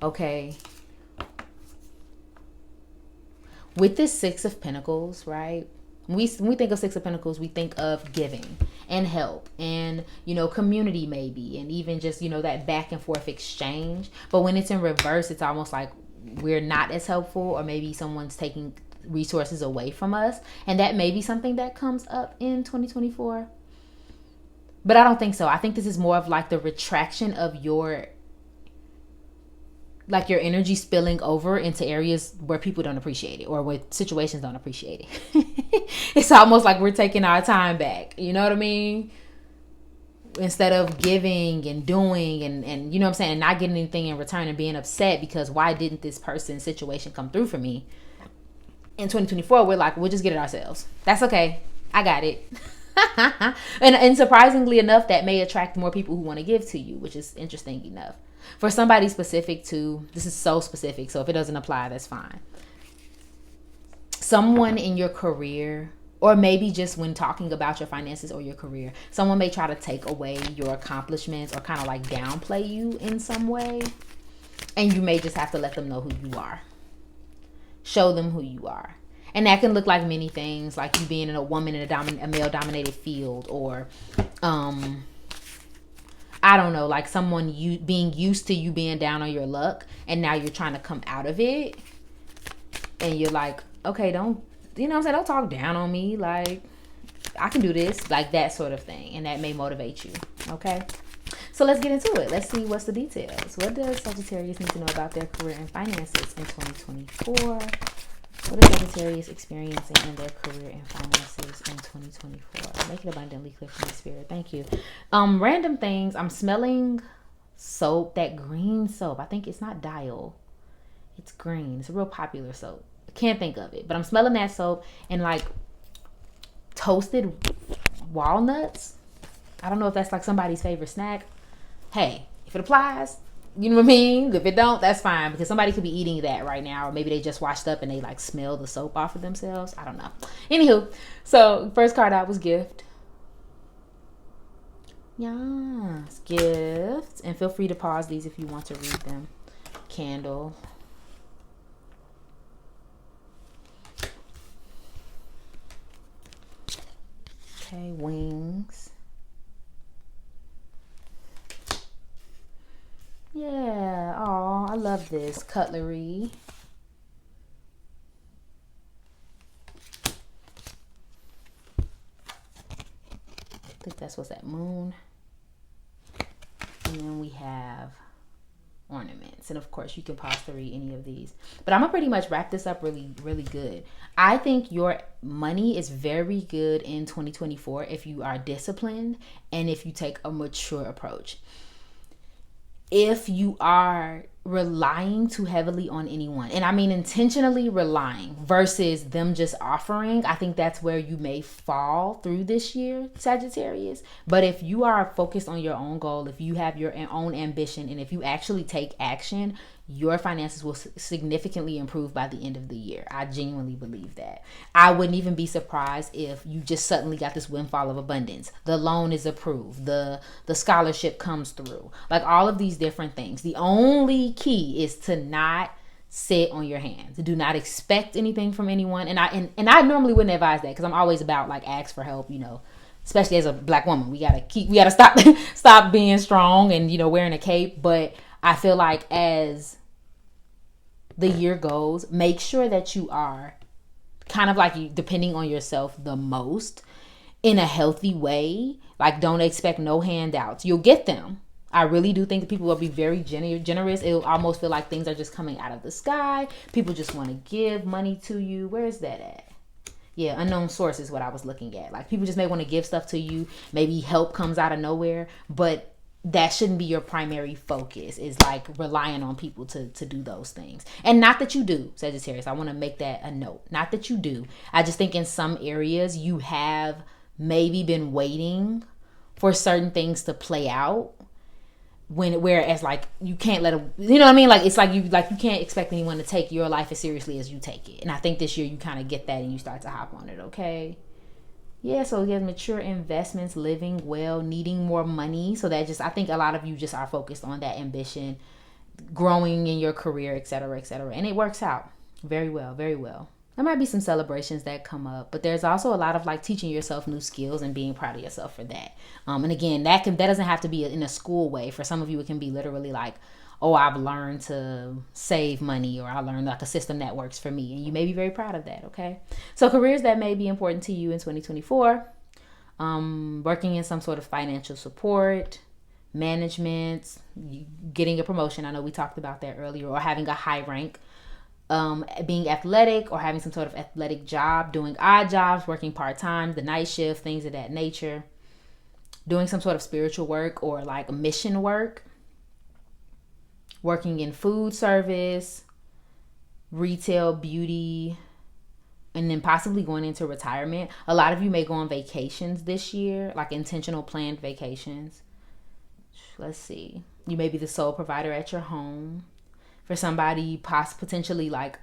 Okay. With this Six of Pentacles, right? When we think of Six of Pentacles, we think of giving and help and, community maybe. And even just, that back and forth exchange. But when it's in reverse, it's almost like we're not as helpful, or maybe someone's taking resources away from us. And that may be something that comes up in 2024. But I don't think so. I think this is more of like the retraction of your energy spilling over into areas where people don't appreciate it or where situations don't appreciate it. It's almost like we're taking our time back. You know what I mean? Instead of giving and doing and you know what I'm saying, and not getting anything in return and being upset because why didn't this person's situation come through for me? In 2024, we're like, we'll just get it ourselves. That's okay. I got it. and surprisingly enough, that may attract more people who want to give to you, which is interesting enough. For somebody specific too, this is so specific, so if it doesn't apply, that's fine. Someone in your career, or maybe just when talking about your finances or your career, someone may try to take away your accomplishments or kind of like downplay you in some way. And you may just have to let them know who you are. Show them who you are. And that can look like many things, like you being a woman in a male-dominated field, or I don't know, like someone being used to you being down on your luck, and now you're trying to come out of it, and you're like, okay, don't talk down on me, like I can do this, like that sort of thing, and that may motivate you. Okay, so let's get into it. Let's see what's the details. What does Sagittarius need to know about their career and finances in 2024? What is Sagittarius experiencing in their career and finances in 2024? Make it abundantly clear from the spirit. Thank you. Random things. I'm smelling soap, that green soap. I think it's not Dial. It's green. It's a real popular soap. I can't think of it, but I'm smelling that soap and like toasted walnuts. I don't know if that's like somebody's favorite snack. Hey, if it applies, You know what I mean? If it don't, that's fine, because somebody could be eating that right now, or maybe they just washed up and they like smell the soap off of themselves. I don't know. Anywho, so first card out was gift. Yes, gifts. And feel free to pause these if you want to read them. Candle. Okay, wings. Yeah, oh, I love this. Cutlery. I think that's what's that, moon. And then we have ornaments. And of course, you can pause to read any of these. But I'm going to pretty much wrap this up really, really good. I think your money is very good in 2024 if you are disciplined and if you take a mature approach. If you are relying too heavily on anyone, and I mean intentionally relying versus them just offering, I think that's where you may fall through this year, Sagittarius. But if you are focused on your own goal, if you have your own ambition, and if you actually take action, your finances will significantly improve by the end of the year. I genuinely believe that. I wouldn't even be surprised if you just suddenly got this windfall of abundance. The loan is approved. The scholarship comes through. Like all of these different things. The only key is to not sit on your hands. Do not expect anything from anyone. And I normally wouldn't advise that, because I'm always about like ask for help, you know. Especially as a black woman, we gotta stop being strong and, you know, wearing a cape. But I feel like as the year goes, make sure that you are kind of like depending on yourself the most in a healthy way. Like, don't expect no handouts. You'll get them. I really do think that people will be very generous. It'll almost feel like things are just coming out of the sky. People just want to give money to you. Where is that at? Yeah, unknown source is what I was looking at. Like, people just may want to give stuff to you. Maybe help comes out of nowhere, but that shouldn't be your primary focus, is like relying on people to do those things. And not that you do, Sagittarius. I want to make that a note. Not that you do. I just think in some areas you have maybe been waiting for certain things to play out, whereas like you can't let them, you know what I mean? Like it's like you can't expect anyone to take your life as seriously as you take it. And I think this year you kind of get that and you start to hop on it, okay? Yeah, so you have mature investments, living well, needing more money. So that just, I think a lot of you just are focused on that ambition, growing in your career, et cetera, et cetera. And it works out very well, very well. There might be some celebrations that come up, but there's also a lot of like teaching yourself new skills and being proud of yourself for that. And again, that doesn't have to be in a school way. For some of you, it can be literally like, oh, I've learned to save money, or I learned like a system that works for me. And you may be very proud of that, okay? So careers that may be important to you in 2024, working in some sort of financial support, management, getting a promotion. I know we talked about that earlier, or having a high rank, being athletic or having some sort of athletic job, doing odd jobs, working part-time, the night shift, things of that nature, doing some sort of spiritual work or like mission work, working in food service, retail, beauty, and then possibly going into retirement. A lot of you may go on vacations this year, like intentional planned vacations. Let's see. You may be the sole provider at your home. For somebody, potentially like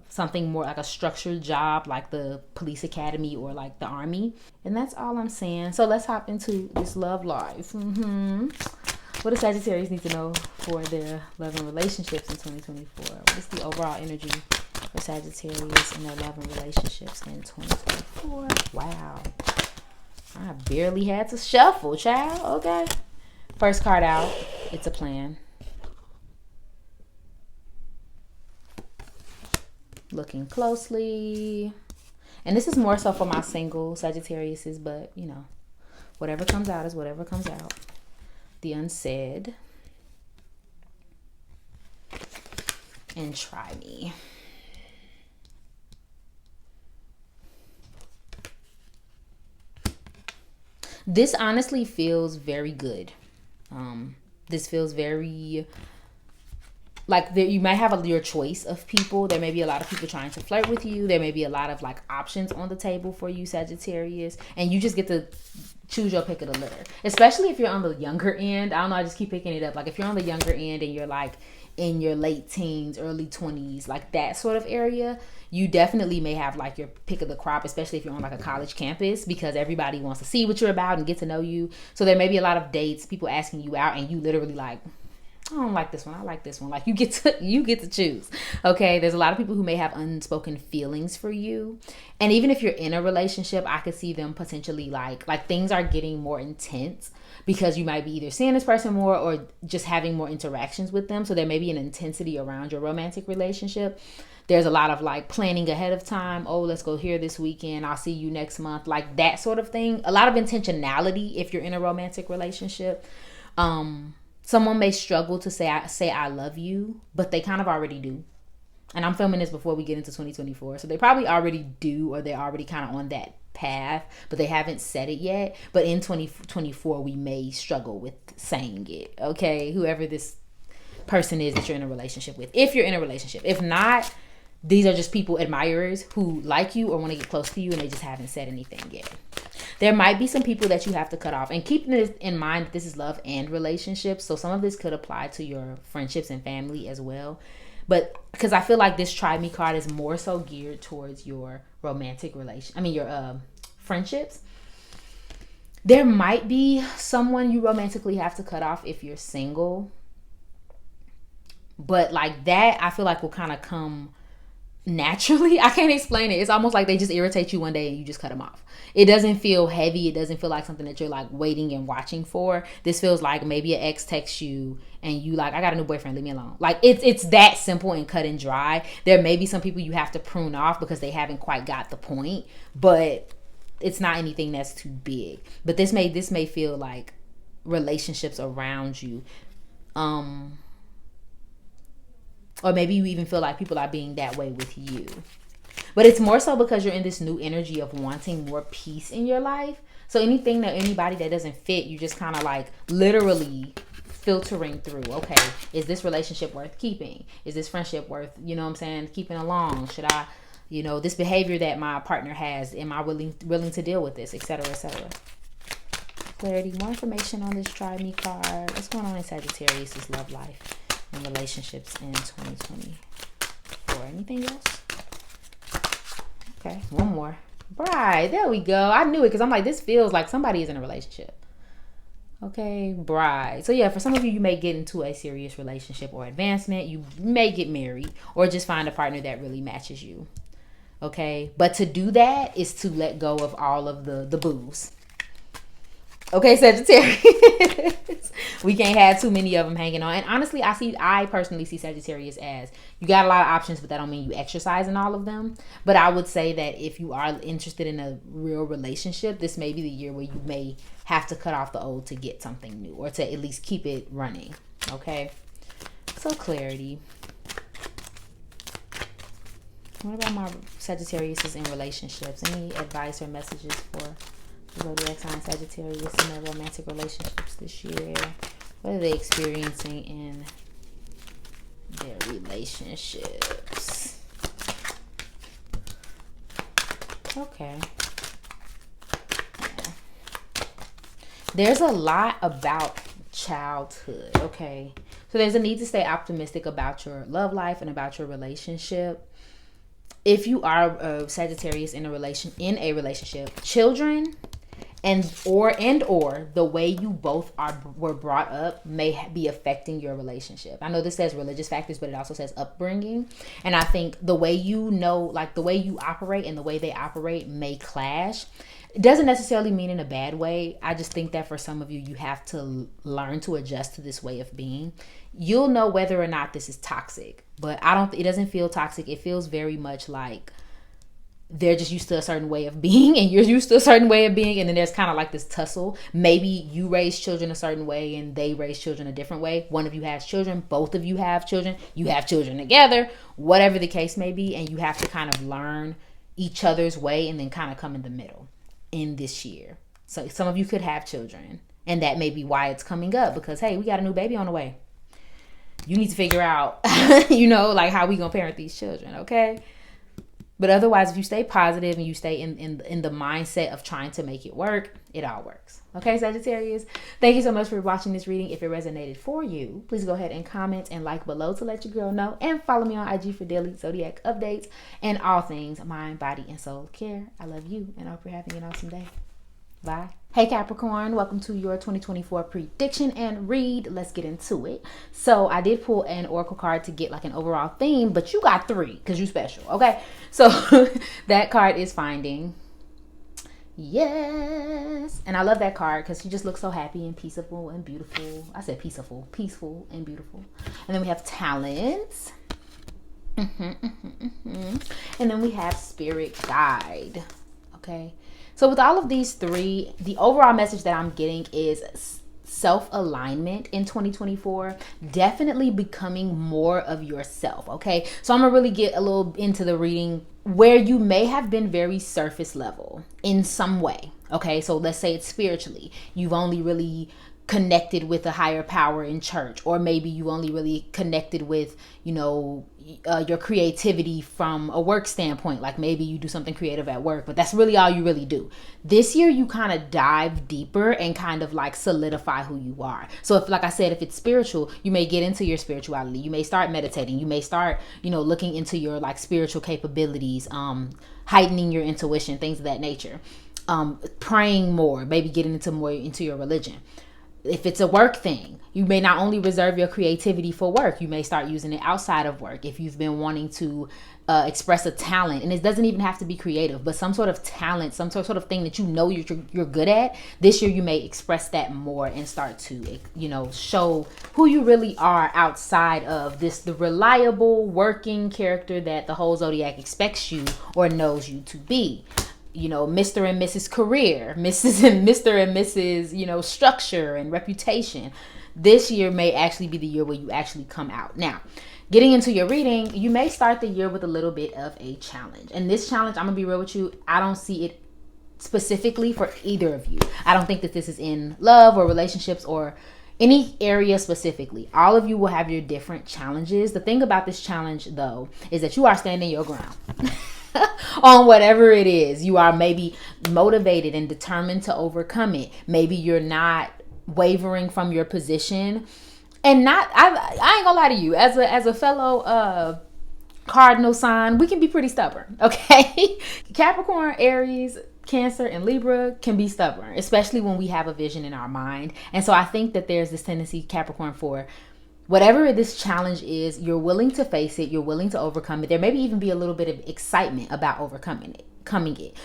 something more like a structured job, like the police academy or like the army. And that's all I'm saying. So let's hop into this love life. What do Sagittarius need to know for their love and relationships in 2024? What is the overall energy for Sagittarius and their love and relationships in 2024? Wow. I barely had to shuffle, child. Okay. First card out. It's a plan. Looking closely. And this is more so for my single Sagittariuses, but you know, whatever comes out is whatever comes out. The unsaid. And try me. This honestly feels very good. This feels very like you might have your choice of people. There may be a lot of people trying to flirt with you. There may be a lot of like options on the table for you, Sagittarius, and you just get to choose your pick of the litter. Especially if you're on the younger end. I don't know, I just keep picking it up. Like if you're on the younger end and you're like in your late teens, early 20s, like that sort of area, you definitely may have like your pick of the crop, especially if you're on like a college campus, because everybody wants to see what you're about and get to know you. So there may be a lot of dates, people asking you out, and you literally like, I don't like this one, I like this one. Like you get to choose. Okay, there's a lot of people who may have unspoken feelings for you. And even if you're in a relationship, I could see them potentially like things are getting more intense, because you might be either seeing this person more or just having more interactions with them. So there may be an intensity around your romantic relationship. There's a lot of like planning ahead of time. Oh, let's go here this weekend, I'll see you next month, like that sort of thing. A lot of intentionality if you're in a romantic relationship. Someone may struggle to say I love you, but they kind of already do. And I'm filming this before we get into 2024, so they probably already do, or they're already kind of on that path, but they haven't said it yet. But in 2024, we may struggle with saying it. Okay, whoever this person is that you're in a relationship with, if you're in a relationship. If not, these are just people, admirers, who like you or want to get close to you, and they just haven't said anything yet. There might be some people that you have to cut off. And keep this in mind, that this is love and relationships. So some of this could apply to your friendships and family as well. But because I feel like this Try Me card is more so geared towards your romantic your friendships. There might be someone you romantically have to cut off if you're single. But like that, I feel like will kind of come naturally. I can't explain it. It's almost like they just irritate you one day and you just cut them off. It doesn't feel heavy. It doesn't feel like something that you're like waiting and watching for. This feels like maybe an ex texts you and you like, I got a new boyfriend, leave me alone. Like it's that simple and cut and dry. There may be some people you have to prune off because they haven't quite got the point, but it's not anything that's too big. But this may feel like relationships around you. Or maybe you even feel like people are being that way with you. But it's more so because you're in this new energy of wanting more peace in your life. So anybody that doesn't fit, you just kind of like literally filtering through. Okay, is this relationship worth keeping? Is this friendship worth, keeping along? Should I, this behavior that my partner has, am I willing to deal with this, etc., etc. Clarity, more information on this Try Me card. What's going on in Sagittarius' love life and relationships in 2024? Anything else? Okay, one more. Bride, there we go. I knew it because I'm like, this feels like somebody is in a relationship. Okay, bride. So yeah, for some of you, you may get into a serious relationship or advancement. You may get married or just find a partner that really matches you. Okay, but to do that is to let go of all of the booze. Okay, Sagittarius. We can't have too many of them hanging on. And honestly, I personally see Sagittarius as you got a lot of options, but that don't mean you exercising all of them. But I would say that if you are interested in a real relationship, this may be the year where you may have to cut off the old to get something new, or to at least keep it running. Okay, so clarity. What about my Sagittarius in relationships? Any advice or messages for zodiac sign Sagittarius in their romantic relationships this year? What are they experiencing in their relationships? Okay. Yeah. There's a lot about childhood, okay? So there's a need to stay optimistic about your love life and about your relationship. If you are a Sagittarius in a relationship, children and or the way you both were brought up may be affecting your relationship. I know this says religious factors, but it also says upbringing. And I think the way the way you operate and the way they operate may clash. It doesn't necessarily mean in a bad way. I just think that for some of you, you have to learn to adjust to this way of being. You'll know whether or not this is toxic, but it doesn't feel toxic. It feels very much like they're just used to a certain way of being and you're used to a certain way of being. And then there's kind of like this tussle. Maybe you raise children a certain way and they raise children a different way. One of you has children. Both of you have children. You have children together, whatever the case may be. And you have to kind of learn each other's way and then kind of come in the middle in this year. So some of you could have children and that may be why it's coming up, because, hey, we got a new baby on the way. You need to figure out, like how we gonna parent these children, okay? But otherwise, if you stay positive and you stay in the mindset of trying to make it work, it all works. Okay, Sagittarius, thank you so much for watching this reading. If it resonated for you, please go ahead and comment and like below to let your girl know. And follow me on IG for daily zodiac updates and all things mind, body, and soul care. I love you, and I hope you're having an awesome day. Bye. Hey Capricorn, welcome to your 2024 prediction and read. Let's get into it. So I did pull an oracle card to get like an overall theme, but you got 3 because you special. Okay, so that card is finding. Yes, and I love that card because she just looks so happy and peaceful and beautiful. I said peaceful and beautiful. And then we have talents. And then we have spirit guide. Okay, so with all of these 3, the overall message that I'm getting is self-alignment in 2024, definitely becoming more of yourself. Okay, so I'm gonna really get a little into the reading where you may have been very surface level in some way. Okay, so let's say it's spiritually, you've only really connected with a higher power in church, or maybe you only really connected with, you know, your creativity from a work standpoint. Like maybe you do something creative at work, but that's really all you really do. This year you kind of dive deeper and kind of like solidify who you are. So if, like I said, if it's spiritual, you may get into your spirituality. You may start meditating. You may start, you know, looking into your like spiritual capabilities, heightening your intuition, things of that nature. Praying more, maybe getting into more into your religion. If it's a work thing, you may not only reserve your creativity for work, you may start using it outside of work. If you've been wanting to express a talent, and it doesn't even have to be creative, but some sort of talent, some sort of thing that you know you're good at, this year you may express that more and start to, you know, show who you really are outside of the reliable working character that the whole zodiac expects you or knows you to be. You know, Mr. and Mrs. Career, Mrs. and Mr. and Mrs., you know, structure and reputation. This year may actually be the year where you actually come out. Now, getting into your reading, you may start the year with a little bit of a challenge. And this challenge, I'm going to be real with you, I don't see it specifically for either of you. I don't think that this is in love or relationships or any area specifically. All of you will have your different challenges. The thing about this challenge, though, is that you are standing your ground. On whatever it is. You are maybe motivated and determined to overcome it. Maybe you're not wavering from your position. And I ain't gonna lie to you, as a fellow cardinal sign, we can be pretty stubborn. Okay. Capricorn, Aries, Cancer, and Libra can be stubborn, especially when we have a vision in our mind. And so I think that there's this tendency, Capricorn, for whatever this challenge is, you're willing to face it. You're willing to overcome it. There may even be a little bit of excitement about overcoming it.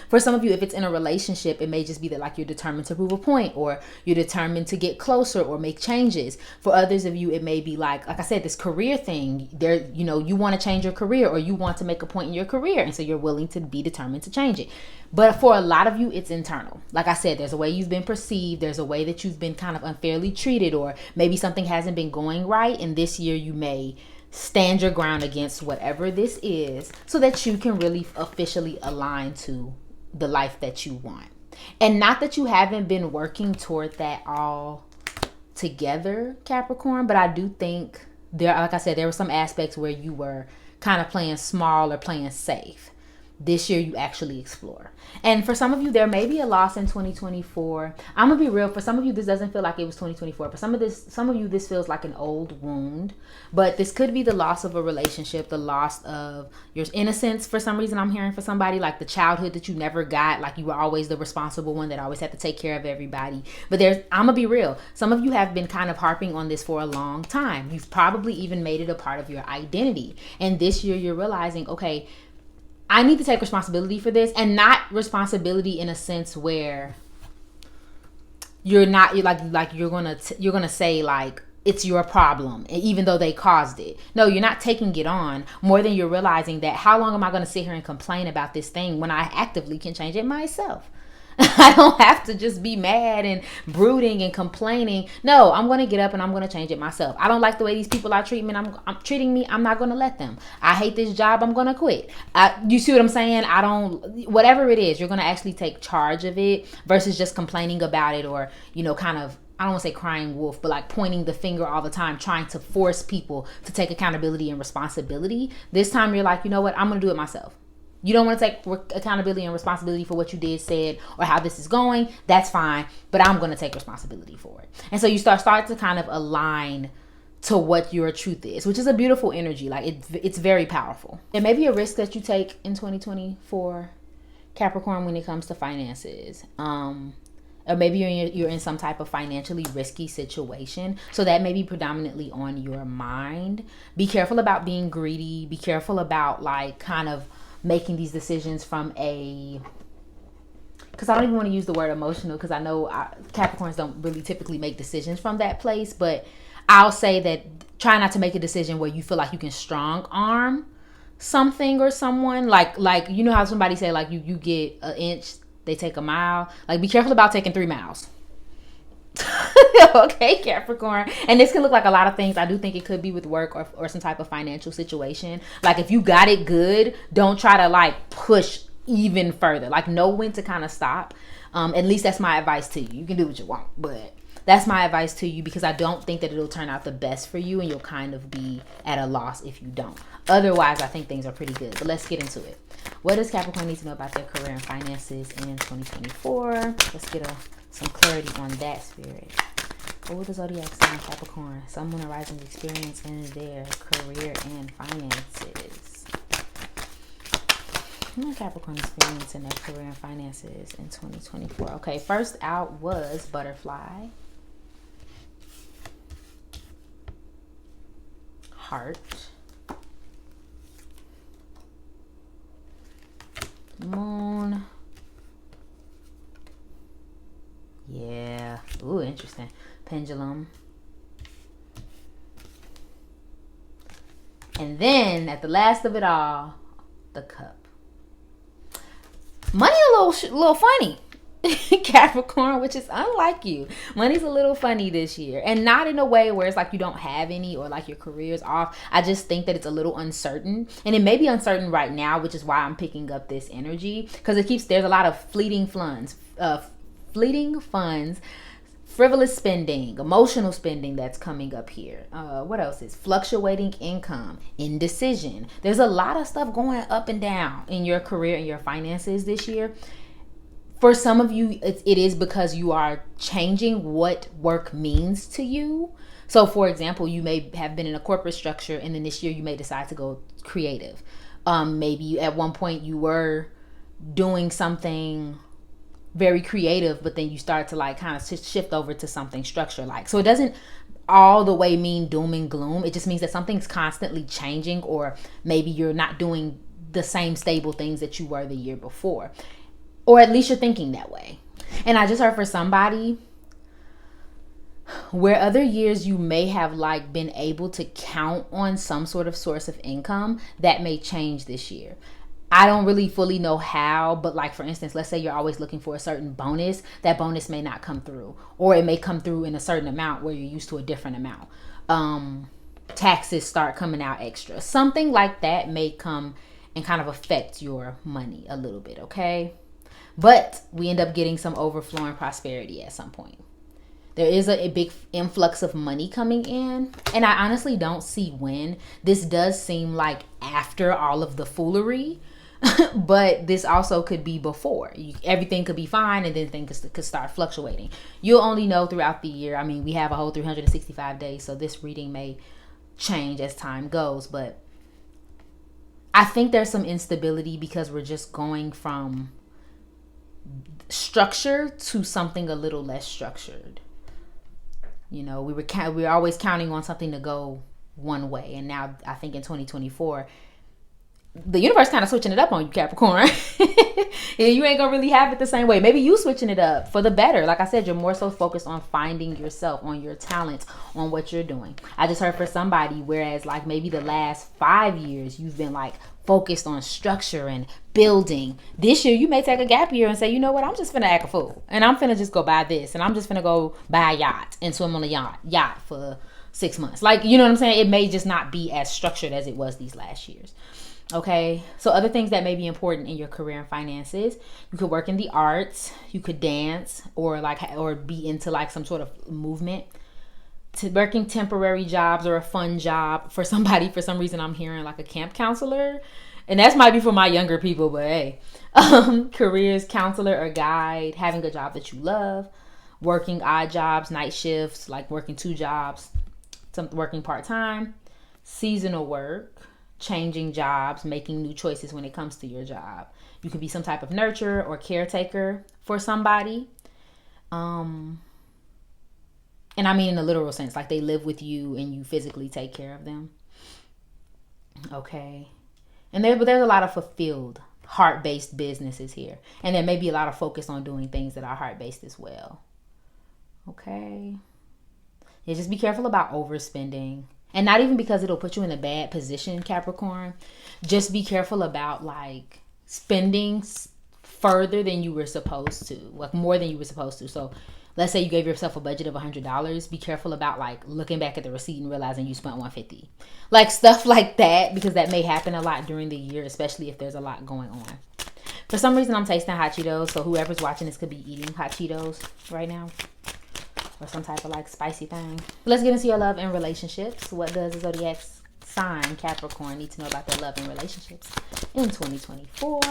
For some of you, if it's in a relationship, it may just be that like you're determined to prove a point, or you're determined to get closer or make changes. For others of you, it may be like I said, this career thing. There, you know, you want to change your career, or you want to make a point in your career, and so you're willing to be determined to change it. But for a lot of you, it's internal. Like I said, there's a way you've been perceived. There's a way that you've been kind of unfairly treated, or maybe something hasn't been going right. And this year you may stand your ground against whatever this is so that you can really officially align to the life that you want. And not that you haven't been working toward that all together, Capricorn, but I do think there, like I said, there were some aspects where you were kind of playing small or playing safe. This year you actually explore. And for some of you, there may be a loss in 2024. I'm gonna be real. For some of you, this doesn't feel like it was 2024. But some of you, this feels like an old wound. But this could be the loss of a relationship, the loss of your innocence. For some reason, I'm hearing for somebody, like the childhood that you never got, like you were always the responsible one that always had to take care of everybody. But I'm gonna be real. Some of you have been kind of harping on this for a long time. You've probably even made it a part of your identity. And this year you're realizing, okay, I need to take responsibility for this, and not responsibility in a sense where you're gonna say like it's your problem, even though they caused it. No, you're not taking it on, more than you're realizing that how long am I gonna sit here and complain about this thing when I actively can change it myself? I don't have to just be mad and brooding and complaining. No, I'm going to get up and I'm going to change it myself. I don't like the way these people are treating me. I'm treating me. I'm not going to let them. I hate this job. I'm going to quit. You see what I'm saying? Whatever it is, you're going to actually take charge of it versus just complaining about it, or, you know, kind of, I don't want to say crying wolf, but like pointing the finger all the time, trying to force people to take accountability and responsibility. This time you're like, you know what? I'm going to do it myself. You don't want to take accountability and responsibility for what you did, said, or how this is going. That's fine, but I'm going to take responsibility for it. And so you start to kind of align to what your truth is, which is a beautiful energy. Like it's very powerful. It may be a risk that you take in 2024, Capricorn, when it comes to finances. Or maybe you're in some type of financially risky situation. So that may be predominantly on your mind. Be careful about being greedy. Be careful about like kind of making these decisions from because I don't even want to use the word emotional, because I know Capricorns don't really typically make decisions from that place. But I'll say that try not to make a decision where you feel like you can strong arm something or someone. Like you know how somebody say like you get an inch, they take a mile. Like, be careful about taking 3 miles. Okay, Capricorn. And this can look like a lot of things. I do think it could be with work or some type of financial situation. Like, if you got it good, don't try to like push even further. Like, know when to kind of stop. At least that's my advice to you. You can do what you want, but that's my advice to you, because I don't think that it'll turn out the best for you, and you'll kind of be at a loss if you don't. Otherwise, I think things are pretty good. But let's get into it. What does Capricorn need to know about their career and finances in 2024? Let's get some clarity on that, Spirit. What would the zodiac sign Capricorn, Sun, Moon, and Rising experience in their career and finances? What Capricorn experience in their career and finances in 2024? Okay, first out was Butterfly, Heart, Moon. Yeah. Ooh, interesting. Pendulum. And then at the last of it all, the Cup. Money a little funny. Capricorn, which is unlike you. Money's a little funny this year, and not in a way where it's like you don't have any or like your career's off. I just think that it's a little uncertain, and it may be uncertain right now, which is why I'm picking up this energy, because there's a lot of fleeting funds, frivolous spending, emotional spending that's coming up here. What else is fluctuating income, indecision. There's a lot of stuff going up and down in your career and your finances this year. For some of you, it is because you are changing what work means to you. So, for example, you may have been in a corporate structure, and then this year you may decide to go creative. Maybe at one point you were doing something very creative, but then you start to like kind of shift over to something structure like. So it doesn't all the way mean doom and gloom. It just means that something's constantly changing, or maybe you're not doing the same stable things that you were the year before. Or at least you're thinking that way. And I just heard for somebody, where other years you may have like been able to count on some sort of source of income, that may change this year. I don't really fully know how, but like for instance, let's say you're always looking for a certain bonus, that bonus may not come through, or it may come through in a certain amount where you're used to a different amount. Taxes start coming out extra. Something like that may come and kind of affect your money a little bit, okay? But we end up getting some overflowing prosperity at some point. There is a big influx of money coming in, and I honestly don't see when. This does seem like after all of the foolery, but this also could be before. Everything could be fine, and then things could start fluctuating. You'll only know throughout the year. I mean, we have a whole 365 days, so this reading may change as time goes, but I think there's some instability because we're just going from structure to something a little less structured. You know, we were always counting on something to go one way, and now I think in 2024 the universe kind of switching it up on you, Capricorn. You ain't gonna really have it the same way. Maybe you switching it up for the better. Like I said, you're more so focused on finding yourself, on your talents, on what you're doing. I just heard for somebody, whereas like maybe the last 5 years you've been like focused on structure and building. This year you may take a gap year and say, you know what, I'm just finna act a fool, and I'm finna just go buy this, and I'm just finna go buy a yacht and swim on a yacht for 6 months. Like, you know what I'm saying? It may just not be as structured as it was these last years. Okay, so other things that may be important in your career and finances: you could work in the arts, you could dance, or be into like some sort of movement. To working temporary jobs or a fun job for somebody. For some reason I'm hearing like a camp counselor. And that's might be for my younger people, but hey. Careers, counselor or guide, having a job that you love, working odd jobs, night shifts, like working 2 jobs, working part-time, seasonal work, changing jobs, making new choices when it comes to your job. You could be some type of nurturer or caretaker for somebody. And I mean in a literal sense, like they live with you and you physically take care of them. Okay. And there's a lot of fulfilled, heart-based businesses here. And there may be a lot of focus on doing things that are heart-based as well. Okay. Yeah, just be careful about overspending. And not even because it'll put you in a bad position, Capricorn. Just be careful about like spending further than you were supposed to, like more than you were supposed to. So let's say you gave yourself a budget of $100. Be careful about like looking back at the receipt and realizing you spent $150. Like stuff like that, because that may happen a lot during the year, especially if there's a lot going on. For some reason, I'm tasting hot Cheetos. So whoever's watching this could be eating hot Cheetos right now, or some type of like spicy thing. Let's get into your love and relationships. What does the zodiac sign Capricorn need to know about their love and relationships in 2024?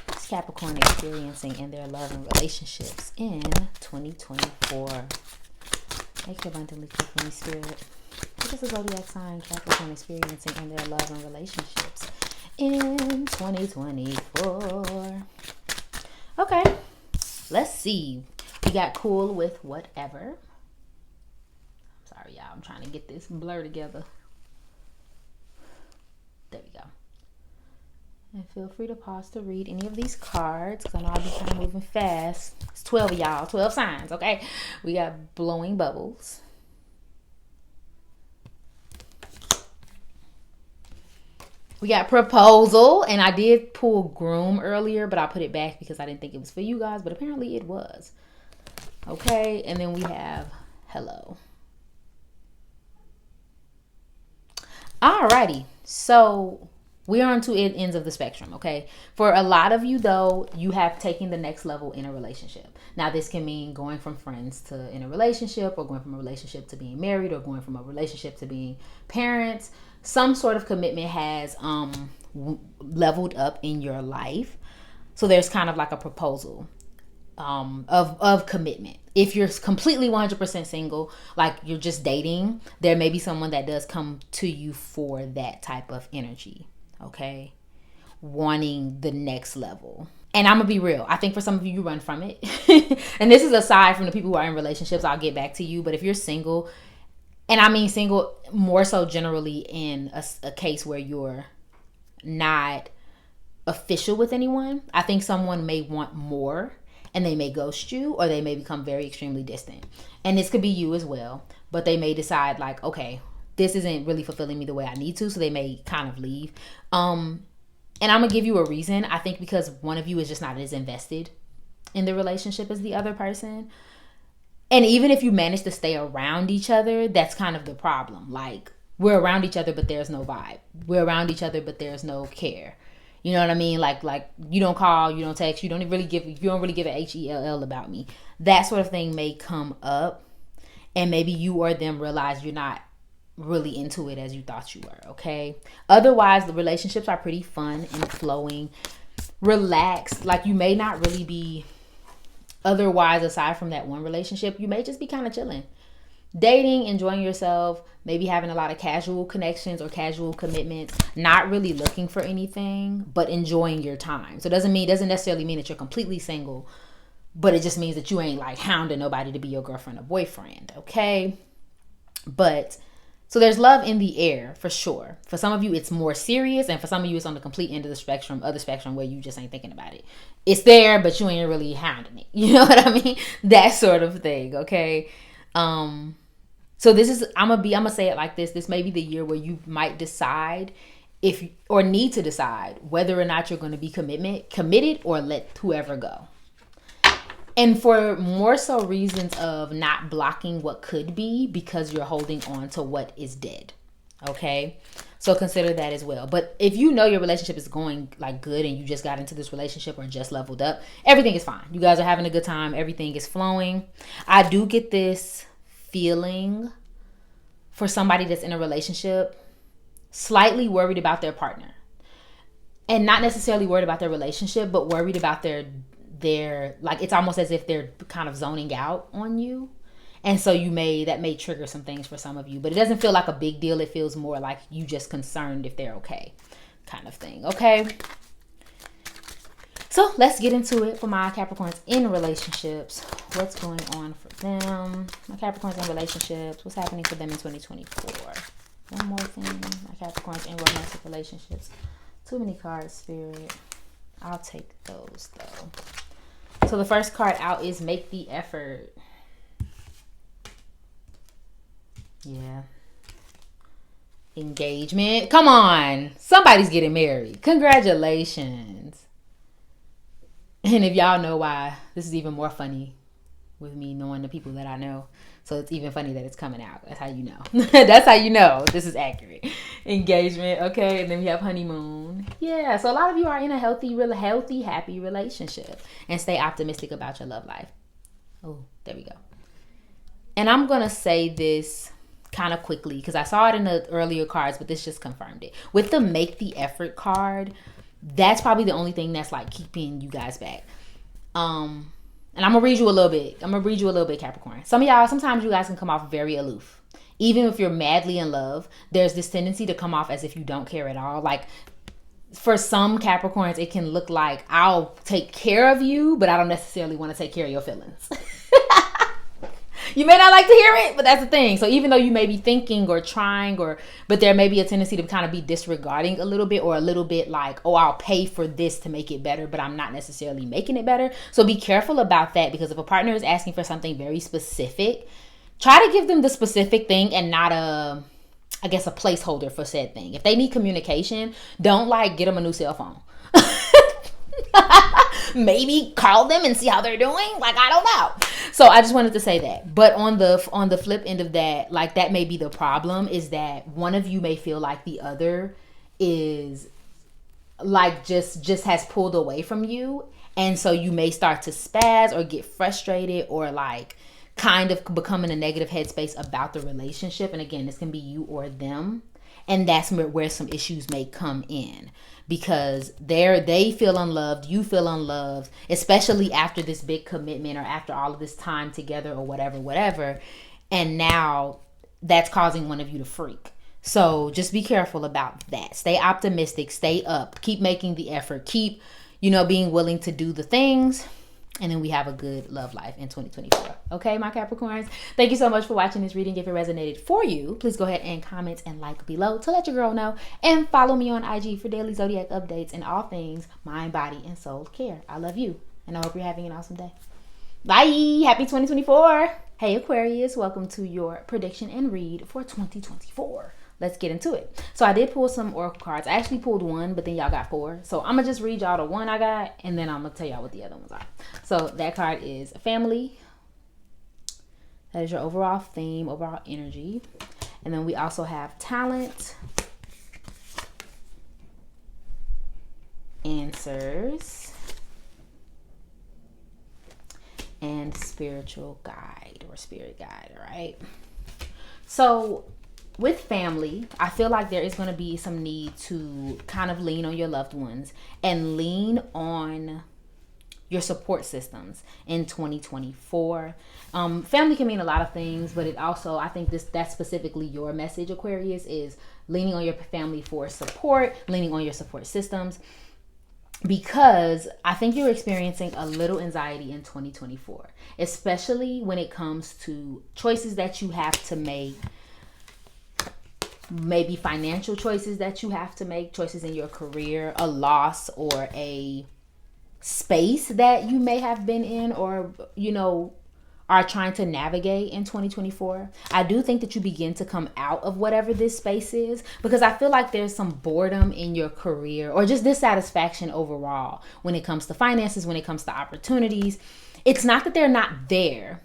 What's Capricorn experiencing in their love and relationships in 2024? Make it abundantly clear for me, Spirit. What is the zodiac sign Capricorn experiencing in their love and relationships in 2024? Okay, let's see. We got cool with whatever. Sorry, y'all. I'm trying to get this blur together. There we go. And feel free to pause to read any of these cards, because I know I'll be kind of moving fast. It's 12 of y'all. 12 signs, okay? We got blowing bubbles. We got proposal, and I did pull groom earlier, but I put it back because I didn't think it was for you guys, but apparently it was. Okay, and then we have hello. Alrighty, so we are on two ends of the spectrum, okay? For a lot of you, though, you have taken the next level in a relationship. Now, this can mean going from friends to in a relationship, or going from a relationship to being married, or going from a relationship to being parents. Some sort of commitment has leveled up in your life. So there's kind of like a proposal of commitment. If you're completely 100% single, like you're just dating, there may be someone that does come to you for that type of energy, okay? Wanting the next level. And I'm gonna be real. I think for some of you, you run from it. And this is aside from the people who are in relationships. I'll get back to you. But if you're single, and I mean single more so generally in a case where you're not official with anyone, I think someone may want more, and they may ghost you, or they may become very extremely distant. And this could be you as well, but they may decide like, okay, this isn't really fulfilling me the way I need to, so they may kind of leave. And I'm gonna give you a reason. I think because one of you is just not as invested in the relationship as the other person. And even if you manage to stay around each other, that's kind of the problem. Like, we're around each other, but there's no vibe. We're around each other, but there's no care. You know what I mean? Like you don't call, you don't text, you don't really give an HELL about me. That sort of thing may come up, and maybe you or them realize you're not really into it as you thought you were, okay? Otherwise, the relationships are pretty fun and flowing, relaxed. Like, you may not really be otherwise, aside from that one relationship, you may just be kind of chilling, dating, enjoying yourself, maybe having a lot of casual connections or casual commitments, not really looking for anything, but enjoying your time. So it doesn't necessarily mean that you're completely single, but it just means that you ain't like hounding nobody to be your girlfriend or boyfriend, okay? But so there's love in the air for sure. For some of you, it's more serious, and for some of you, it's on the complete end of the other spectrum, where you just ain't thinking about it. It's there, but you ain't really hounding it. You know what I mean? That sort of thing, okay? So this is, I'm gonna say it like this. This may be the year where you might decide need to decide whether or not you're going to be committed or let whoever go. And for more so reasons of not blocking what could be, because you're holding on to what is dead. Okay. So consider that as well. But if you know your relationship is going like good, and you just got into this relationship or just leveled up, everything is fine. You guys are having a good time. Everything is flowing. I do get this feeling for somebody that's in a relationship, slightly worried about their partner. and not necessarily worried about their relationship, but worried about their like, it's almost as if they're kind of zoning out on you. And so that may trigger some things for some of you, but it doesn't feel like a big deal. It feels more like you just concerned if they're okay, kind of thing. Okay. So let's get into it for my Capricorns in relationships. What's going on for them? My Capricorns in relationships. What's happening for them in 2024? One more thing. My Capricorns in romantic relationships. Too many cards, Spirit. I'll take those though. So the first card out is make the effort. Yeah. Engagement. Come on. Somebody's getting married. Congratulations. And if y'all know why, this is even more funny with me knowing the people that I know. So it's even funny that it's coming out. That's how you know. That's how you know this is accurate. Engagement. Okay. And then we have honeymoon. Yeah. So a lot of you are in a healthy, happy relationship. And stay optimistic about your love life. Oh, there we go. And I'm going to say this kind of quickly because I saw it in the earlier cards, but this just confirmed it. With the make the effort card, that's probably the only thing that's like keeping you guys back. And I'm gonna read you a little bit. Capricorn. Sometimes you guys can come off very aloof. Even if you're madly in love, there's this tendency to come off as if you don't care at all. Like, for some Capricorns, it can look like I'll take care of you, but I don't necessarily want to take care of your feelings. You may not like to hear it, but that's the thing. So even though you may be thinking or trying, but there may be a tendency to kind of be disregarding a little bit, or a little bit like, oh, I'll pay for this to make it better, but I'm not necessarily making it better. So be careful about that, because if a partner is asking for something very specific, try to give them the specific thing and not a placeholder for said thing. If they need communication, don't like get them a new cell phone. Maybe call them and see how they're doing. Like, I don't know. So I just wanted to say that. But on the flip end of that, like, that may be the problem, is that one of you may feel like the other is like just has pulled away from you, and so you may start to spaz or get frustrated or like kind of become in a negative headspace about the relationship. And again, this can be you or them, and that's where some issues may come in. Because they feel unloved, you feel unloved, especially after this big commitment or after all of this time together or whatever. And now that's causing one of you to freak. So just be careful about that. Stay optimistic, stay up, keep making the effort, keep, being willing to do the things. And then we have a good love life in 2024. Okay, my Capricorns? Thank you so much for watching this reading. If it resonated for you, please go ahead and comment and like below to let your girl know. And follow me on IG for daily zodiac updates and all things mind, body, and soul care. I love you, and I hope you're having an awesome day. Bye! Happy 2024! Hey, Aquarius. Welcome to your prediction and read for 2024. Let's get into it. So I did pull some oracle cards. I actually pulled one, but then y'all got four. So I'm going to just read y'all the one I got, and then I'm going to tell y'all what the other ones are. So that card is family. That is your overall theme, overall energy. And then we also have talent, answers, and spiritual guide or spirit guide, all right? So with family, I feel like there is going to be some need to kind of lean on your loved ones and lean on your support systems in 2024. Family can mean a lot of things, but it also, I think that's specifically your message, Aquarius, is leaning on your family for support, leaning on your support systems, because I think you're experiencing a little anxiety in 2024, especially when it comes to choices that you have to make. Maybe financial choices that you have to make, choices in your career, a loss or a space that you may have been in or, are trying to navigate in 2024. I do think that you begin to come out of whatever this space is, because I feel like there's some boredom in your career or just dissatisfaction overall when it comes to finances, when it comes to opportunities. It's not that they're not there,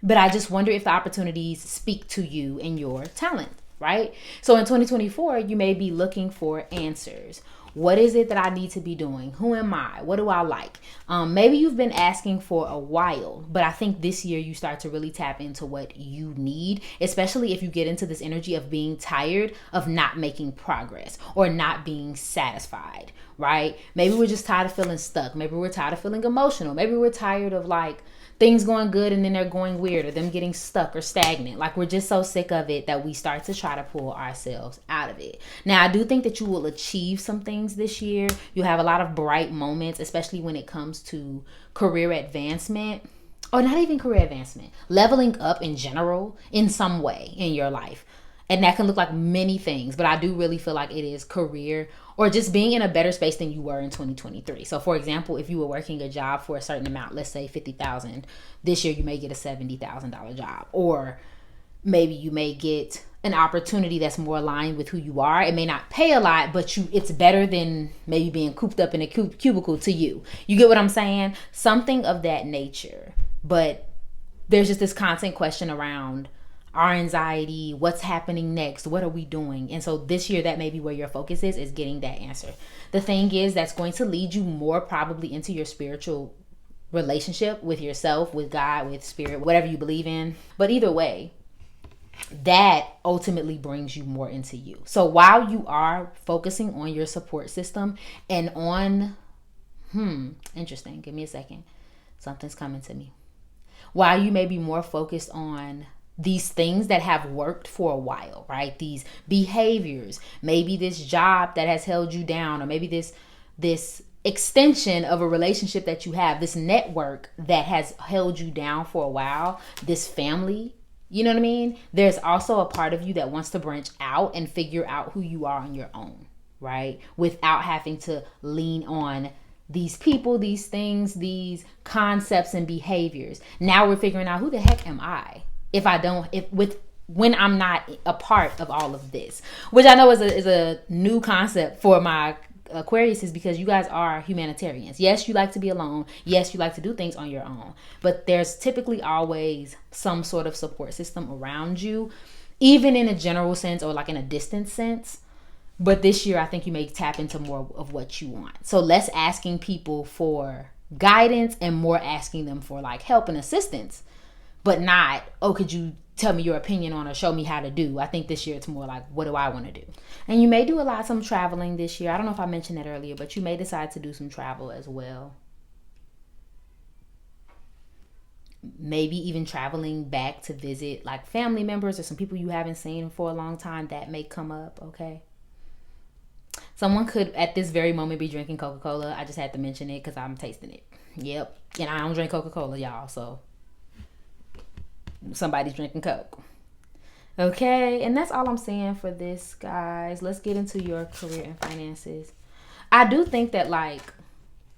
but I just wonder if the opportunities speak to you and your talent. Right? So in 2024, you may be looking for answers, What is it that I need to be doing? Who am I? What do I like? Maybe you've been asking for a while, but I think this year you start to really tap into what you need, especially if you get into this energy of being tired of not making progress or not being satisfied, right? Maybe we're just tired of feeling stuck. Maybe we're tired of feeling emotional. Maybe we're tired of like things going good and then they're going weird, or them getting stuck or stagnant. Like, we're just so sick of it that we start to try to pull ourselves out of it. Now, I do think that you will achieve some things this year. You'll have a lot of bright moments, especially when it comes to career advancement, or not even career advancement, leveling up in general in some way in your life. And that can look like many things, but I do really feel like it is career or just being in a better space than you were in 2023. So for example, if you were working a job for a certain amount, let's say $50,000, this year you may get a $70,000 job, or maybe you may get an opportunity that's more aligned with who you are. It may not pay a lot, but it's better than maybe being cooped up in a cubicle to you. You get what I'm saying? Something of that nature. But there's just this constant question around our anxiety, what's happening next, what are we doing? And so this year, that may be where your focus is getting that answer. The thing is, that's going to lead you more probably into your spiritual relationship with yourself, with God, with spirit, whatever you believe in. But either way, that ultimately brings you more into you. So while you are focusing on your support system and on, interesting, give me a second. Something's coming to me. While you may be more focused on these things that have worked for a while, right? These behaviors, maybe this job that has held you down, or maybe this extension of a relationship that you have, this network that has held you down for a while, this family, you know what I mean? There's also a part of you that wants to branch out and figure out who you are on your own, right? Without having to lean on these people, these things, these concepts and behaviors. Now we're figuring out, who the heck am I? When I'm not a part of all of this, which I know is a new concept for my Aquarius, is because you guys are humanitarians. Yes, you like to be alone. Yes, you like to do things on your own, but there's typically always some sort of support system around you, even in a general sense or like in a distant sense. But this year, I think you may tap into more of what you want. So less asking people for guidance and more asking them for like help and assistance. But not, oh, could you tell me your opinion on or show me how to do? I think this year it's more like, what do I want to do? And you may do some traveling this year. I don't know if I mentioned that earlier, but you may decide to do some travel as well. Maybe even traveling back to visit like family members or some people you haven't seen for a long time. That may come up, okay? Someone could, at this very moment, be drinking Coca-Cola. I just had to mention it because I'm tasting it. Yep. And I don't drink Coca-Cola, y'all, so somebody's drinking Coke. Okay, and that's all I'm saying for this, guys. Let's get into your career and finances. I do think that like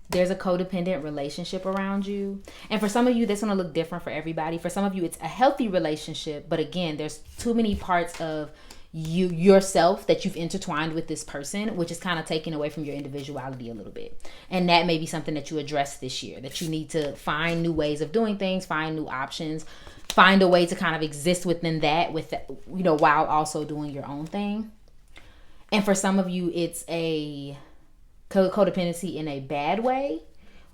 there's a codependent relationship around you, and for some of you that's going to look different for everybody. For some of you it's a healthy relationship, but again, there's too many parts of yourself that you've intertwined with this person, which is kind of taking away from your individuality a little bit. And that may be something that you address this year, that you need to find new ways of doing things, find new options, find a way to kind of exist within that, while also doing your own thing. And for some of you, it's a codependency in a bad way,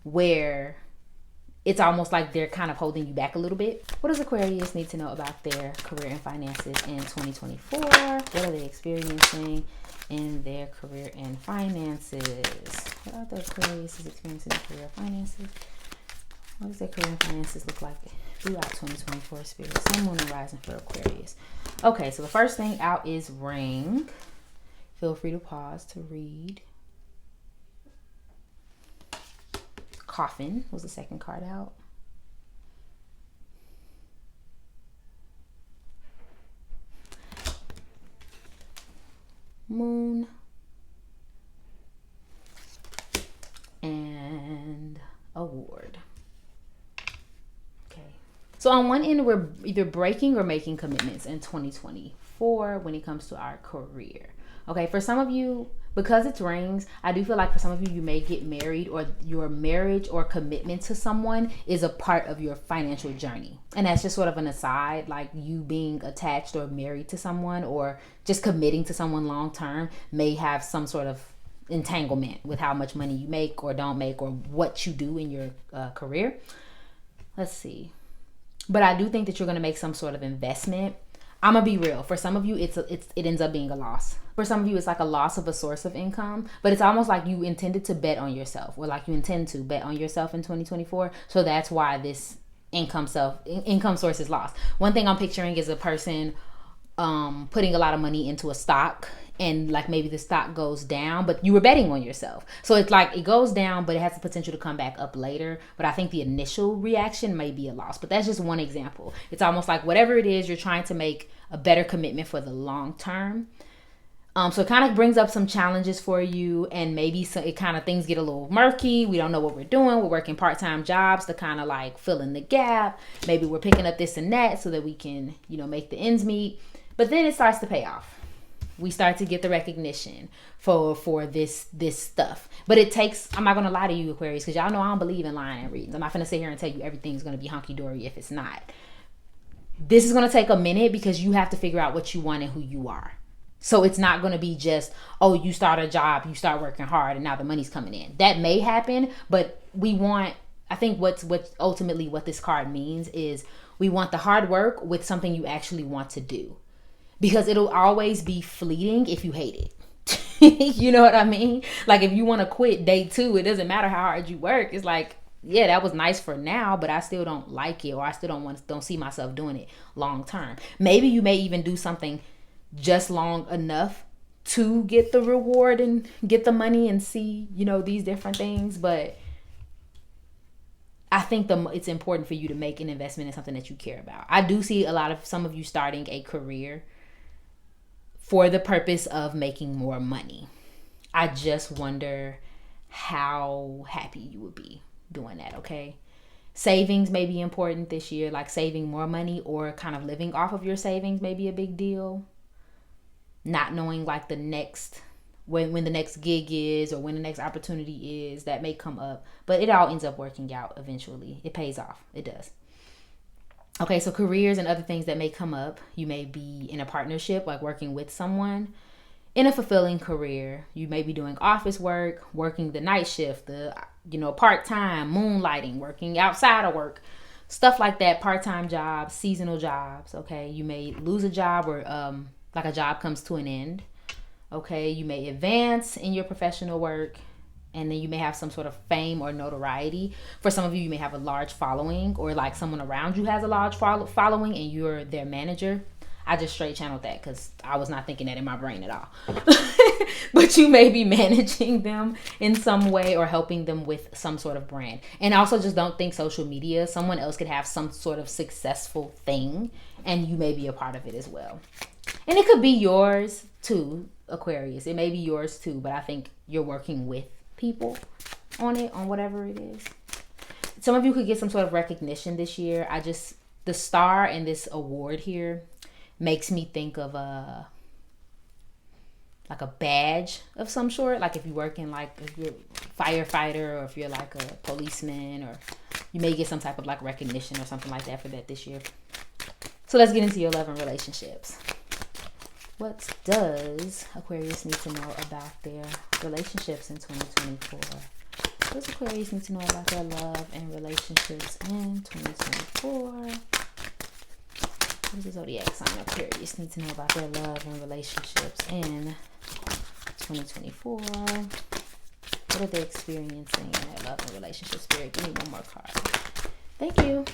where it's almost like they're kind of holding you back a little bit. What does Aquarius need to know about their career and finances in 2024? What are they experiencing in their career and finances? What are the Aquarius is experiencing in career and finances? What does their career and finances look like throughout 2024, Spirit? Sun, Moon, and Rising for Aquarius. Okay, so the first thing out is Ring. Feel free to pause to read. Coffin was the second card out. Moon. And Award. Okay. So on one end, we're either breaking or making commitments in 2024 when it comes to our career. Okay, for some of you, because it's rings, I do feel like for some of you, you may get married, or your marriage or commitment to someone is a part of your financial journey. And that's just sort of an aside, like you being attached or married to someone or just committing to someone long term may have some sort of entanglement with how much money you make or don't make, or what you do in your career. Let's see. But I do think that you're going to make some sort of investment. I'm gonna be real. For some of you, it ends up being a loss. For some of you, it's like a loss of a source of income, but it's almost like you intended to bet on yourself, or like you intend to bet on yourself in 2024. So that's why this income source is lost. One thing I'm picturing is a person putting a lot of money into a stock, and like maybe the stock goes down, but you were betting on yourself. So it's like it goes down, but it has the potential to come back up later. But I think the initial reaction may be a loss. But that's just one example. It's almost like whatever it is, you're trying to make a better commitment for the long term. So it kind of brings up some challenges for you, and maybe it kind of things get a little murky. We don't know what we're doing. We're working part-time jobs to kind of like fill in the gap. Maybe we're picking up this and that so that we can, make the ends meet. But then it starts to pay off. We start to get the recognition for this stuff. But it takes, I'm not going to lie to you, Aquarius, because y'all know I don't believe in lying and readings. I'm not going to sit here and tell you everything's going to be hunky-dory if it's not. This is going to take a minute because you have to figure out what you want and who you are. So it's not going to be just, oh, you start a job, you start working hard, and now the money's coming in. That may happen, but I think what's ultimately what this card means is we want the hard work with something you actually want to do. Because it'll always be fleeting if you hate it. You know what I mean? Like if you want to quit day 2, it doesn't matter how hard you work. It's like, yeah, that was nice for now, but I still don't like it, or I still don't see myself doing it long term. Maybe you may even do something just long enough to get the reward and get the money and see, these different things. But I think it's important for you to make an investment in something that you care about. I do see some of you starting a career for the purpose of making more money. I just wonder how happy you would be doing that, okay? Savings may be important this year, like saving more money or kind of living off of your savings may be a big deal. Not knowing like the next, when the next gig is or when the next opportunity is, that may come up. But it all ends up working out eventually. It pays off. It does. Okay, so careers and other things that may come up. You may be in a partnership, like working with someone in a fulfilling career. You may be doing office work, working the night shift, the part-time, moonlighting, working outside of work, stuff like that, part-time jobs, seasonal jobs. Okay, you may lose a job or like a job comes to an end. Okay, you may advance in your professional work. And then you may have some sort of fame or notoriety. For some of you, you may have a large following, or like someone around you has a large following and you're their manager. I just straight channeled that because I was not thinking that in my brain at all. But you may be managing them in some way or helping them with some sort of brand. And also just don't think social media. Someone else could have some sort of successful thing and you may be a part of it as well. And it could be yours too, Aquarius. It may be yours too, but I think you're working with people on it, on whatever it is. Some of you could get some sort of recognition this year. The star in this award here makes me think of a badge of some sort. Like if you work in if you're a firefighter, or if you're like a policeman, or you may get some type of like recognition or something like that for that this year. So let's get into your love and relationships. What does Aquarius need to know about their relationships in 2024? What does Aquarius need to know about their love and relationships in 2024? What does the zodiac sign Aquarius need to know about their love and relationships in 2024? What are they experiencing in their love and relationship? Spirit, give me one more card. Thank you.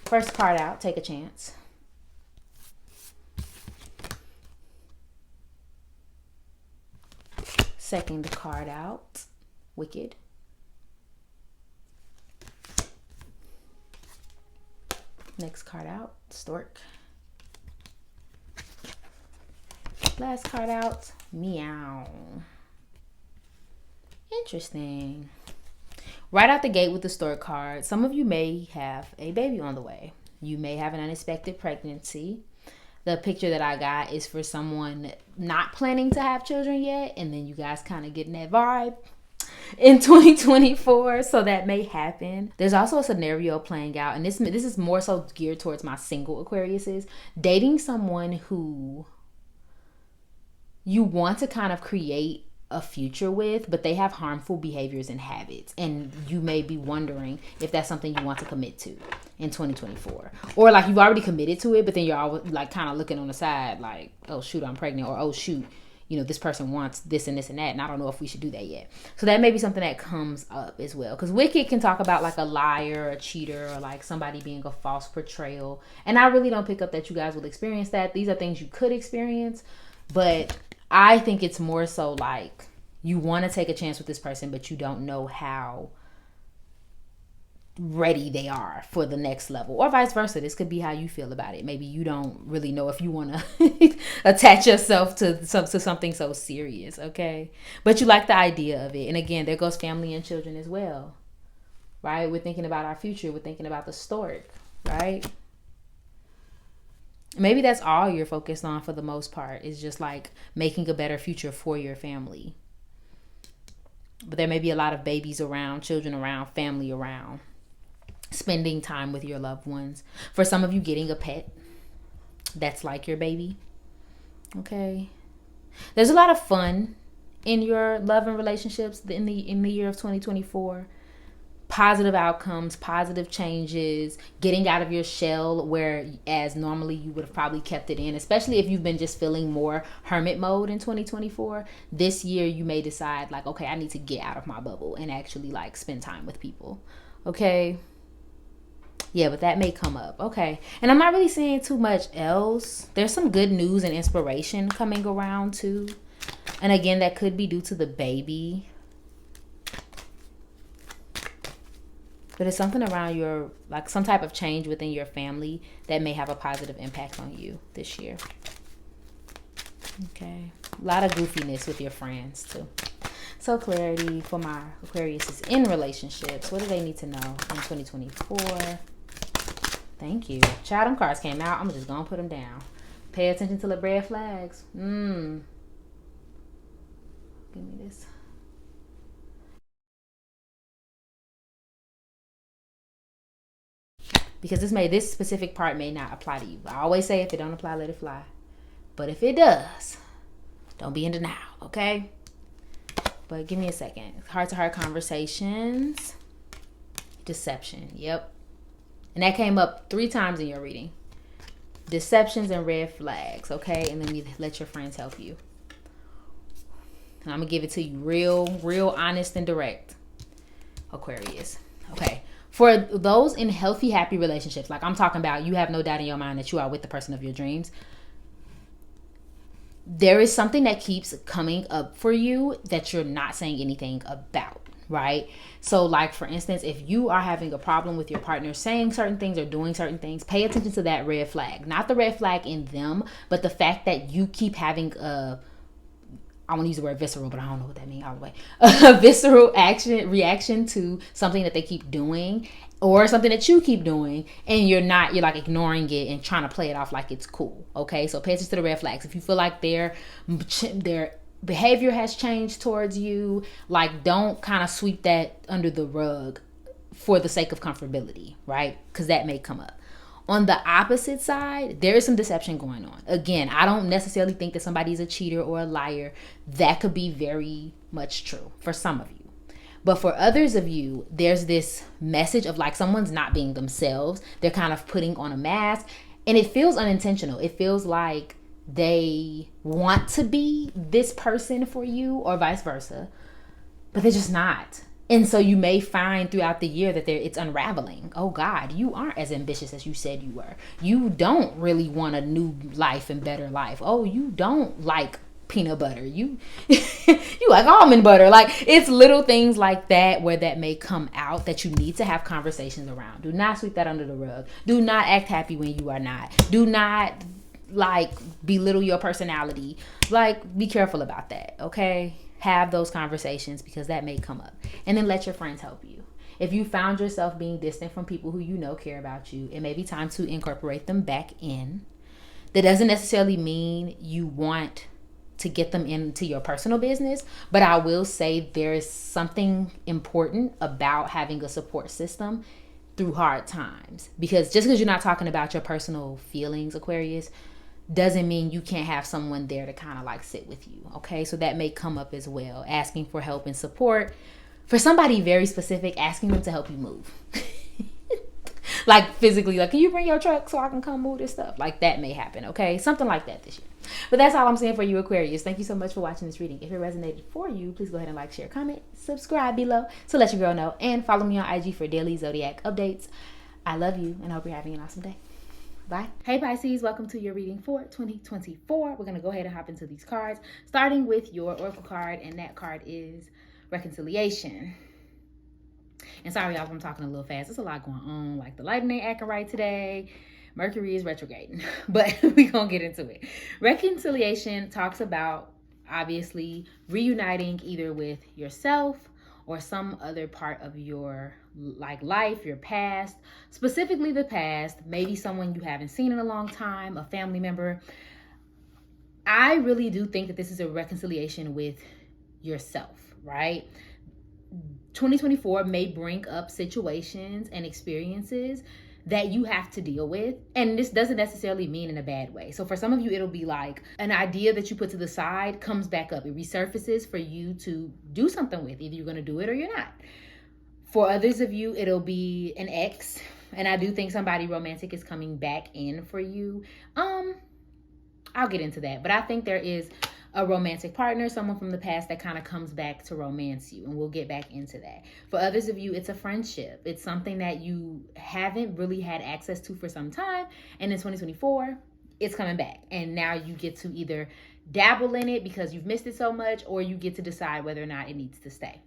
First card out, take a chance. Second card out, Wicked. Next card out, Stork. Last card out, Meow. Interesting. Right out the gate with the Stork card, some of you may have a baby on the way. You may have an unexpected pregnancy. The picture that I got is for someone not planning to have children yet, and then you guys kind of getting that vibe in 2024, so that may happen. There's also a scenario playing out, and this is more so geared towards my single Aquariuses. Dating someone who you want to kind of create a future with, but they have harmful behaviors and habits, and you may be wondering if that's something you want to commit to in 2024, or like you've already committed to it, but then you're always like kind of looking on the side like, oh shoot, I'm pregnant, or oh shoot, this person wants this and this and that, and I don't know if we should do that yet. So that may be something that comes up as well, because Wicked can talk about like a liar, a cheater, or like somebody being a false portrayal, and I really don't pick up that you guys will experience that. These are things you could experience, but I think it's more so like you want to take a chance with this person, but you don't know how ready they are for the next level, or vice versa. This could be how you feel about it. Maybe you don't really know if you want to attach yourself to something so serious, okay? But you like the idea of it. And again, there goes family and children as well, right? We're thinking about our future. We're thinking about the stork, right? Maybe that's all you're focused on for the most part, is just like making a better future for your family. But there may be a lot of babies around, children around, family around, spending time with your loved ones. For some of you, getting a pet that's like your baby. Okay. There's a lot of fun in your love and relationships in the year of 2024. Positive outcomes, positive changes, getting out of your shell, whereas normally you would have probably kept it in, especially if you've been just feeling more hermit mode in 2024. This year you may decide like, okay, I need to get out of my bubble and actually like spend time with people. Okay. Yeah, but that may come up. Okay. And I'm not really saying too much else. There's some good news and inspiration coming around too. And again, that could be due to the baby. But it's something around your, like some type of change within your family that may have a positive impact on you this year. Okay. A lot of goofiness with your friends too. So clarity for my Aquarius is in relationships. What do they need to know in 2024? Thank you. Child, them cards came out. I'm just going to put them down. Pay attention to the red flags. Give me this. Because this specific part may not apply to you. I always say if it don't apply, let it fly. But if it does, don't be in denial, okay? But give me a second. Heart-to-heart conversations. Deception, yep. And that came up 3 times in your reading. Deceptions and red flags, okay? And then you let your friends help you. And I'm going to give it to you real honest and direct. Aquarius, okay? For those in healthy, happy relationships, like I'm talking about, you have no doubt in your mind that you are with the person of your dreams. There is something that keeps coming up for you that you're not saying anything about, right? So like, for instance, if you are having a problem with your partner saying certain things or doing certain things, pay attention to that red flag. Not the red flag in them, but the fact that you keep having I want to use the word visceral, but I don't know what that means all the way. A visceral reaction to something that they keep doing, or something that you keep doing, and you're like ignoring it and trying to play it off like it's cool. Okay, so pay attention to the red flags. If you feel like their behavior has changed towards you, like don't kind of sweep that under the rug for the sake of comfortability, right? Because that may come up. On the opposite side, there is some deception going on. Again, I don't necessarily think that somebody's a cheater or a liar. That could be very much true for some of you. But for others of you, there's this message of like someone's not being themselves. They're kind of putting on a mask, and it feels unintentional. It feels like they want to be this person for you or vice versa, but they're just not. And so you may find throughout the year that it's unraveling. Oh God, you aren't as ambitious as you said you were. You don't really want a new life and better life. Oh, you don't like peanut butter. You like almond butter. Like, it's little things like that where that may come out that you need to have conversations around. Do not sweep that under the rug. Do not act happy when you are not. Do not like belittle your personality. Like, be careful about that, okay? Have those conversations because that may come up. And then let your friends help you. If you found yourself being distant from people who you know care about you, it may be time to incorporate them back in. That doesn't necessarily mean you want to get them into your personal business, but I will say there is something important about having a support system through hard times. Because just because you're not talking about your personal feelings, Aquarius, doesn't mean you can't have someone there to kind of like sit with you. Okay, so that may come up as well, asking for help and support for somebody very specific, asking them to help you move. Like physically, like, can you bring your truck so I can come move this stuff? Like that may happen, okay? Something like that this year. But that's all I'm saying for you, Aquarius. Thank you so much for watching this reading. If it resonated for you, please go ahead and like, share, comment, subscribe below to let your girl know, and follow me on IG for daily zodiac updates. I love you and I hope you're having an awesome day. Bye. Hey Pisces, welcome to your reading for 2024. We're going to go ahead and hop into these cards, starting with your oracle card, and that card is reconciliation. And sorry, y'all, I'm talking a little fast. There's a lot going on. Like the lighting ain't acting right today. Mercury is retrograding, but we're going to get into it. Reconciliation talks about, obviously, reuniting either with yourself or some other part of your like life, your past, specifically the past, maybe someone you haven't seen in a long time, a family member. I really do think that this is a reconciliation with yourself, right? 2024 may bring up situations and experiences that you have to deal with. And this doesn't necessarily mean in a bad way. So for some of you, it'll be like an idea that you put to the side comes back up. It resurfaces for you to do something with. Either you're going to do it or you're not. For others of you, it'll be an ex. And I do think somebody romantic is coming back in for you. I'll get into that. But I think there is a romantic partner, someone from the past that kind of comes back to romance you, and we'll get back into that. For others of you, it's a friendship. It's something that you haven't really had access to for some time, and in 2024 it's coming back, and now you get to either dabble in it because you've missed it so much, or you get to decide whether or not it needs to stay.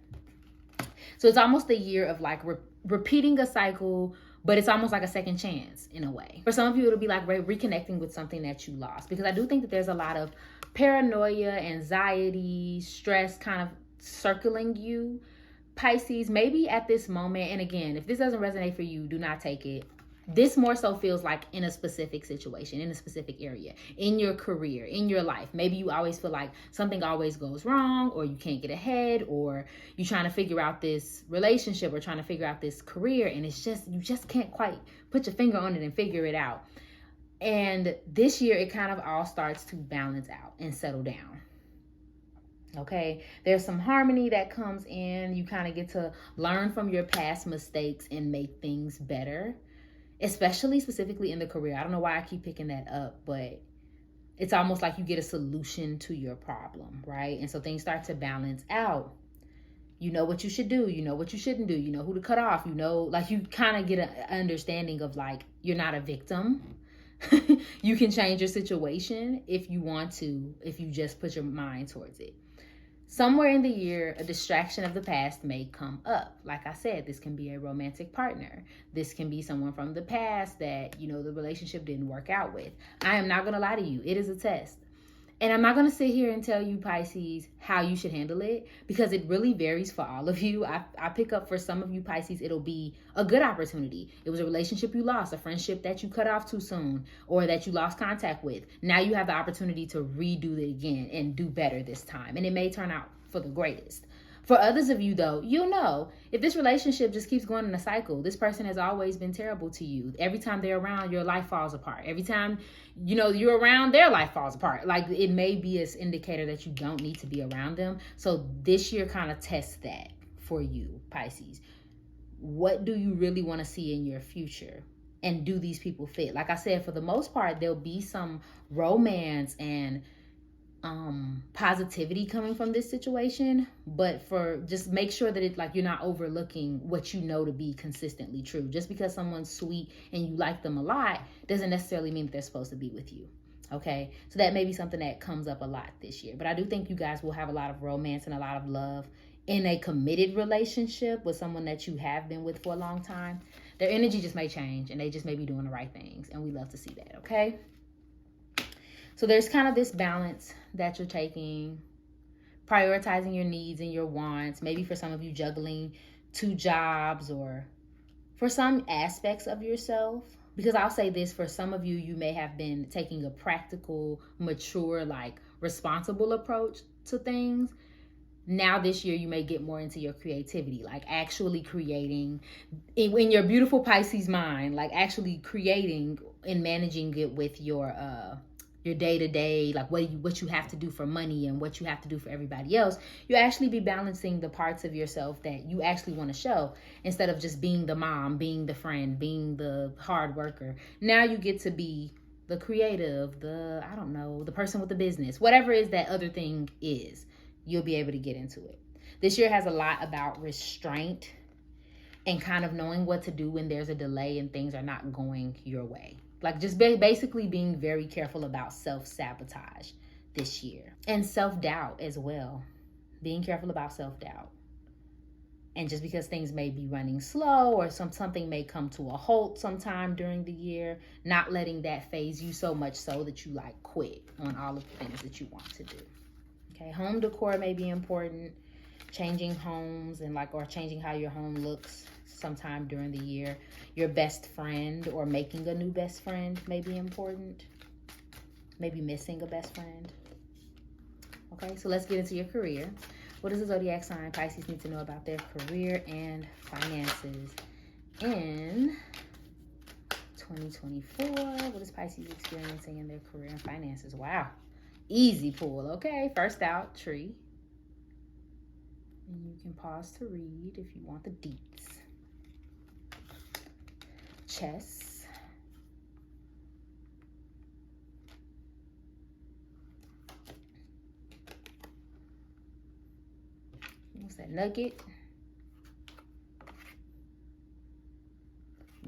So it's almost a year of like repeating a cycle, but it's almost like a second chance in a way. For some of you, it'll be like reconnecting with something that you lost, because I do think that there's a lot of paranoia, anxiety, stress kind of circling you, Pisces, maybe at this moment. And again, if this doesn't resonate for you, do not take it. This more so feels like in a specific situation, in a specific area, in your career, in your life. Maybe you always feel like something always goes wrong, or you can't get ahead, or you're trying to figure out this relationship or trying to figure out this career, and it's just, you just can't quite put your finger on it and figure it out. And this year, it kind of all starts to balance out and settle down. Okay, there's some harmony that comes in. You kind of get to learn from your past mistakes and make things better, especially specifically in the career. I don't know why I keep picking that up, but it's almost like you get a solution to your problem, right? And so things start to balance out. You know what you should do. You know what you shouldn't do. You know who to cut off. You know, like you kind of get an understanding of like, you're not a victim. You can change your situation if you want to, if you just put your mind towards it. Somewhere in the year, a distraction of the past may come up. Like I said, this can be a romantic partner. This can be someone from the past that, you know, the relationship didn't work out with. I am not going to lie to you. It is a test. And I'm not going to sit here and tell you, Pisces, how you should handle it, because it really varies for all of you. I pick up for some of you, Pisces, it'll be a good opportunity. It was a relationship you lost, a friendship that you cut off too soon, or that you lost contact with. Now you have the opportunity to redo it again and do better this time. And it may turn out for the greatest. For others of you, though, you'll know if this relationship just keeps going in a cycle, this person has always been terrible to you. Every time they're around, your life falls apart. Every time, you know, you're around, their life falls apart. Like it may be an indicator that you don't need to be around them. So this year kind of tests that for you, Pisces. What do you really want to see in your future? And do these people fit? Like I said, for the most part, there'll be some romance and positivity coming from this situation, but for just make sure that it's like you're not overlooking what you know to be consistently true. Just because someone's sweet and you like them a lot doesn't necessarily mean that they're supposed to be with you. Okay, so that may be something that comes up a lot this year, but I do think you guys will have a lot of romance and a lot of love in a committed relationship with someone that you have been with for a long time. Their energy just may change and they just may be doing the right things, and we love to see that. Okay, so there's kind of this balance that you're taking, prioritizing your needs and your wants. Maybe for some of you, juggling 2 jobs, or for some aspects of yourself. Because I'll say this, for some of you, you may have been taking a practical, mature, like responsible approach to things. Now this year, you may get more into your creativity, like actually creating in your beautiful Pisces mind, like actually creating and managing it with your your day-to-day, like what you have to do for money and what you have to do for everybody else. You actually be balancing the parts of yourself that you actually want to show, instead of just being the mom, being the friend, being the hard worker. Now you get to be the creative, I don't know, the person with the business, whatever is that other thing is, you'll be able to get into it. This year has a lot about restraint and kind of knowing what to do when there's a delay and things are not going your way. Like just basically being very careful about self-sabotage this year. And self-doubt as well. Being careful about self-doubt. And just because things may be running slow or something may come to a halt sometime during the year, not letting that phase you so much so that you like quit on all of the things that you want to do. Okay, home decor may be important. Changing homes and or changing how your home looks sometime during the year. Your best friend or making a new best friend may be important. Maybe missing a best friend. Okay, so let's get into your career. What does the zodiac sign Pisces need to know about their career and finances in 2024? What is Pisces experiencing in their career and finances? Wow, easy pull. Okay, first out, tree. And you can pause to read if you want the deets. Chess. What's that? Nugget.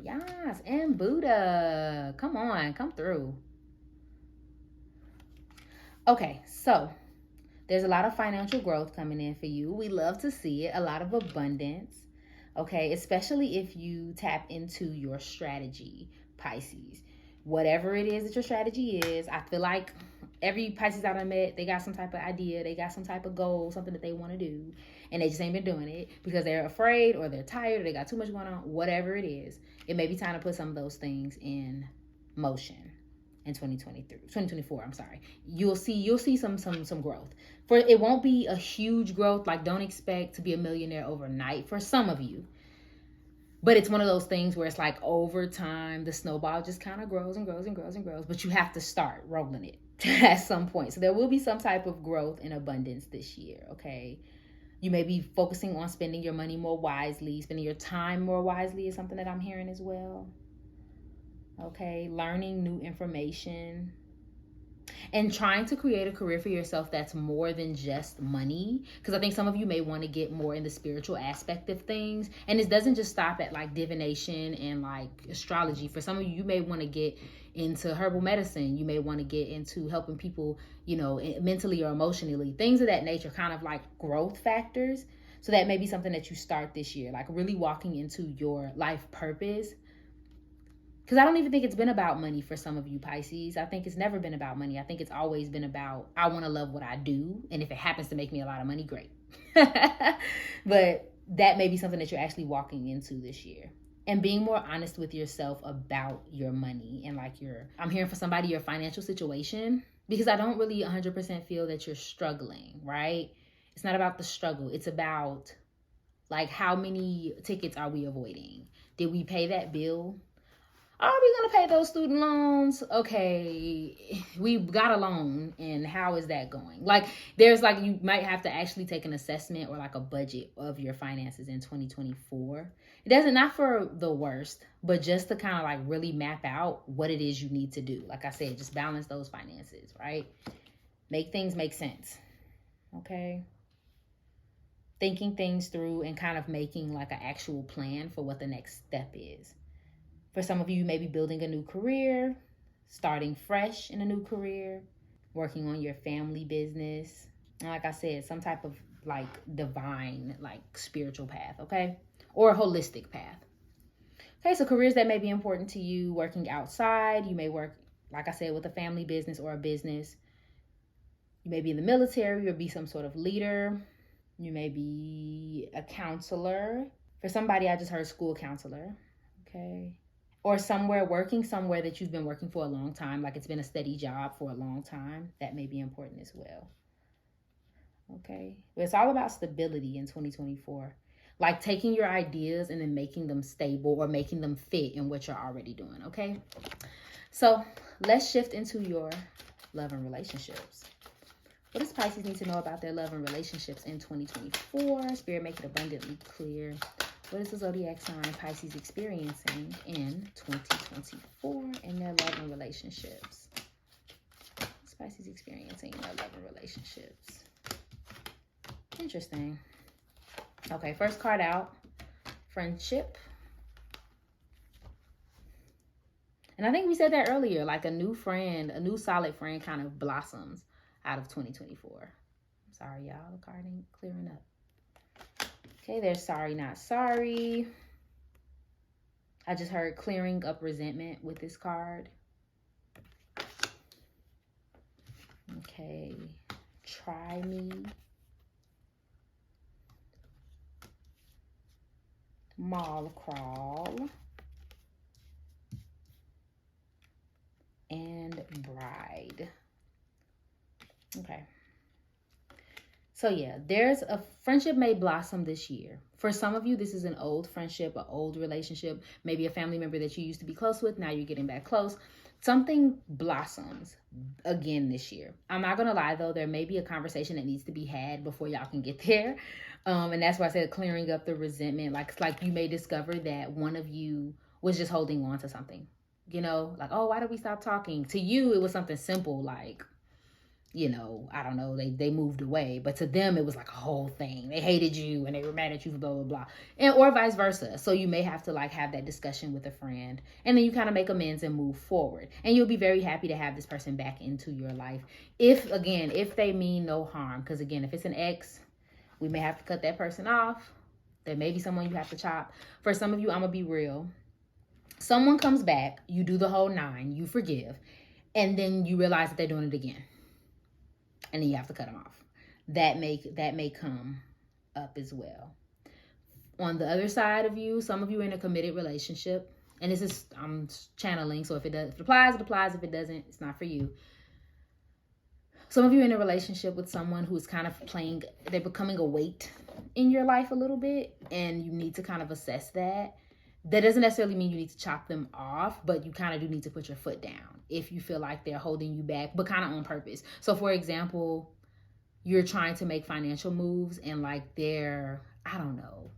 Yes, and Buddha. Come on, come through. Okay, so there's a lot of financial growth coming in for you. We love to see it. A lot of abundance. Okay, especially if you tap into your strategy, Pisces. Whatever it is that your strategy is, I feel like every Pisces that I met, they got some type of idea, they got some type of goal, something that they want to do, and they just ain't been doing it because they're afraid or they're tired or they got too much going on. Whatever it is, it may be time to put some of those things in motion. In 2024, I'm sorry. You'll see some growth. For it won't be a huge growth, like don't expect to be a millionaire overnight for some of you. But it's one of those things where it's like over time, the snowball just kind of grows and grows and grows and grows, but you have to start rolling it at some point. So there will be some type of growth and abundance this year, okay? You may be focusing on spending your money more wisely, spending your time more wisely is something that I'm hearing as well. Okay, learning new information and trying to create a career for yourself that's more than just money, because I think some of you may want to get more in the spiritual aspect of things, and this doesn't just stop at like divination and like astrology. For some of you, you may want to get into herbal medicine, you may want to get into helping people, you know, mentally or emotionally, things of that nature, kind of like growth factors. So that may be something that you start this year, like really walking into your life purpose. Because I don't even think it's been about money for some of you, Pisces. I think it's never been about money. I think it's always been about, I want to love what I do. And if it happens to make me a lot of money, great. But that may be something that you're actually walking into this year. And being more honest with yourself about your money. And like I'm hearing for somebody, your financial situation. Because I don't really 100% feel that you're struggling, right? It's not about the struggle. It's about like how many tickets are we avoiding? Did we pay that bill? Are we going to pay those student loans? Okay, we got a loan, and how is that going? Like, there's like, you might have to actually take an assessment or like a budget of your finances in 2024. It doesn't, not for the worst, but just to kind of like really map out what it is you need to do. Like I said, just balance those finances, right? Make things make sense, okay? Thinking things through and kind of making like an actual plan for what the next step is. For some of you, you may be building a new career, starting fresh in a new career, working on your family business. And like I said, some type of like divine, like spiritual path, okay? Or a holistic path. Okay, so careers that may be important to you, working outside. You may work, like I said, with a family business or a business. You may be in the military or be some sort of leader. You may be a counselor. For somebody, I just heard school counselor, okay? Or working somewhere that you've been working for a long time, like it's been a steady job for a long time. That may be important as well. Okay. But it's all about stability in 2024. Like taking your ideas and then making them stable or making them fit in what you're already doing. Okay. So let's shift into your love and relationships. What does Pisces need to know about their love and relationships in 2024? Spirit, make it abundantly clear. What is the zodiac sign Pisces experiencing in 2024 in their love and relationships? What's Pisces experiencing in their love and relationships? Interesting. Okay, first card out, friendship. And I think we said that earlier, like a new friend, a new solid friend kind of blossoms out of 2024. I'm sorry, y'all. The card ain't clearing up. Okay, there's sorry, not sorry. I just heard clearing up resentment with this card. Okay, try me. Mall crawl. And bride. Okay. So yeah, there's a friendship may blossom this year. For some of you, this is an old friendship, an old relationship, maybe a family member that you used to be close with. Now you're getting back close. Something blossoms again this year. I'm not going to lie, though. There may be a conversation that needs to be had before y'all can get there. And that's why I said clearing up the resentment. Like you may discover that one of you was just holding on to something. You know, like, oh, why did we stop talking? To you, it was something simple like, you know, I don't know, they moved away. But to them, it was like a whole thing. They hated you and they were mad at you for blah, blah, blah. And or vice versa. So you may have to like have that discussion with a friend. And then you kind of make amends and move forward. And you'll be very happy to have this person back into your life. If they mean no harm. Because again, if it's an ex, we may have to cut that person off. There may be someone you have to chop. For some of you, I'm going to be real. Someone comes back, you do the whole 9, you forgive, and then you realize that they're doing it again. And then you have to cut them off. That may come up as well. On the other side of you, some of you are in a committed relationship. And this is, I'm channeling, so if it applies, it applies. If it doesn't, it's not for you. Some of you are in a relationship with someone who's kind of they're becoming a weight in your life a little bit. And you need to kind of assess that. That doesn't necessarily mean you need to chop them off, but you kind of do need to put your foot down if you feel like they're holding you back, but kind of on purpose. So for example, you're trying to make financial moves and like I don't know,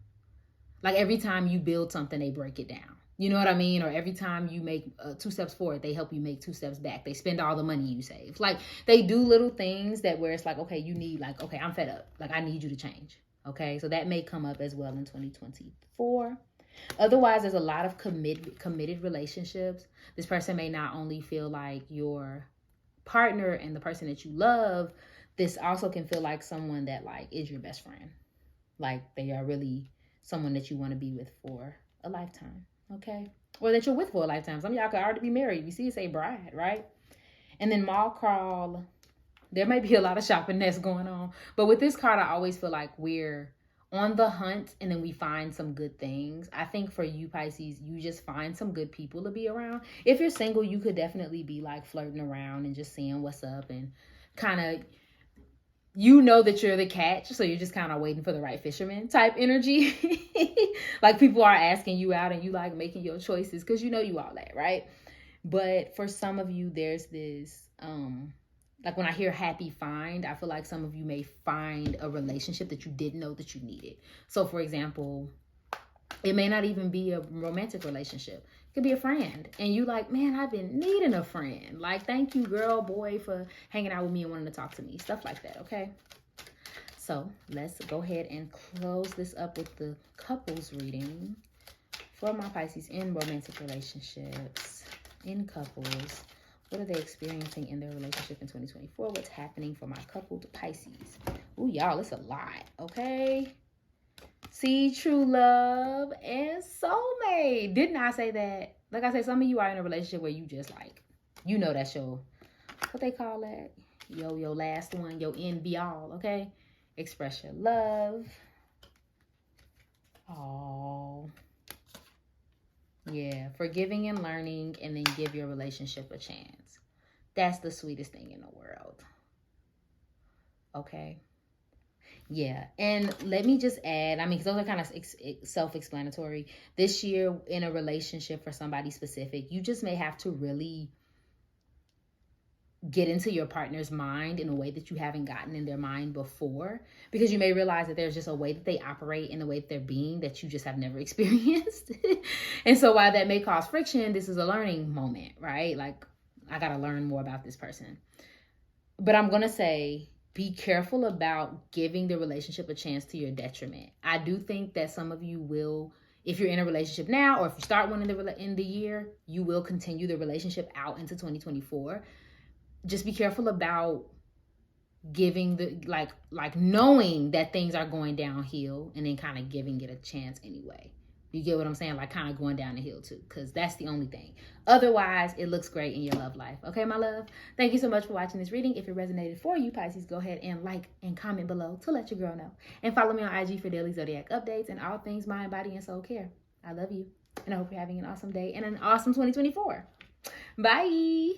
like every time you build something, they break it down. You know what I mean? Or every time you make 2 steps forward, they help you make 2 steps back. They spend all the money you save. Like they do little things that where it's like, okay, you need like, okay, I'm fed up. Like I need you to change. Okay. So that may come up as well in 2024. Otherwise, there's a lot of committed relationships. This person may not only feel like your partner and the person that you love, this also can feel like someone that like is your best friend. Like they are really someone that you want to be with for a lifetime, okay? Or that you're with for a lifetime. Some of y'all could already be married. You see it say bride, right? And then mall crawl, there may be a lot of shopping that's going on. But with this card, I always feel like we're on the hunt and then we find some good things. I think for you, Pisces, you just find some good people to be around. If you're single, you could definitely be like flirting around and just seeing what's up and kind of, you know that you're the catch. So you're just kind of waiting for the right fisherman type energy. Like people are asking you out and you like making your choices because you know you all that, right? But for some of you, there's this, like when I hear happy find, I feel like some of you may find a relationship that you didn't know that you needed. So for example, it may not even be a romantic relationship. It could be a friend. And you like, man, I've been needing a friend. Like, thank you, girl, boy, for hanging out with me and wanting to talk to me. Stuff like that, okay? So let's go ahead and close this up with the couples reading for my Pisces in romantic relationships, in couples. What are they experiencing in their relationship in 2024? What's happening for my coupled Pisces? Ooh, y'all, it's a lot, okay? See, true love and soulmate. Didn't I say that? Like I said, some of you are in a relationship where you just like, you know that's your, what they call that? Your last one, your end be all, okay? Express your love. Oh. Yeah, forgiving and learning, and then give your relationship a chance. That's the sweetest thing in the world. Okay. Yeah, and let me just add, I mean, those are kind of self-explanatory. This year in a relationship for somebody specific, you just may have to really get into your partner's mind in a way that you haven't gotten in their mind before, because you may realize that there's just a way that they operate in the way that they're being that you just have never experienced. And so while that may cause friction, this is a learning moment, right? Like, I got to learn more about this person. But I'm going to say, be careful about giving the relationship a chance to your detriment. I do think that some of you will, if you're in a relationship now, or if you start one in the year, you will continue the relationship out into 2024. Just be careful about giving the, like knowing that things are going downhill and then kind of giving it a chance anyway. You get what I'm saying? Like kind of going down the hill too, because that's the only thing. Otherwise, it looks great in your love life. Okay, my love? Thank you so much for watching this reading. If it resonated for you, Pisces, go ahead and like and comment below to let your girl know. And follow me on IG for daily zodiac updates and all things mind, body, and soul care. I love you. And I hope you're having an awesome day and an awesome 2024. Bye.